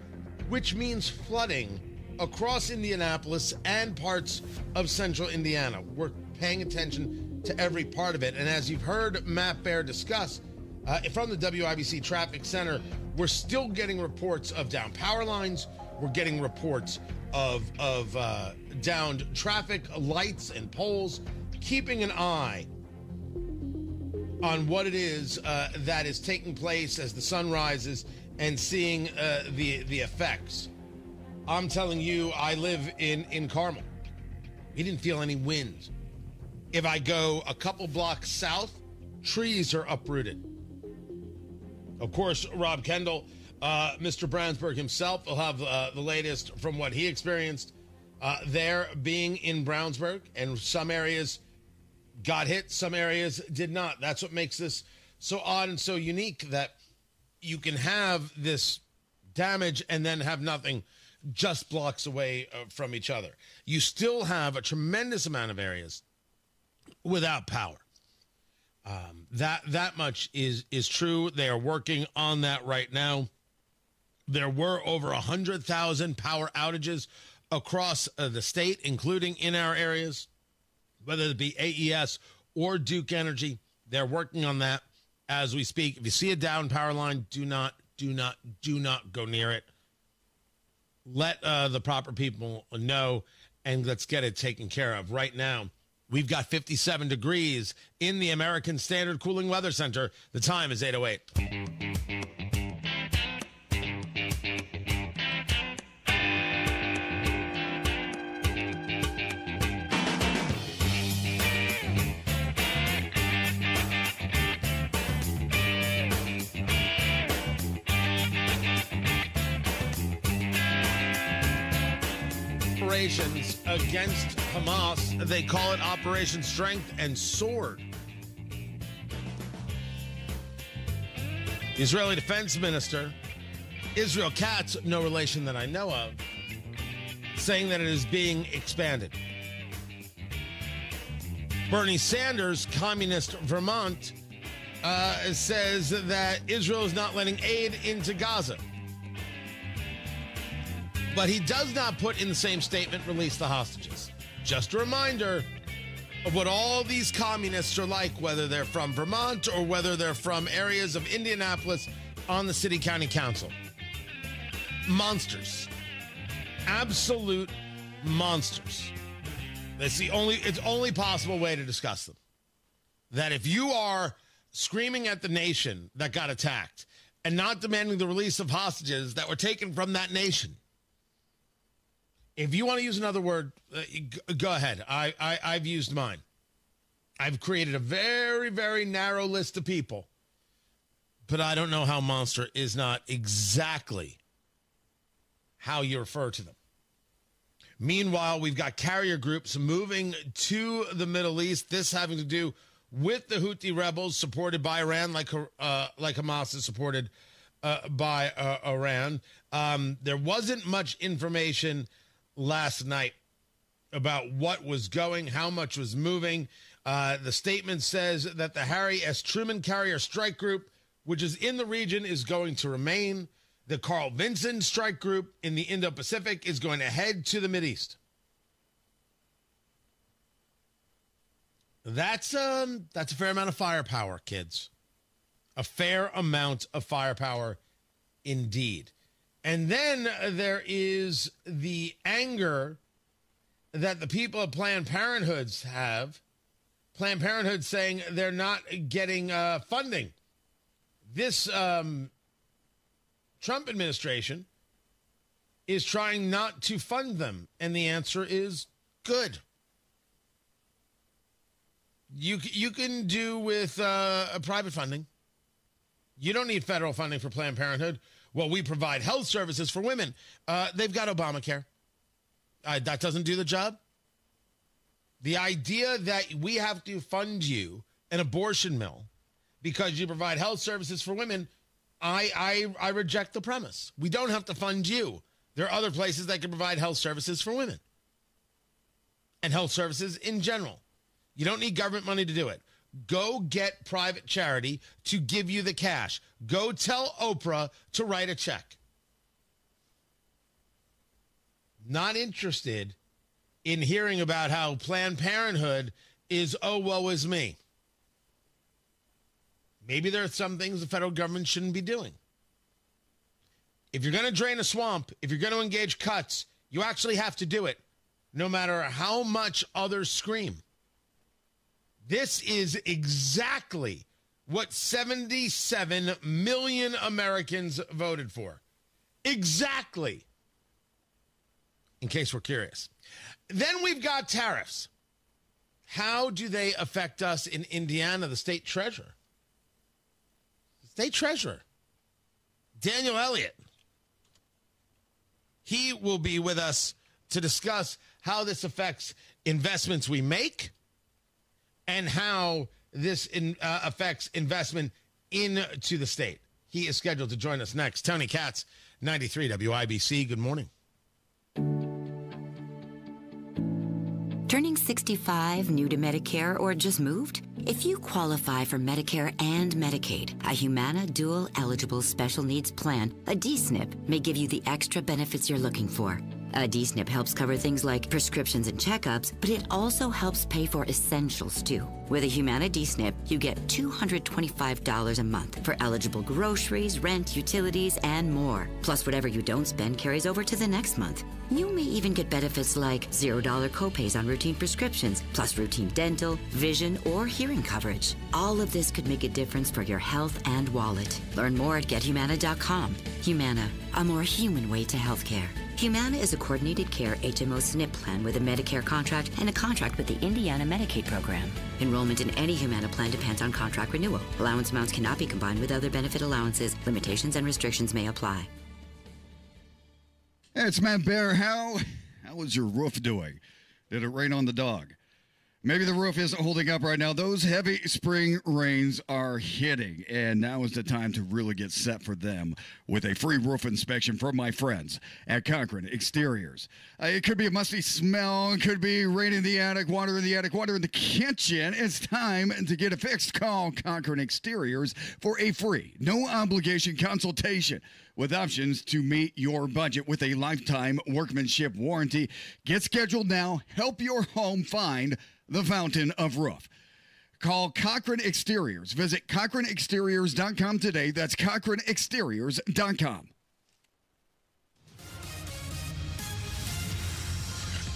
which means flooding across Indianapolis and parts of central Indiana. We're paying attention to every part of it. And as you've heard Matt Baer discuss from the WIBC Traffic Center, we're still getting reports of downed power lines. We're getting reports of downed traffic lights and poles, keeping an eye on what it is that is taking place as the sun rises and seeing the effects. I'm telling you, I live in Carmel. We didn't feel any wind If I go a couple blocks south, trees are uprooted. Of course, Rob Kendall, Mr. Brownsburg himself, will have the latest from what he experienced there being in Brownsburg. And some areas got hit, some areas did not. That's what makes this so odd and so unique, that you can have this damage and then have nothing just blocks away from each other. You still have a tremendous amount of areas without power. That much is true. They are working on that right now. There were over 100,000 power outages across the state, including in our areas, whether it be AES or Duke Energy. They're working on that as we speak. If you see a down power line, do not go near it. Let the proper people know, and let's get it taken care of. Right now, we've got 57 degrees in the American Standard Cooling Weather Center. The time is 8:08. Operations against Hamas. They call it Operation Strength and Sword. The Israeli Defense Minister, Israel Katz, no relation that I know of, saying that it is being expanded. Bernie Sanders, communist Vermont, says that Israel is not letting aid into Gaza. But he does not put in the same statement, release the hostages. Just a reminder of what all these communists are like, whether they're from Vermont or whether they're from areas of Indianapolis on the city-county council. Monsters. Absolute monsters. It's only possible way to discuss them. That if you are screaming at the nation that got attacked and not demanding the release of hostages that were taken from that nation, if you want to use another word, go ahead. I've used mine. I've created a very, very narrow list of people, but I don't know how monster is not exactly how you refer to them. Meanwhile, we've got carrier groups moving to the Middle East, this having to do with the Houthi rebels supported by Iran, like Hamas is supported by Iran. There wasn't much information last night about what was going, how much was moving. The statement says that the Harry S. Truman Carrier Strike Group, which is in the region, is going to remain. The Carl Vinson Strike Group in the Indo-Pacific is going to head to the Mideast. That's a fair amount of firepower, kids. A fair amount of firepower indeed. And then there is the anger that the people of Planned Parenthood have. Planned Parenthood saying they're not getting funding. This Trump administration is trying not to fund them. And the answer is good. You can do with private funding. You don't need federal funding for Planned Parenthood. Well, we provide health services for women. They've got Obamacare. That doesn't do the job. The idea that we have to fund you an abortion mill because you provide health services for women, I reject the premise. We don't have to fund you. There are other places that can provide health services for women and health services in general. You don't need government money to do it. Go get private charity to give you the cash. Go tell Oprah to write a check. Not interested in hearing about how Planned Parenthood is, oh, woe is me. Maybe there are some things the federal government shouldn't be doing. If you're going to drain a swamp, if you're going to engage cuts, you actually have to do it, no matter how much others scream. This is exactly what 77 million Americans voted for. Exactly. In case we're curious. Then we've got tariffs. How do they affect us in Indiana, the state treasurer? State treasurer, Daniel Elliott. He will be with us to discuss how this affects investments we make and how this affects investment into the state. He is scheduled to join us next. Tony Katz, 93 WIBC. Good morning. Turning 65, new to Medicare, or just moved? If you qualify for Medicare and Medicaid, a Humana Dual Eligible Special Needs Plan, a D-SNP, may give you the extra benefits you're looking for. A D-SNP helps cover things like prescriptions and checkups, but it also helps pay for essentials, too. With a Humana D-SNP, you get $225 a month for eligible groceries, rent, utilities, and more. Plus, whatever you don't spend carries over to the next month. You may even get benefits like $0 copays on routine prescriptions, plus routine dental, vision, or hearing coverage. All of this could make a difference for your health and wallet. Learn more at GetHumana.com. Humana, a more human way to healthcare. Humana is a coordinated care HMO SNP plan with a Medicare contract and a contract with the Indiana Medicaid program. Enrollment in any Humana plan depends on contract renewal. Allowance amounts cannot be combined with other benefit allowances. Limitations and restrictions may apply. Hey, it's Matt Bear. How is your roof doing? Did it rain on the dog? Maybe the roof isn't holding up right now. Those heavy spring rains are hitting, and now is the time to really get set for them with a free roof inspection from my friends at Cochran Exteriors. It could be a musty smell. It could be rain in the attic, water in the kitchen. It's time to get it fixed. Call Cochran Exteriors for a free, no-obligation consultation with options to meet your budget with a lifetime workmanship warranty. Get scheduled now. Help your home find the fountain of roof. Call Cochran Exteriors. Visit CochranExteriors.com today. That's CochranExteriors.com.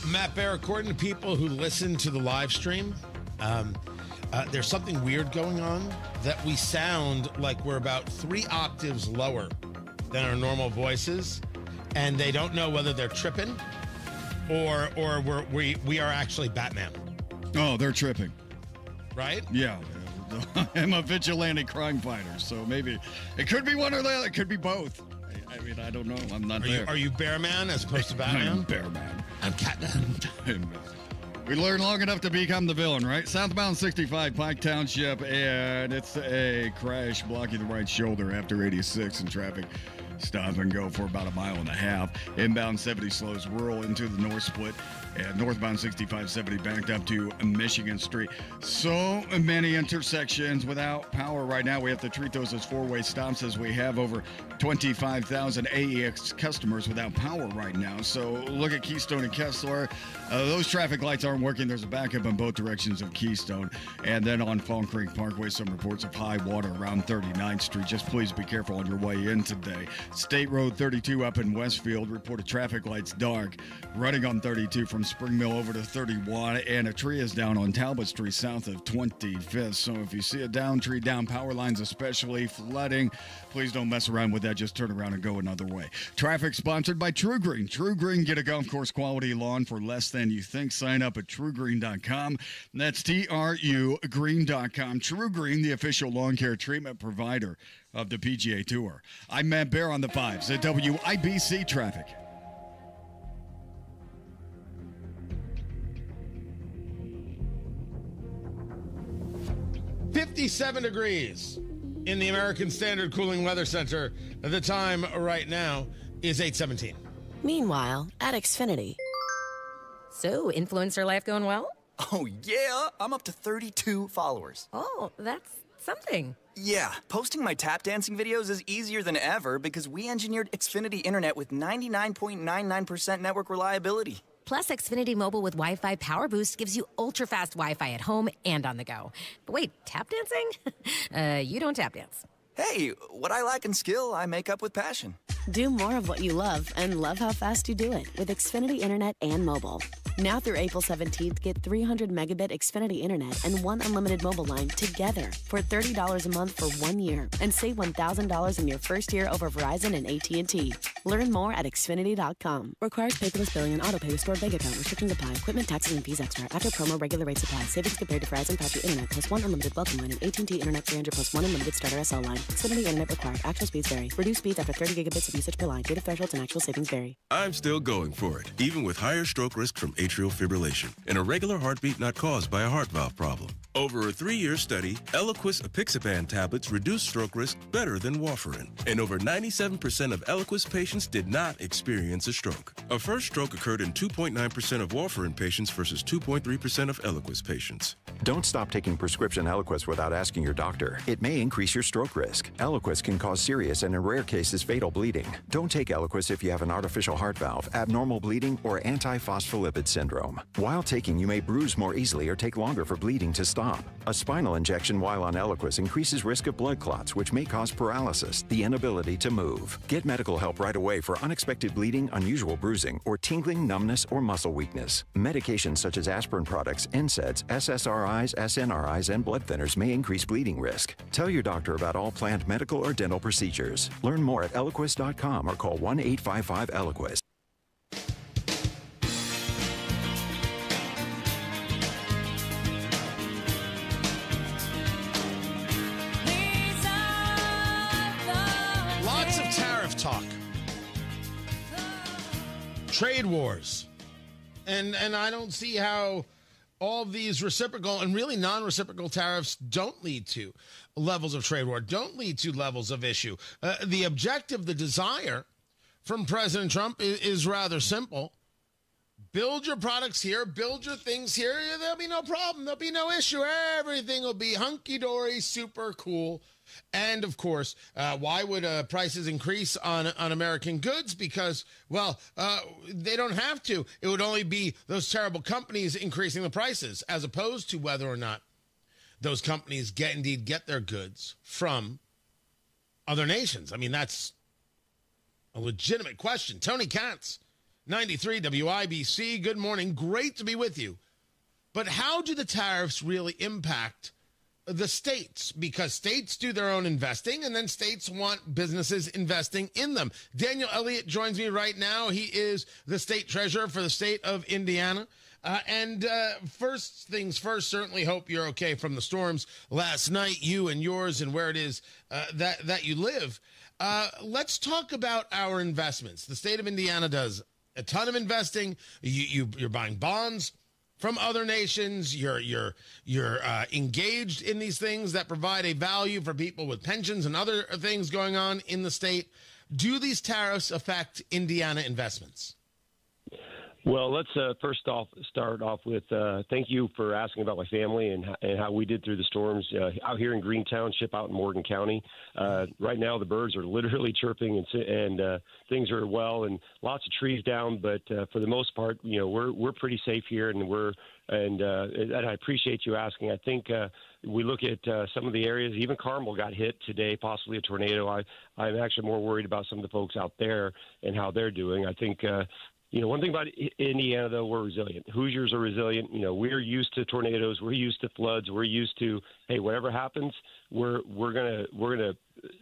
Matt Bear, according to people who listen to the live stream, there's something weird going on that we sound like we're about 3 octaves lower than our normal voices, and they don't know whether they're tripping or we are actually Batman. Oh, they're tripping. Right? Yeah. I'm a vigilante crime fighter, so maybe it could be one or the other. It could be both. I mean, I don't know. I'm not there. Are you Bearman as opposed to Batman? I'm Bearman. I'm Catman. We learned long enough to become the villain, right? Southbound 65, Pike Township, and it's a crash blocking the right shoulder after 86 in traffic. Stop and go for about 1.5 miles. Inbound 70 slows rural into the north split. And northbound 6570 backed up to Michigan Street. So many intersections without power right now. We have to treat those as 4-way stops as we have over 25,000 AEX customers without power right now. So look at Keystone and Kessler. Those traffic lights aren't working. There's a backup in both directions of Keystone. And then on Fawn Creek Parkway, some reports of high water around 39th Street. Just please be careful on your way in today. State Road 32 up in Westfield. Reported traffic lights dark. Running on 32 from Spring Mill over to 31, and a tree is down on Talbot Street south of 25th. So if you see a down tree, down power lines, especially flooding, please don't mess around with that. Just turn around and go another way. Traffic sponsored by True Green. True Green, get a golf course quality lawn for less than you think. Sign up at TrueGreen.com. That's TRU Green.com. True Green, the official lawn care treatment provider of the PGA Tour. I'm Matt Bear on the 5s at WIBC Traffic. 57 degrees in the American Standard Cooling Weather Center. The time right now is 8:17. Meanwhile, at Xfinity. So, influencer life going well? Oh, yeah. I'm up to 32 followers. Oh, that's something. Yeah, posting my tap dancing videos is easier than ever because we engineered Xfinity Internet with 99.99% network reliability. Plus, Xfinity Mobile with Wi-Fi Power Boost gives you ultra-fast Wi-Fi at home and on the go. But wait, tap dancing? You don't tap dance. Hey, what I lack in skill, I make up with passion. Do more of what you love and love how fast you do it with Xfinity Internet and mobile. Now through April 17th, get 300 megabit Xfinity Internet and one unlimited mobile line together for $30 a month for 1 year and save $1,000 in your first year over Verizon and AT&T. Learn more at Xfinity.com. Requires paperless billing and autopay with stored bank account. Restrictions apply. Equipment, taxes, and fees extra. After promo, regular rates apply. Savings compared to Verizon 5G Internet plus one unlimited welcome line and AT&T Internet 300 plus one unlimited starter SL line. Xfinity Internet required. Actual speeds vary. Reduced speeds after 30 gigabits of usage per line. Data thresholds and actual savings vary. I'm still going for it, even with higher stroke risk from atrial fibrillation and a regular heartbeat not caused by a heart valve problem. Over a 3-year study, Eliquis apixaban tablets reduced stroke risk better than warfarin, and over 97% of Eliquis patients did not experience a stroke. A first stroke occurred in 2.9% of warfarin patients versus 2.3% of Eliquis patients. Don't stop taking prescription Eliquis without asking your doctor. It may increase your stroke risk. Eliquis can cause serious and, in rare cases, fatal bleeding. Don't take Eliquis if you have an artificial heart valve, abnormal bleeding, or antiphospholipid syndrome. While taking, you may bruise more easily or take longer for bleeding to stop. A spinal injection while on Eliquis increases risk of blood clots, which may cause paralysis, the inability to move. Get medical help right away for unexpected bleeding, unusual bruising, or tingling, numbness, or muscle weakness. Medications such as aspirin products, NSAIDs, SSRIs, SNRIs, and blood thinners may increase bleeding risk. Tell your doctor about all planned medical or dental procedures. Learn more at Eliquis.com or call 1-855-ELIQUIS. Lots of tariff talk. Trade wars. And I don't see how all these reciprocal and really non-reciprocal tariffs don't lead to levels of trade war, don't lead to levels of issue. The objective, the desire from President Trump is rather simple. Build your products here, build your things here. There'll be no problem. There'll be no issue. Everything will be hunky-dory, super cool. And, of course, why would prices increase on American goods? Because, well, they don't have to. It would only be those terrible companies increasing the prices, as opposed to whether or not those companies get their goods from other nations. I mean, that's a legitimate question. Tony Katz, 93 WIBC. Good morning. Great to be with you. But how do the tariffs really impact the states? Because states do their own investing, and then states want businesses investing in them. Daniel Elliott joins me right now. He is the state treasurer for the state of Indiana. First things first, certainly hope you're okay from the storms last night, you and yours, and where it is that you live. Let's talk about our investments. The state of Indiana does a ton of investing. You're buying bonds from other nations. You're engaged in these things that provide a value for people with pensions and other things going on in the state. Do these tariffs affect Indiana investments? Well, let's first off start off with thank you for asking about my family and how we did through the storms out here in Green Township, out in Morgan County. Right now, the birds are literally chirping and things are well and lots of trees down. But for the most part, you know, we're pretty safe here, and I appreciate you asking. I think we look at some of the areas. Even Carmel got hit today, possibly a tornado. I'm actually more worried about some of the folks out there and how they're doing. I think. You know, one thing about Indiana, though, we're resilient. Hoosiers are resilient. You know, we're used to tornadoes. We're used to floods. We're used to, hey, whatever happens, we're gonna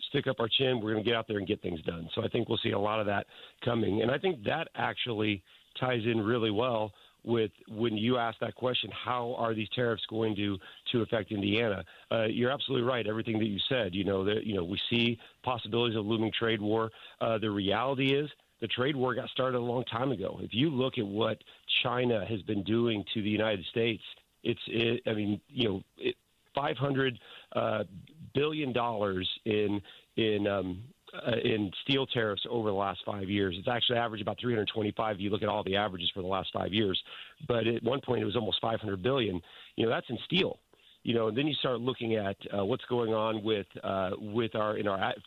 stick up our chin. We're gonna get out there and get things done. So I think we'll see a lot of that coming. And I think that actually ties in really well with when you ask that question, how are these tariffs going to affect Indiana? You're absolutely right. Everything that you said, we see possibilities of looming trade war. The reality is, the trade war got started a long time ago. If you look at what China has been doing to the United States, $500 billion in steel tariffs over the last 5 years. It's actually averaged about 325 if you look at all the averages for the last 5 years. But at one point, it was almost 500 billion. You know, that's in steel. You know, and then you start looking at what's going on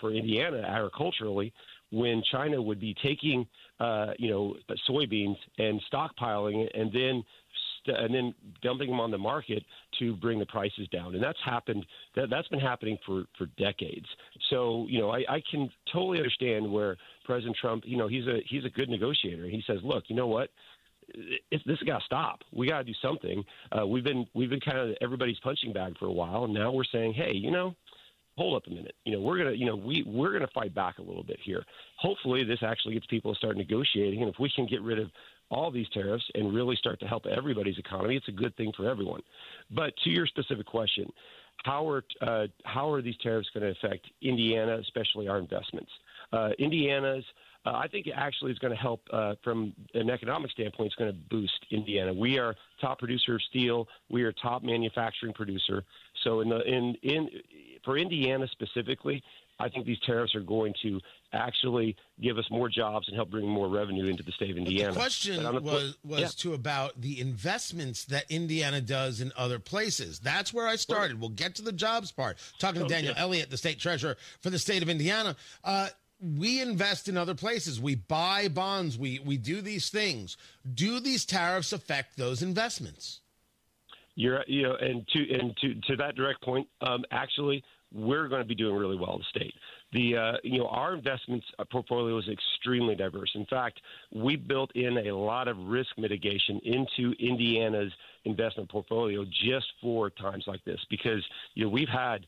for Indiana agriculturally, when China would be taking, soybeans and stockpiling it and then dumping them on the market to bring the prices down. And that's happened. That's been happening for decades. So, you know, I can totally understand where President Trump, you know, he's a good negotiator. He says, look, you know what? this has got to stop. We got to do something. We've been kind of everybody's punching bag for a while, and now we're saying, hey, hold up a minute. We're gonna fight back a little bit here. Hopefully, this actually gets people to start negotiating, and if we can get rid of all these tariffs and really start to help everybody's economy, it's a good thing for everyone. But to your specific question, how are these tariffs going to affect Indiana, especially our investments? Indiana's. I think it actually is going to help from an economic standpoint. It's going to boost Indiana. We are top producer of steel. We are top manufacturing producer. So for Indiana specifically, I think these tariffs are going to actually give us more jobs and help bring more revenue into the state of Indiana. But the question was about the investments that Indiana does in other places. That's where I started. We'll get to the jobs part. Talking to Daniel Elliott, the state treasurer for the state of Indiana. We invest in other places. We buy bonds. We do these things. Do these tariffs affect those investments? And to that direct point, actually, we're going to be doing really well in the state. Our investments portfolio is extremely diverse. In fact, we built in a lot of risk mitigation into Indiana's investment portfolio just for times like this, because we've had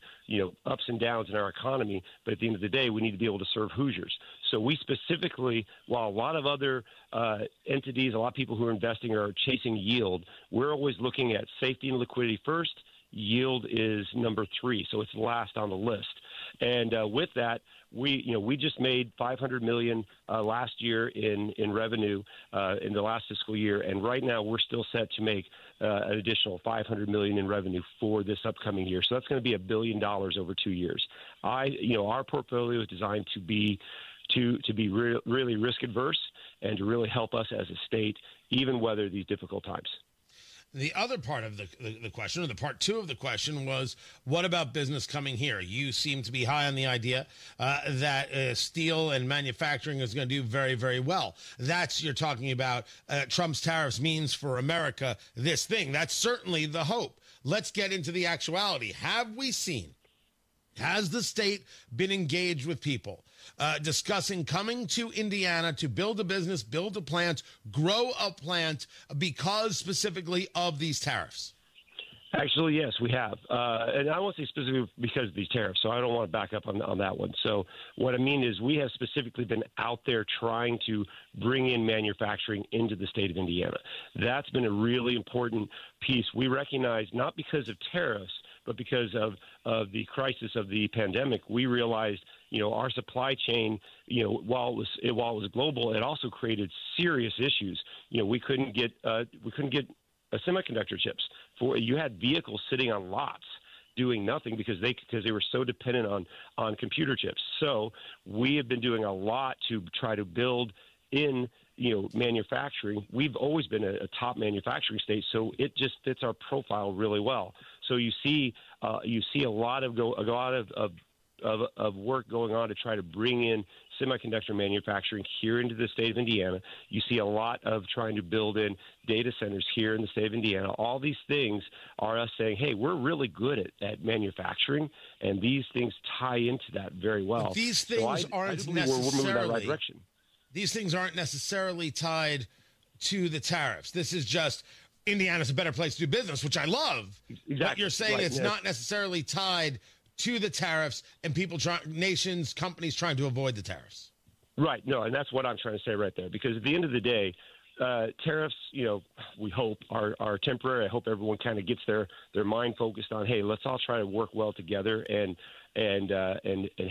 ups and downs in our economy, but at the end of the day, we need to be able to serve Hoosiers. So we specifically, while a lot of other entities, a lot of people who are investing are chasing yield, we're always looking at safety and liquidity first. Yield is number 3, so it's last on the list. And with that, we just made $500 million last year in revenue in the last fiscal year, and right now we're still set to make an additional $500 million in revenue for this upcoming year. So that's going to be $1 billion over 2 years. Our portfolio is designed to be really risk adverse and to really help us as a state even weather these difficult times. The other part of the question, or the part 2 of the question, was what about business coming here? You seem to be high on the idea that steel and manufacturing is going to do very, very well. You're talking about Trump's tariffs means for America this thing. That's certainly the hope. Let's get into the actuality. Has the state been engaged with people discussing coming to Indiana to build a business, build a plant, grow a plant because specifically of these tariffs? Actually, yes, we have. And I won't say specifically because of these tariffs, so I don't want to back up on that one. So what I mean is we have specifically been out there trying to bring in manufacturing into the state of Indiana. That's been a really important piece. We recognize not because of tariffs, but because of the crisis of the pandemic, we realized, our supply chain, while it was global, it also created serious issues. We couldn't get semiconductor chips. You had vehicles sitting on lots doing nothing because they were so dependent on computer chips. So we have been doing a lot to try to build in manufacturing. We've always been a top manufacturing state, so it just fits our profile really well. So you see a lot of work going on to try to bring in semiconductor manufacturing here into the state of Indiana. You see a lot of trying to build in data centers here in the state of Indiana. All these things are us saying, hey, we're really good at manufacturing, and these things tie into that very well. But these things aren't necessarily we're moving in the right direction. These things aren't necessarily tied to the tariffs. This is just Indiana's a better place to do business, which I love. Exactly. But you're saying it's not necessarily tied to the tariffs and companies trying to avoid the tariffs. Right. No, and that's what I'm trying to say right there. Because at the end of the day, tariffs, we hope are temporary. I hope everyone kind of gets their mind focused on, hey, let's all try to work well together and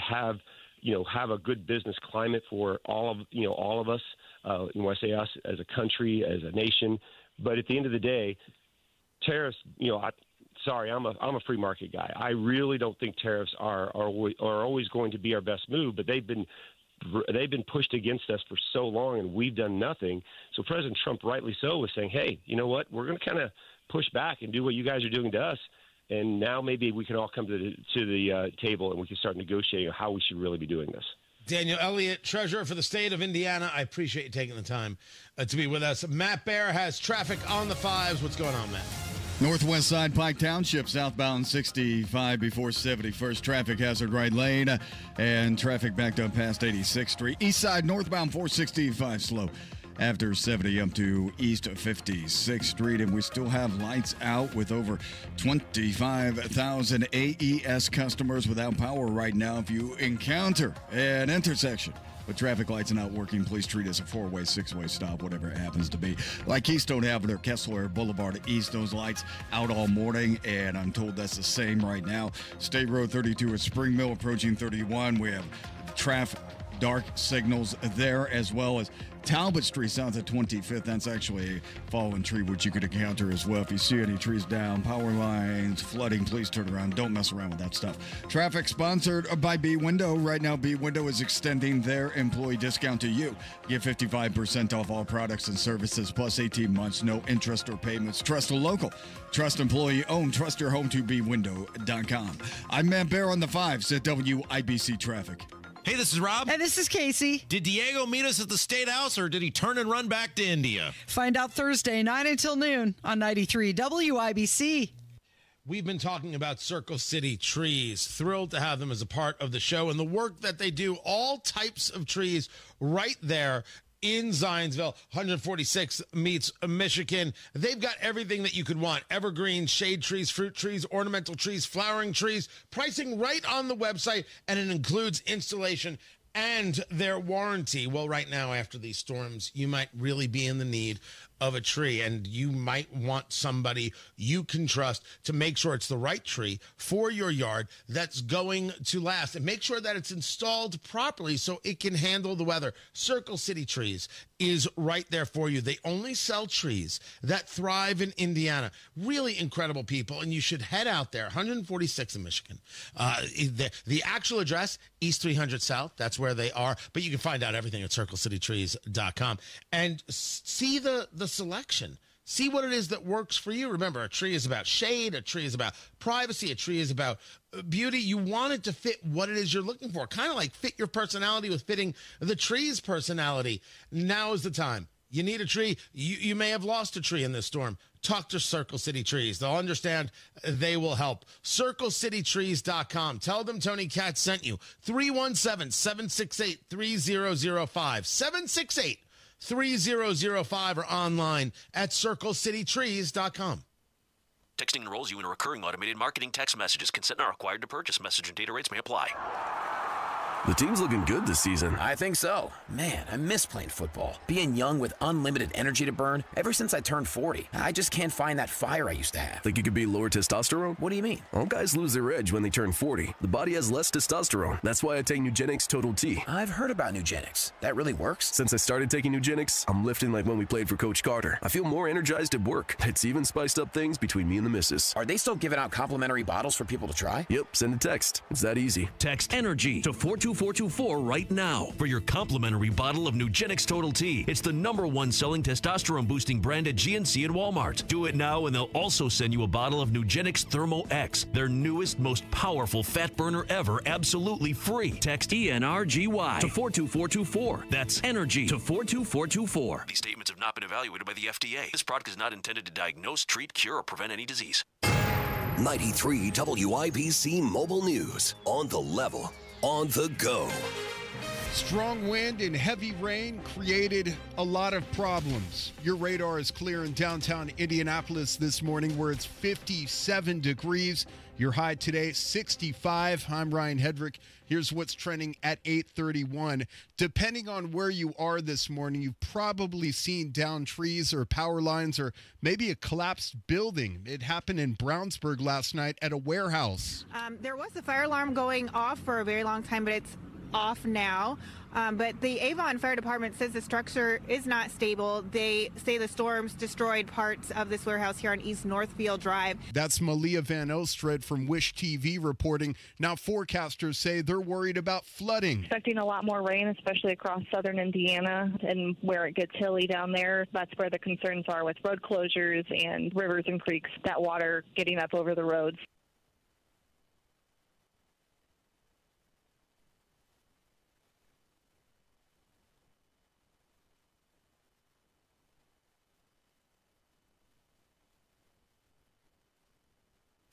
have a good business climate for all of us. When I say us as a country, as a nation. But at the end of the day, tariffs, I'm a free market guy. I really don't think tariffs are always going to be our best move, but they've been pushed against us for so long, and we've done nothing. So President Trump, rightly so, was saying, hey, you know what? We're going to kind of push back and do what you guys are doing to us. And now maybe we can all come to the table and we can start negotiating how we should really be doing this. Daniel Elliott, treasurer for the state of Indiana. I appreciate you taking the time to be with us. Matt Baer has traffic on the 5s. What's going on, Matt? Northwest side, Pike Township, southbound 65 before 71st. Traffic hazard right lane and traffic backed up past 86th Street. East side, northbound 465 slow after 70 up to East 56th Street. And we still have lights out with over 25,000 AES customers without power right now. If you encounter an intersection with traffic lights not working, please treat it as a 4-way, 6-way stop, whatever it happens to be. Like Keystone Avenue or Kessler Boulevard East, those lights out all morning, and I'm told that's the same right now. State Road 32 at Spring Mill approaching 31. We have traffic dark signals there, as well as Talbot Street south of 25th. That's actually a fallen tree, which you could encounter as well. If you see any trees down, power lines, flooding, please turn around. Don't mess around with that stuff. Traffic sponsored by B Window. Right now, B Window is extending their employee discount to you. Get 55% off all products and services, plus 18 months, no interest or payments. Trust a local. Trust employee owned. Trust your home to bwindow.com. I'm Matt Bear on the 5s at WIBC Traffic. Hey, this is Rob. And this is Casey. Did Diego meet us at the State House, or did he turn and run back to India? Find out Thursday, 9 until noon on 93 WIBC. We've been talking about Circle City Trees. Thrilled to have them as a part of the show and the work that they do. All types of trees right there in Zionsville. 146 meets Michigan. They've got everything that you could want. Evergreen, shade trees, fruit trees, ornamental trees, flowering trees. Pricing right on the website, and it includes installation and their warranty. Well, right now, after these storms, you might really be in the need of a tree, and you might want somebody you can trust to make sure it's the right tree for your yard that's going to last, and make sure that it's installed properly so it can handle the weather. Circle City Trees is right there for you. They only sell trees that thrive in Indiana. Really incredible people, and you should head out there. 146 in Michigan. The actual address, East 300 South. That's where they are, but you can find out everything at circlecitytrees.com and see the selection. See what it is that works for you. Remember, a tree is about shade, a tree is about privacy, a tree is about beauty. You want it to fit what it is you're looking for. Kind of like fit your personality with fitting the tree's personality. Now is the time. You need a tree. You may have lost a tree in this storm. Talk to Circle City Trees. They'll understand. They will help. CircleCityTrees.com. Tell them Tony Katz sent you. 317-768-3005. 768-3005 or online at CircleCityTrees.com. Texting enrolls you in a recurring automated marketing text messages. Consent not required to purchase. Message and data rates may apply. The team's looking good this season. I think so. Man, I miss playing football. Being young with unlimited energy to burn. Ever since I turned 40, I just can't find that fire I used to have. Think you could be lower testosterone? What do you mean? All guys lose their edge when they turn 40. The body has less testosterone. That's why I take Nugenix Total T. I've heard about Nugenix. That really works? Since I started taking Nugenix, I'm lifting like when we played for Coach Carter. I feel more energized at work. It's even spiced up things between me and the missus. Are they still giving out complimentary bottles for people to try? Yep, send a text. It's that easy. Text ENERGY to 42424 right now for your complimentary bottle of Nugenix Total T. It's the #1 selling testosterone boosting brand at GNC and Walmart. Do it now and they'll also send you a bottle of Nugenix Thermo X, their newest, most powerful fat burner ever, absolutely free. Text ENRGY to 42424. That's ENERGY to 42424. These statements have not been evaluated by the FDA. This product is not intended to diagnose, treat, cure, or prevent any disease. 93 WIBC Mobile News. On the level, on the go. Strong wind and heavy rain created a lot of problems. Your radar is clear in downtown Indianapolis this morning, where it's 57 degrees. Your high today, 65. I'm Ryan Hedrick. Here's what's trending at 8:31. Depending on where you are this morning, you've probably seen downed trees or power lines or maybe a collapsed building. It happened in Brownsburg last night at a warehouse. There was a fire alarm going off for a very long time, but it's off now. But the Avon Fire Department says the structure is not stable. They say the storms destroyed parts of this warehouse here on East Northfield Drive. That's Malia Van Oostred from Wish TV reporting. Now forecasters say they're worried about flooding. Expecting a lot more rain, especially across southern Indiana and where it gets hilly down there. That's where the concerns are with road closures and rivers and creeks, that water getting up over the roads.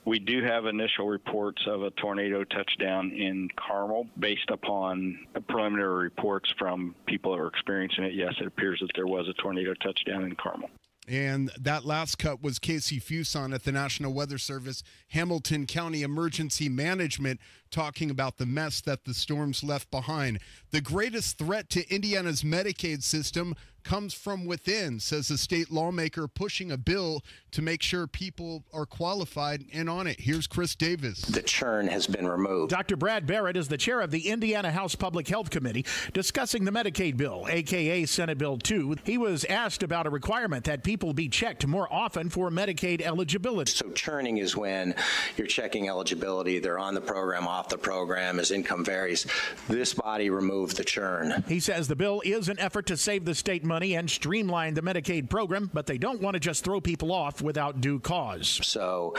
We do have initial reports of a tornado touchdown in Carmel based upon preliminary reports from people that were experiencing it. Yes, it appears that there was a tornado touchdown in Carmel. And that last cut was Casey Fuson at the National Weather Service, Hamilton County Emergency Management, talking about the mess that the storms left behind. The greatest threat to Indiana's Medicaid system comes from within, says a state lawmaker pushing a bill to make sure people are qualified and on it. Here's Chris Davis. The churn has been removed. Dr. Brad Barrett is the chair of the Indiana House Public Health Committee discussing the Medicaid bill, a.k.a. Senate Bill 2. He was asked about a requirement that people be checked more often for Medicaid eligibility. So churning is when you're checking eligibility. They're on the program, off the program, as income varies. This body removed the churn. He says the bill is an effort to save the state money and streamline the Medicaid program, but they don't want to just throw people off without due cause. So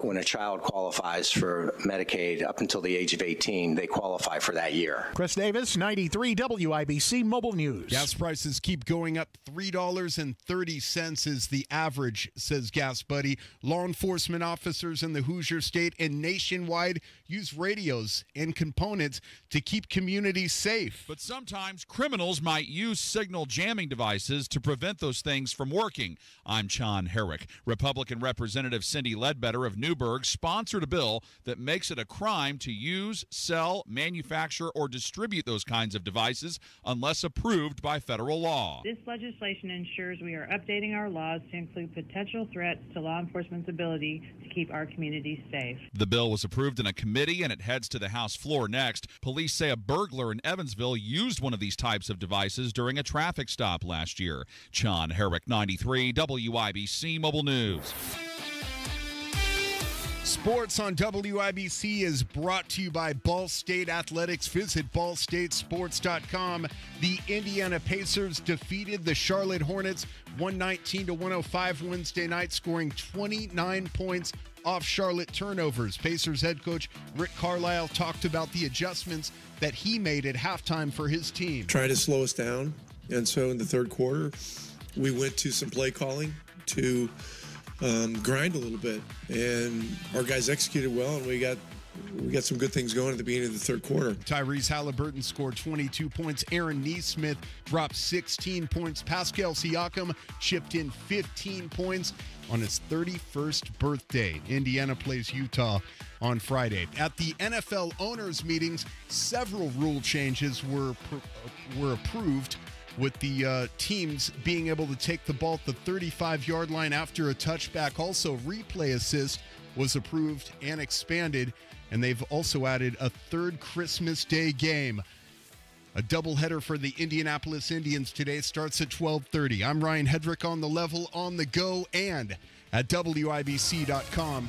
when a child qualifies for Medicaid up until the age of 18, they qualify for that year. Chris Davis, 93 WIBC Mobile News. Gas prices keep going up. $3.30 is the average, says Gas Buddy. Law enforcement officers in the Hoosier State and nationwide use radios and components to keep communities safe. But sometimes criminals might use signal jamming devices to prevent those things from working. I'm John Herrick. Republican Representative Cindy Ledbetter of Newburgh sponsored a bill that makes it a crime to use, sell, manufacture, or distribute those kinds of devices unless approved by federal law. This legislation ensures we are updating our laws to include potential threats to law enforcement's ability to keep our communities safe. The bill was approved in a committee and it heads to the House floor next. Police say a burglar in Evansville used one of these types of devices during a traffic stop last year. John Herrick, 93 WIBC Mobile News. Sports on WIBC is brought to you by Ball State Athletics. Visit ballstatesports.com. The Indiana Pacers defeated the Charlotte Hornets 119-105 Wednesday night, scoring 29 points off Charlotte turnovers. Pacers head coach Rick Carlisle talked about the adjustments that he made at halftime for his team. Trying to slow us down. And so in the third quarter, we went to some play calling to grind a little bit, and our guys executed well, and we got some good things going at the beginning of the third quarter. Tyrese Halliburton scored 22 points. Aaron Nesmith dropped 16 points. Pascal Siakam chipped in 15 points on his 31st birthday. Indiana plays Utah on Friday. At the NFL owners' meetings, several rule changes were approved, with the teams being able to take the ball at the 35-yard line after a touchback. Also, replay assist was approved and expanded, and they've also added a third Christmas Day game. A doubleheader for the Indianapolis Indians today starts at 12:30. I'm Ryan Hedrick on the level, on the go, and at WIBC.com.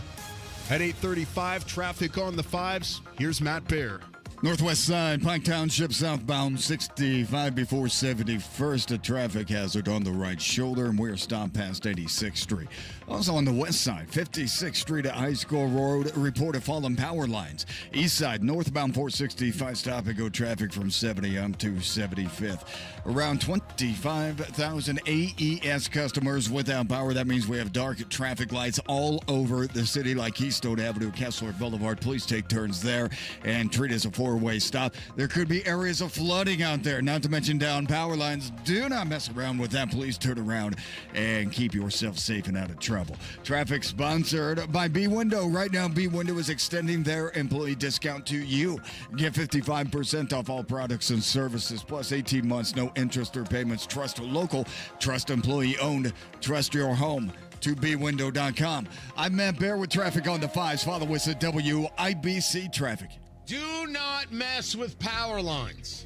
At 8:35, traffic on the fives. Here's Matt Baer. Northwest side, Pike Township, southbound 65 before 71st. A traffic hazard on the right shoulder, and we're stopped past 86th Street. Also on the west side, 56th Street at High School Road, report of fallen power lines. East side, northbound 465, stop and go traffic from 70 up to 75th. Around 25,000 AES customers without power. That means we have dark traffic lights all over the city, like Keystone Avenue, Kessler Boulevard. Please take turns there and treat it as a four-way stop. There could be areas of flooding out there, not to mention down power lines. Do not mess around with that. Please turn around and keep yourself safe and out of trouble. Traffic sponsored by B-Window. Right now, B-Window is extending their employee discount to you. Get 55% off all products and services, plus 18 months, no interest or payments. Trust local, trust employee-owned, trust your home. To bwindow.com. I'm Matt Baer with traffic on the fives. Follow us at WIBC Traffic. Do not mess with power lines.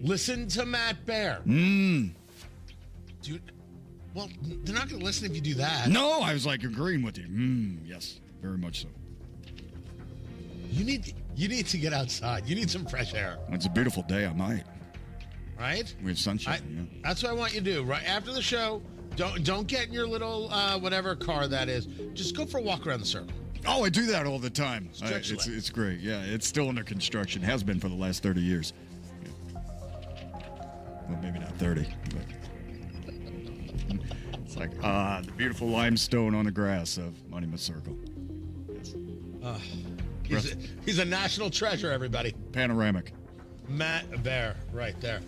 Listen to Matt Baer. Dude, well, they're not going to listen if you do that. No, I was like agreeing with you. Yes, very much so. You need to get outside. You need some fresh air. It's a beautiful day. I might. Right? We have sunshine. Yeah. That's what I want you to do. Right after the show, don't get in your little whatever car that is. Just go for a walk around the circle. Oh, I do that all the time. It's great. Yeah, it's still under construction. Has been for the last 30 years. Yeah. Well, maybe not 30, but it's like the beautiful limestone on the grass of Monument Circle. Yeah. He's a national treasure, everybody. Panoramic. Matt Bear, right there.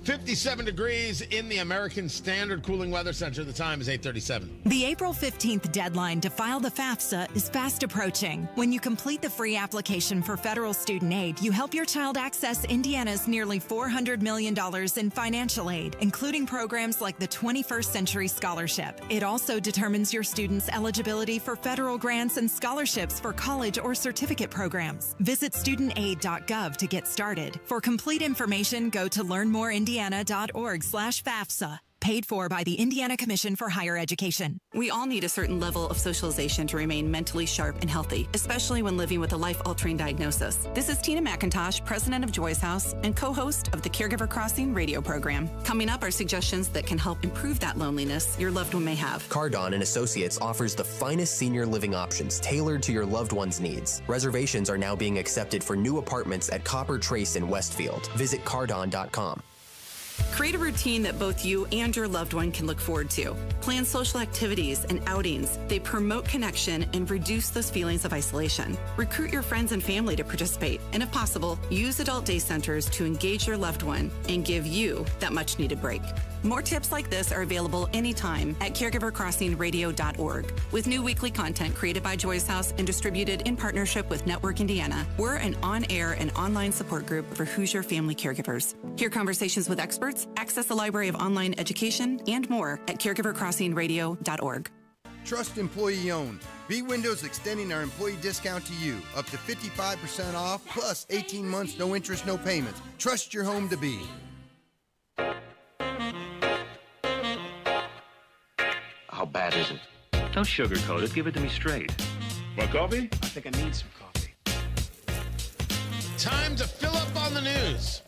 57 degrees in the American Standard Cooling Weather Center. The time is 8:37. The April 15th deadline to file the FAFSA is fast approaching. When you complete the free application for federal student aid, you help your child access Indiana's nearly $400 million in financial aid, including programs like the 21st Century Scholarship. It also determines your student's eligibility for federal grants and scholarships for college or certificate programs. Visit studentaid.gov to get started. For complete information, go to learnmoreindiana.org/FAFSA. Paid for by the Indiana Commission for Higher Education. We all need a certain level of socialization to remain mentally sharp and healthy, especially when living with a life-altering diagnosis. This is Tina McIntosh, president of Joy's House and co-host of the Caregiver Crossing radio program. Coming up are suggestions that can help improve that loneliness your loved one may have. Cardon and Associates offers the finest senior living options tailored to your loved one's needs. Reservations are now being accepted for new apartments at Copper Trace in Westfield. Visit cardon.com. Create a routine that both you and your loved one can look forward to. Plan social activities and outings. They promote connection and reduce those feelings of isolation. Recruit your friends and family to participate. And if possible, use adult day centers to engage your loved one and give you that much needed break. More tips like this are available anytime at caregivercrossingradio.org. With new weekly content created by Joy's House and distributed in partnership with Network Indiana, we're an on-air and online support group for Hoosier family caregivers. Hear conversations with experts, access a library of online education, and more at caregivercrossingradio.org. Trust employee owned. B-Windows extending our employee discount to you. Up to 55% off, plus 18 months, no interest, no payments. Trust your home to be. How bad is it? Don't sugarcoat it. Give it to me straight. Want coffee? I think I need some coffee. Time to fill up on the news.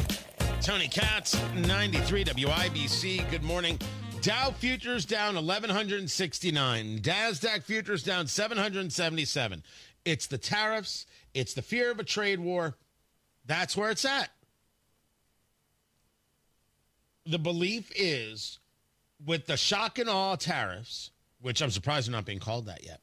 Tony Katz, 93 WIBC. Good morning. Dow futures down 1,169. NASDAQ futures down 777. It's the tariffs. It's the fear of a trade war. That's where it's at. The belief is, with the shock and awe tariffs, which I'm surprised are not being called that yet,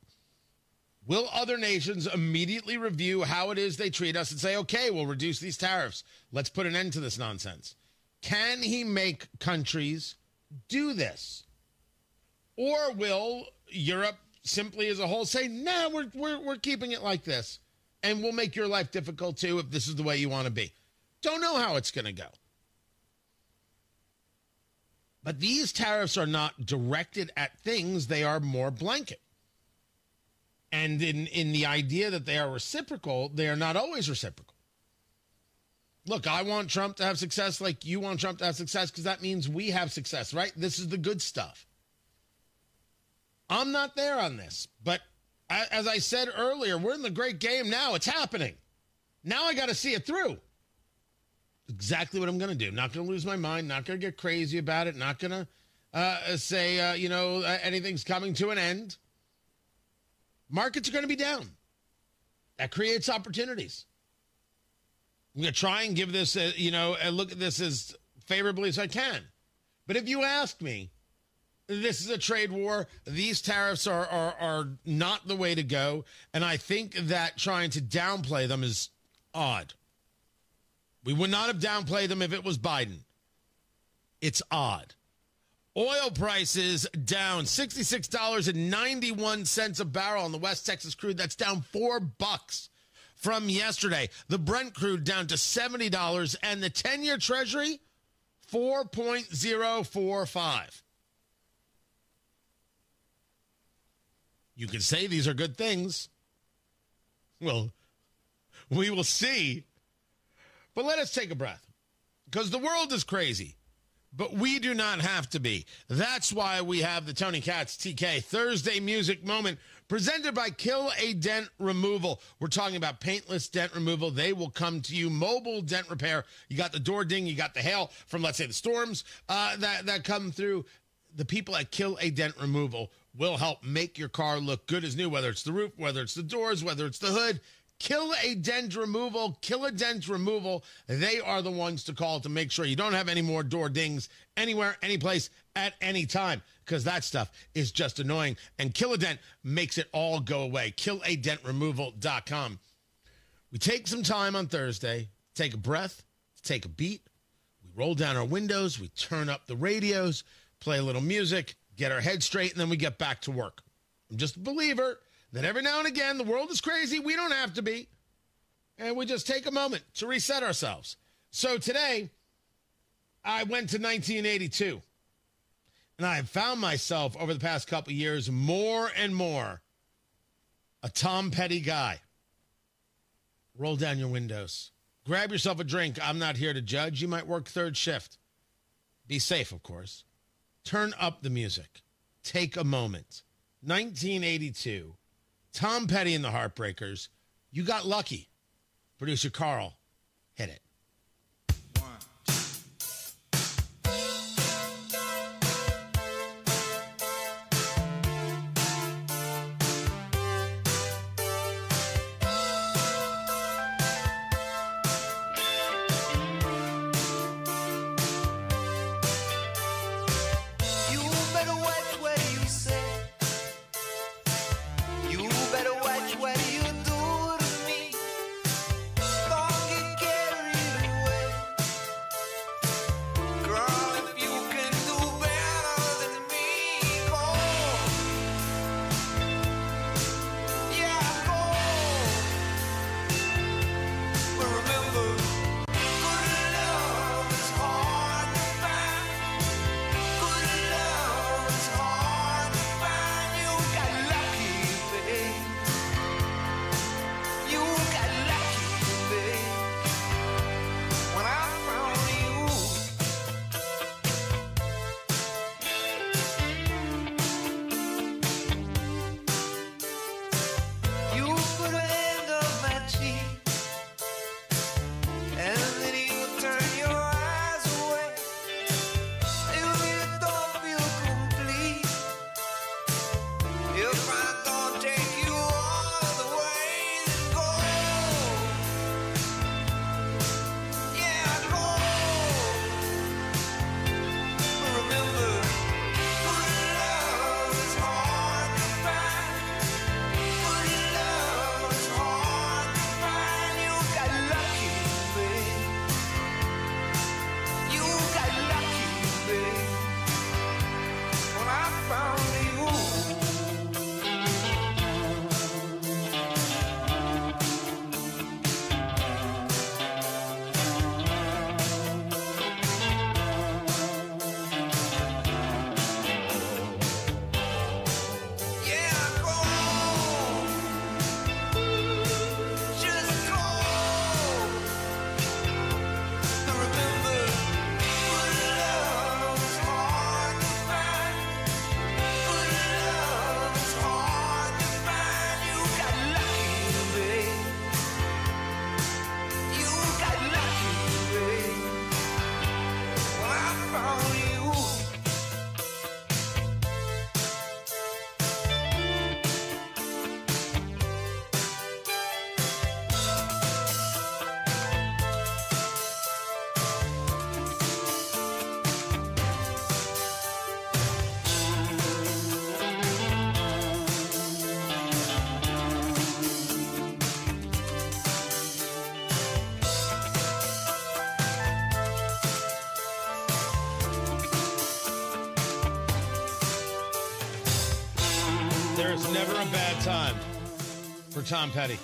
will other nations immediately review how it is they treat us and say, okay, we'll reduce these tariffs. Let's put an end to this nonsense. Can he make countries do this? Or will Europe simply as a whole say, nah, we're keeping it like this, and we'll make your life difficult too if this is the way you want to be? Don't know how it's going to go. But these tariffs are not directed at things. They are more blanket. And in the idea that they are reciprocal, they are not always reciprocal. Look, I want Trump to have success like you want Trump to have success because that means we have success, right? This is the good stuff. I'm not there on this. But as I said earlier, we're in the great game now. It's happening. Now I got to see it through. Exactly what I'm going to do. Not going to lose my mind. Not going to get crazy about it. Not going to say, anything's coming to an end. Markets are going to be down. That creates opportunities. I'm going to try and give this, look at this as favorably as I can. But if you ask me, this is a trade war. These tariffs are not the way to go. And I think that trying to downplay them is odd. We would not have downplayed them if it was Biden. It's odd. Oil prices down $66.91 a barrel on the West Texas crude. That's down $4 from yesterday. The Brent crude down to $70, and the 10-year Treasury, 4.045. You can say these are good things. Well, we will see. But let us take a breath, because the world is crazy, but we do not have to be. That's why we have the Tony Katz TK Thursday Music Moment presented by Kill a Dent Removal. We're talking about paintless dent removal. They will come to you. Mobile dent repair. You got the door ding. You got the hail from, let's say, the storms that come through. The people at Kill a Dent Removal will help make your car look good as new, whether it's the roof, whether it's the doors, whether it's the hood. Kill a Dent Removal. They are the ones to call to make sure you don't have any more door dings anywhere, anyplace, at any time, because that stuff is just annoying. And Kill-A-Dent makes it all go away. KillaDentRemoval.com. We take some time on Thursday, take a breath, take a beat. We roll down our windows, we turn up the radios, play a little music, get our head straight, and then we get back to work. I'm just a believer that every now and again, the world is crazy. We don't have to be. And we just take a moment to reset ourselves. So today, I went to 1982. And I have found myself over the past couple of years more and more a Tom Petty guy. Roll down your windows. Grab yourself a drink. I'm not here to judge. You might work third shift. Be safe, of course. Turn up the music. Take a moment. 1982. Tom Petty and the Heartbreakers. You Got Lucky. Producer Carl, hit it. There's never a bad time for Tom Petty.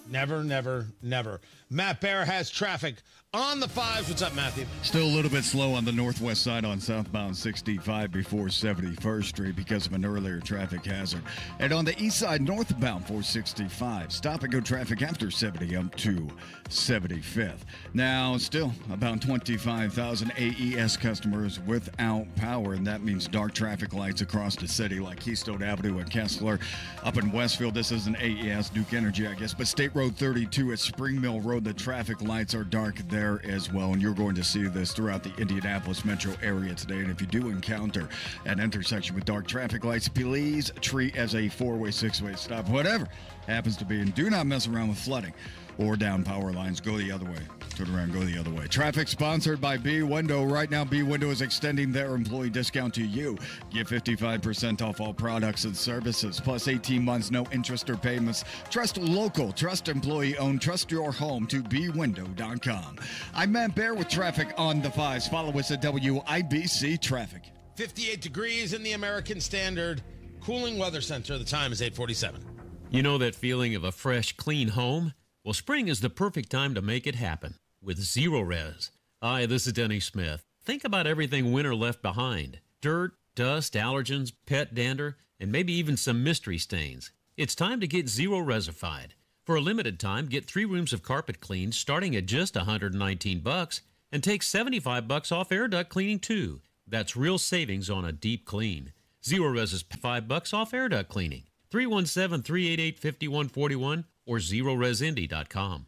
Never, never, never. Matt Bear has traffic on the 5s. What's up, Matthew? Still a little bit slow on the northwest side on southbound 65 before 71st Street because of an earlier traffic hazard. And on the east side, northbound 465. Stop and go traffic after 70 up to 75th. Now, still about 25,000 AES customers without power, and that means dark traffic lights across the city like Keystone Avenue and Kessler. Up in Westfield, this isn't AES, Duke Energy, I guess, but State Road 32 at Spring Mill Road, the traffic lights are dark there as well, and you're going to see this throughout the Indianapolis metro area today. And if you do encounter an intersection with dark traffic lights, please treat as a 4-way, 6-way stop, whatever happens to be, and do not mess around with flooding or down power lines. Go the other way. Turn around, go the other way. Traffic sponsored by B Window. Right now, B Window is extending their employee discount to you. Get 55% off all products and services, plus 18 months, no interest or payments. Trust local, trust employee-owned, trust your home to bwindow.com. I'm Matt Bear with traffic on the 5s. Follow us at WIBC Traffic. 58 degrees in the American Standard Cooling Weather Center. The time is 8:47. You know that feeling of a fresh, clean home? Well, spring is the perfect time to make it happen with Zero Res. Hi, this is Denny Smith. Think about everything winter left behind. Dirt, dust, allergens, pet dander, and maybe even some mystery stains. It's time to get Zero Resified. For a limited time, get 3 rooms of carpet cleaned starting at just $119 and take $75 off air duct cleaning too. That's real savings on a deep clean. Zero Res is $5 off air duct cleaning. 317-388-5141 or ZeroResIndy.com.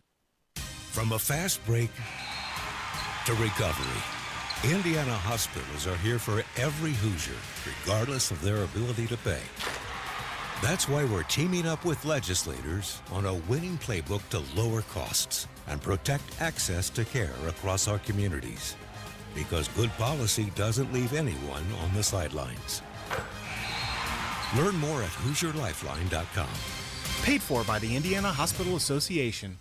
From a fast break to recovery, Indiana hospitals are here for every Hoosier, regardless of their ability to pay. That's why we're teaming up with legislators on a winning playbook to lower costs and protect access to care across our communities. Because good policy doesn't leave anyone on the sidelines. Learn more at HoosierLifeline.com. Paid for by the Indiana Hospital Association.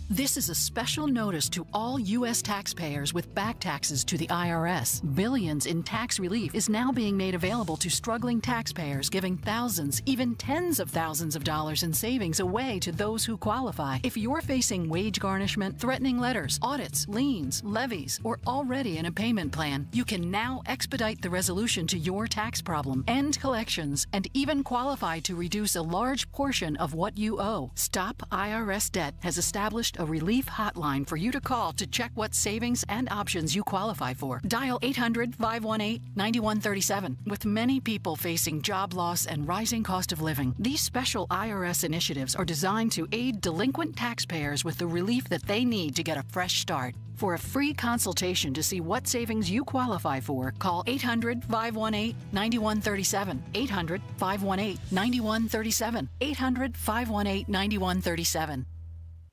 This is a special notice to all U.S. taxpayers with back taxes to the IRS. Billions in tax relief is now being made available to struggling taxpayers, giving thousands, even tens of thousands of dollars in savings away to those who qualify. If you're facing wage garnishment, threatening letters, audits, liens, levies, or already in a payment plan, you can now expedite the resolution to your tax problem, end collections, and even qualify to reduce a large portion of what you owe. Stop IRS Debt has established a relief hotline for you to call to check what savings and options you qualify for. Dial 800-518-9137. With many people facing job loss and rising cost of living, these special IRS initiatives are designed to aid delinquent taxpayers with the relief that they need to get a fresh start. For a free consultation to see what savings you qualify for, call 800-518-9137. 800-518-9137. 800-518-9137.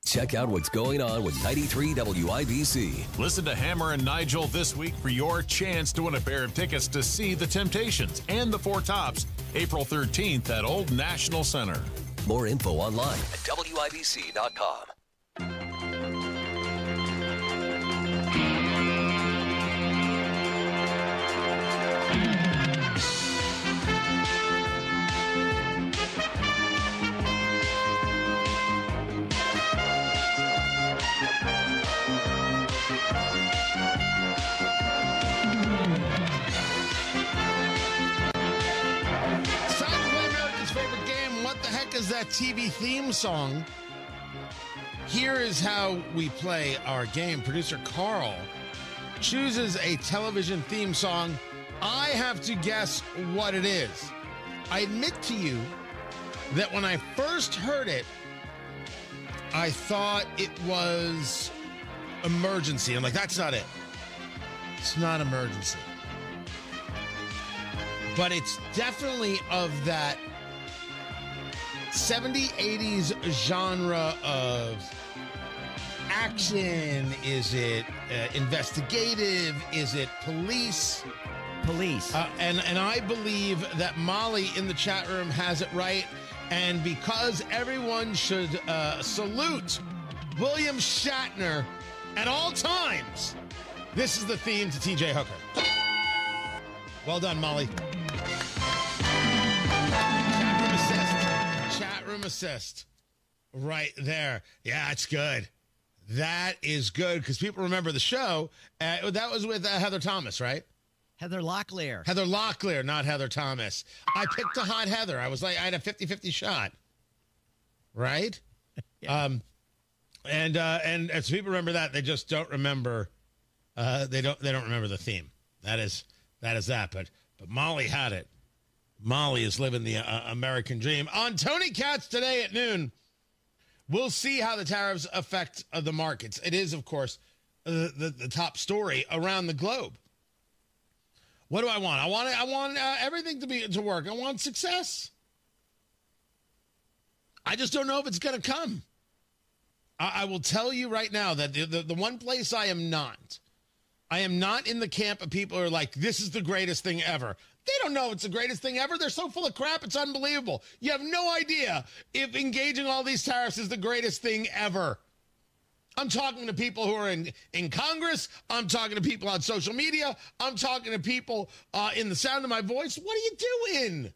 Check out what's going on with 93 WIBC. Listen to Hammer and Nigel this week for your chance to win a pair of tickets to see The Temptations and the Four Tops, April 13th at Old National Center. More info online at WIBC.com. Is that TV theme song? Here is how we play our game. Producer Carl chooses a television theme song. I have to guess what it is. I admit to you that when I first heard it, I thought it was Emergency. I'm like, that's not it. It's not Emergency. But it's definitely of that 70s, 80s genre of action. Is it investigative? Is it police? Police. And I believe that Molly in the chat room has it right. And because everyone should salute William Shatner at all times, this is the theme to TJ Hooker. Well done, Molly. Chat room assist. Right there. Yeah, it's good. That is good because people remember the show. That was with Heather Thomas, right? Heather Locklear. Heather Locklear, not Heather Thomas. I picked a hot Heather. I had a 50-50 shot. Right? Yeah. And as people remember that, they just don't remember they don't remember the theme. That is that. But Molly had it. Molly is living the American dream. On Tony Katz today at noon, we'll see how the tariffs affect the markets. It is, of course, the top story around the globe. What do I want? I want everything to work. I want success. I just don't know if it's going to come. I will tell you right now that the one place I am not in the camp of people who are like, this is the greatest thing ever. They don't know it's the greatest thing ever. They're so full of crap, it's unbelievable. You have no idea if engaging all these tariffs is the greatest thing ever. I'm talking to people who are in Congress. I'm talking to people on social media. I'm talking to people in the sound of my voice. What are you doing?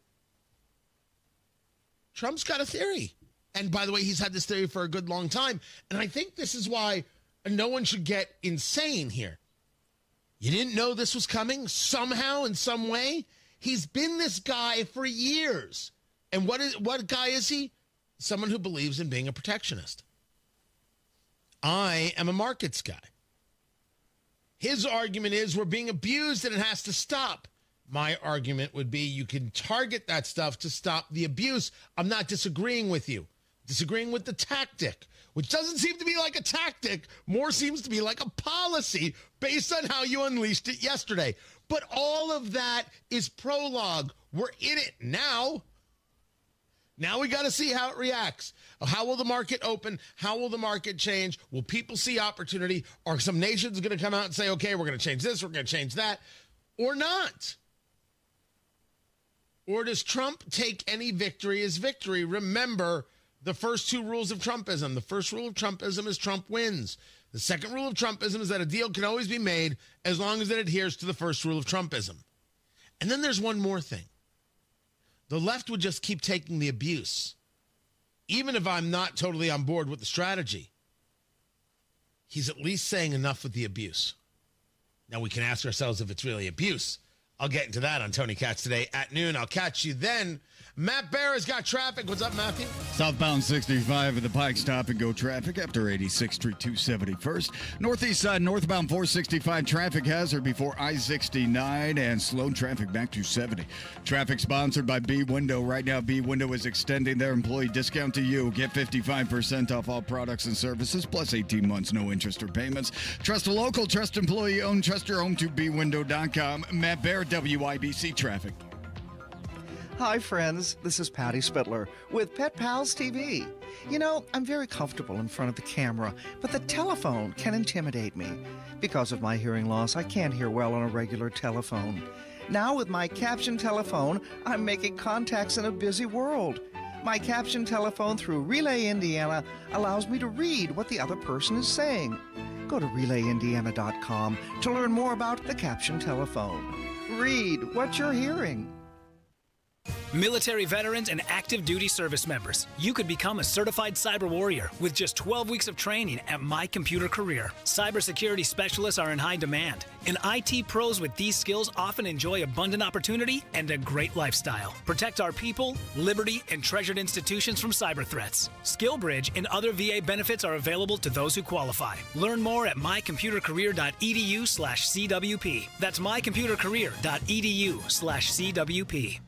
Trump's got a theory. And by the way, he's had this theory for a good long time. And I think this is why no one should get insane here. You didn't know this was coming somehow, in some way? He's been this guy for years. And what guy is he? Someone who believes in being a protectionist. I am a markets guy. His argument is we're being abused and it has to stop. My argument would be you can target that stuff to stop the abuse. I'm not disagreeing with you. Disagreeing with the tactic, which doesn't seem to be like a tactic, more seems to be like a policy based on how you unleashed it yesterday. But all of that is prologue. We're in it now. Now we got to see how it reacts. How will the market open? How will the market change? Will people see opportunity? Are some nations going to come out and say, okay, we're going to change this, we're going to change that, or not? Or does Trump take any victory as victory? Remember the first two rules of Trumpism. The first rule of Trumpism is Trump wins. The second rule of Trumpism is that a deal can always be made as long as it adheres to the first rule of Trumpism. And then there's one more thing. The left would just keep taking the abuse. Even if I'm not totally on board with the strategy, he's at least saying enough with the abuse. Now we can ask ourselves if it's really abuse. I'll get into that on Tony Katz today at noon. I'll catch you then. Matt Bear has got traffic. What's up, Matthew? Southbound 65 at the Pike Stop and Go traffic after 86th Street 271st. Northeast side northbound 465 traffic hazard before I-69 and slow traffic back to 70. Traffic sponsored by B Window. Right now, B Window is extending their employee discount to you. Get 55% off all products and services, plus 18 months, no interest or payments. Trust a local, trust employee owned, trust your home to bwindow.com. Matt Bear, WIBC Traffic. Hi, friends. This is Patty Spittler with Pet Pals TV. You know, I'm very comfortable in front of the camera, but the telephone can intimidate me. Because of my hearing loss, I can't hear well on a regular telephone. Now with my caption telephone, I'm making contacts in a busy world. My caption telephone through Relay Indiana allows me to read what the other person is saying. Go to RelayIndiana.com to learn more about the caption telephone. Read what you're hearing. Military veterans and active duty service members, you could become a certified cyber warrior with just 12 weeks of training at My Computer Career. Cybersecurity specialists are in high demand, and IT pros with these skills often enjoy abundant opportunity and a great lifestyle. Protect our people, liberty, and treasured institutions from cyber threats. SkillBridge and other VA benefits are available to those who qualify. Learn more at mycomputercareer.edu/CWP. That's mycomputercareer.edu/CWP.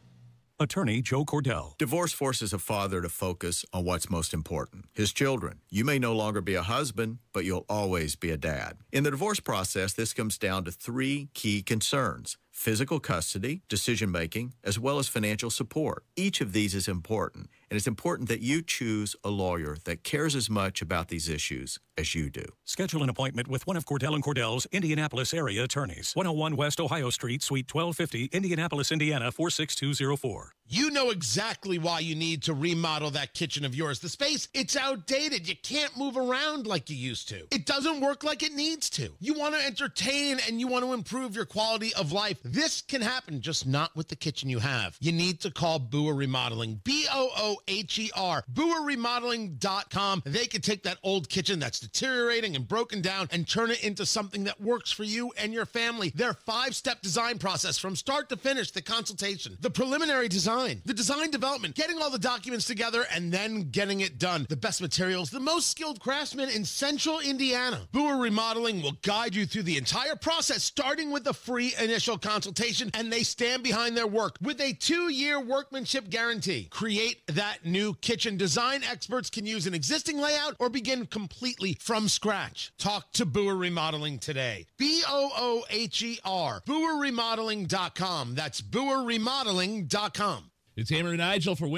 Attorney Joe Cordell. Divorce forces a father to focus on what's most important, his children. You may no longer be a husband, but you'll always be a dad. In the divorce process, this comes down to three key concerns: physical custody, decision-making, as well as financial support. Each of these is important, and it's important that you choose a lawyer that cares as much about these issues as you do. Schedule an appointment with one of Cordell & Cordell's Indianapolis area attorneys. 101 West Ohio Street, Suite 1250, Indianapolis, Indiana, 46204. You know exactly why you need to remodel that kitchen of yours. The space, it's outdated. You can't move around like you used to. It doesn't work like it needs to. You want to entertain and you want to improve your quality of life. This can happen, just not with the kitchen you have. You need to call Booher Remodeling, BOOHER, BooherRemodeling.com. They can take that old kitchen that's deteriorating and broken down and turn it into something that works for you and your family. Their 5-step design process from start to finish, the consultation, the preliminary design, the design development, getting all the documents together, and then getting it done. The best materials, the most skilled craftsmen in Central Indiana. Booher Remodeling will guide you through the entire process, starting with the free initial consultation, and they stand behind their work with a 2-year workmanship guarantee. Create that new kitchen. Design experts can use an existing layout or begin completely from scratch. Talk to Booher Remodeling today. BOOHER, BooherRemodeling.com. That's BooherRemodeling.com. It's Hammer and Nigel for Win.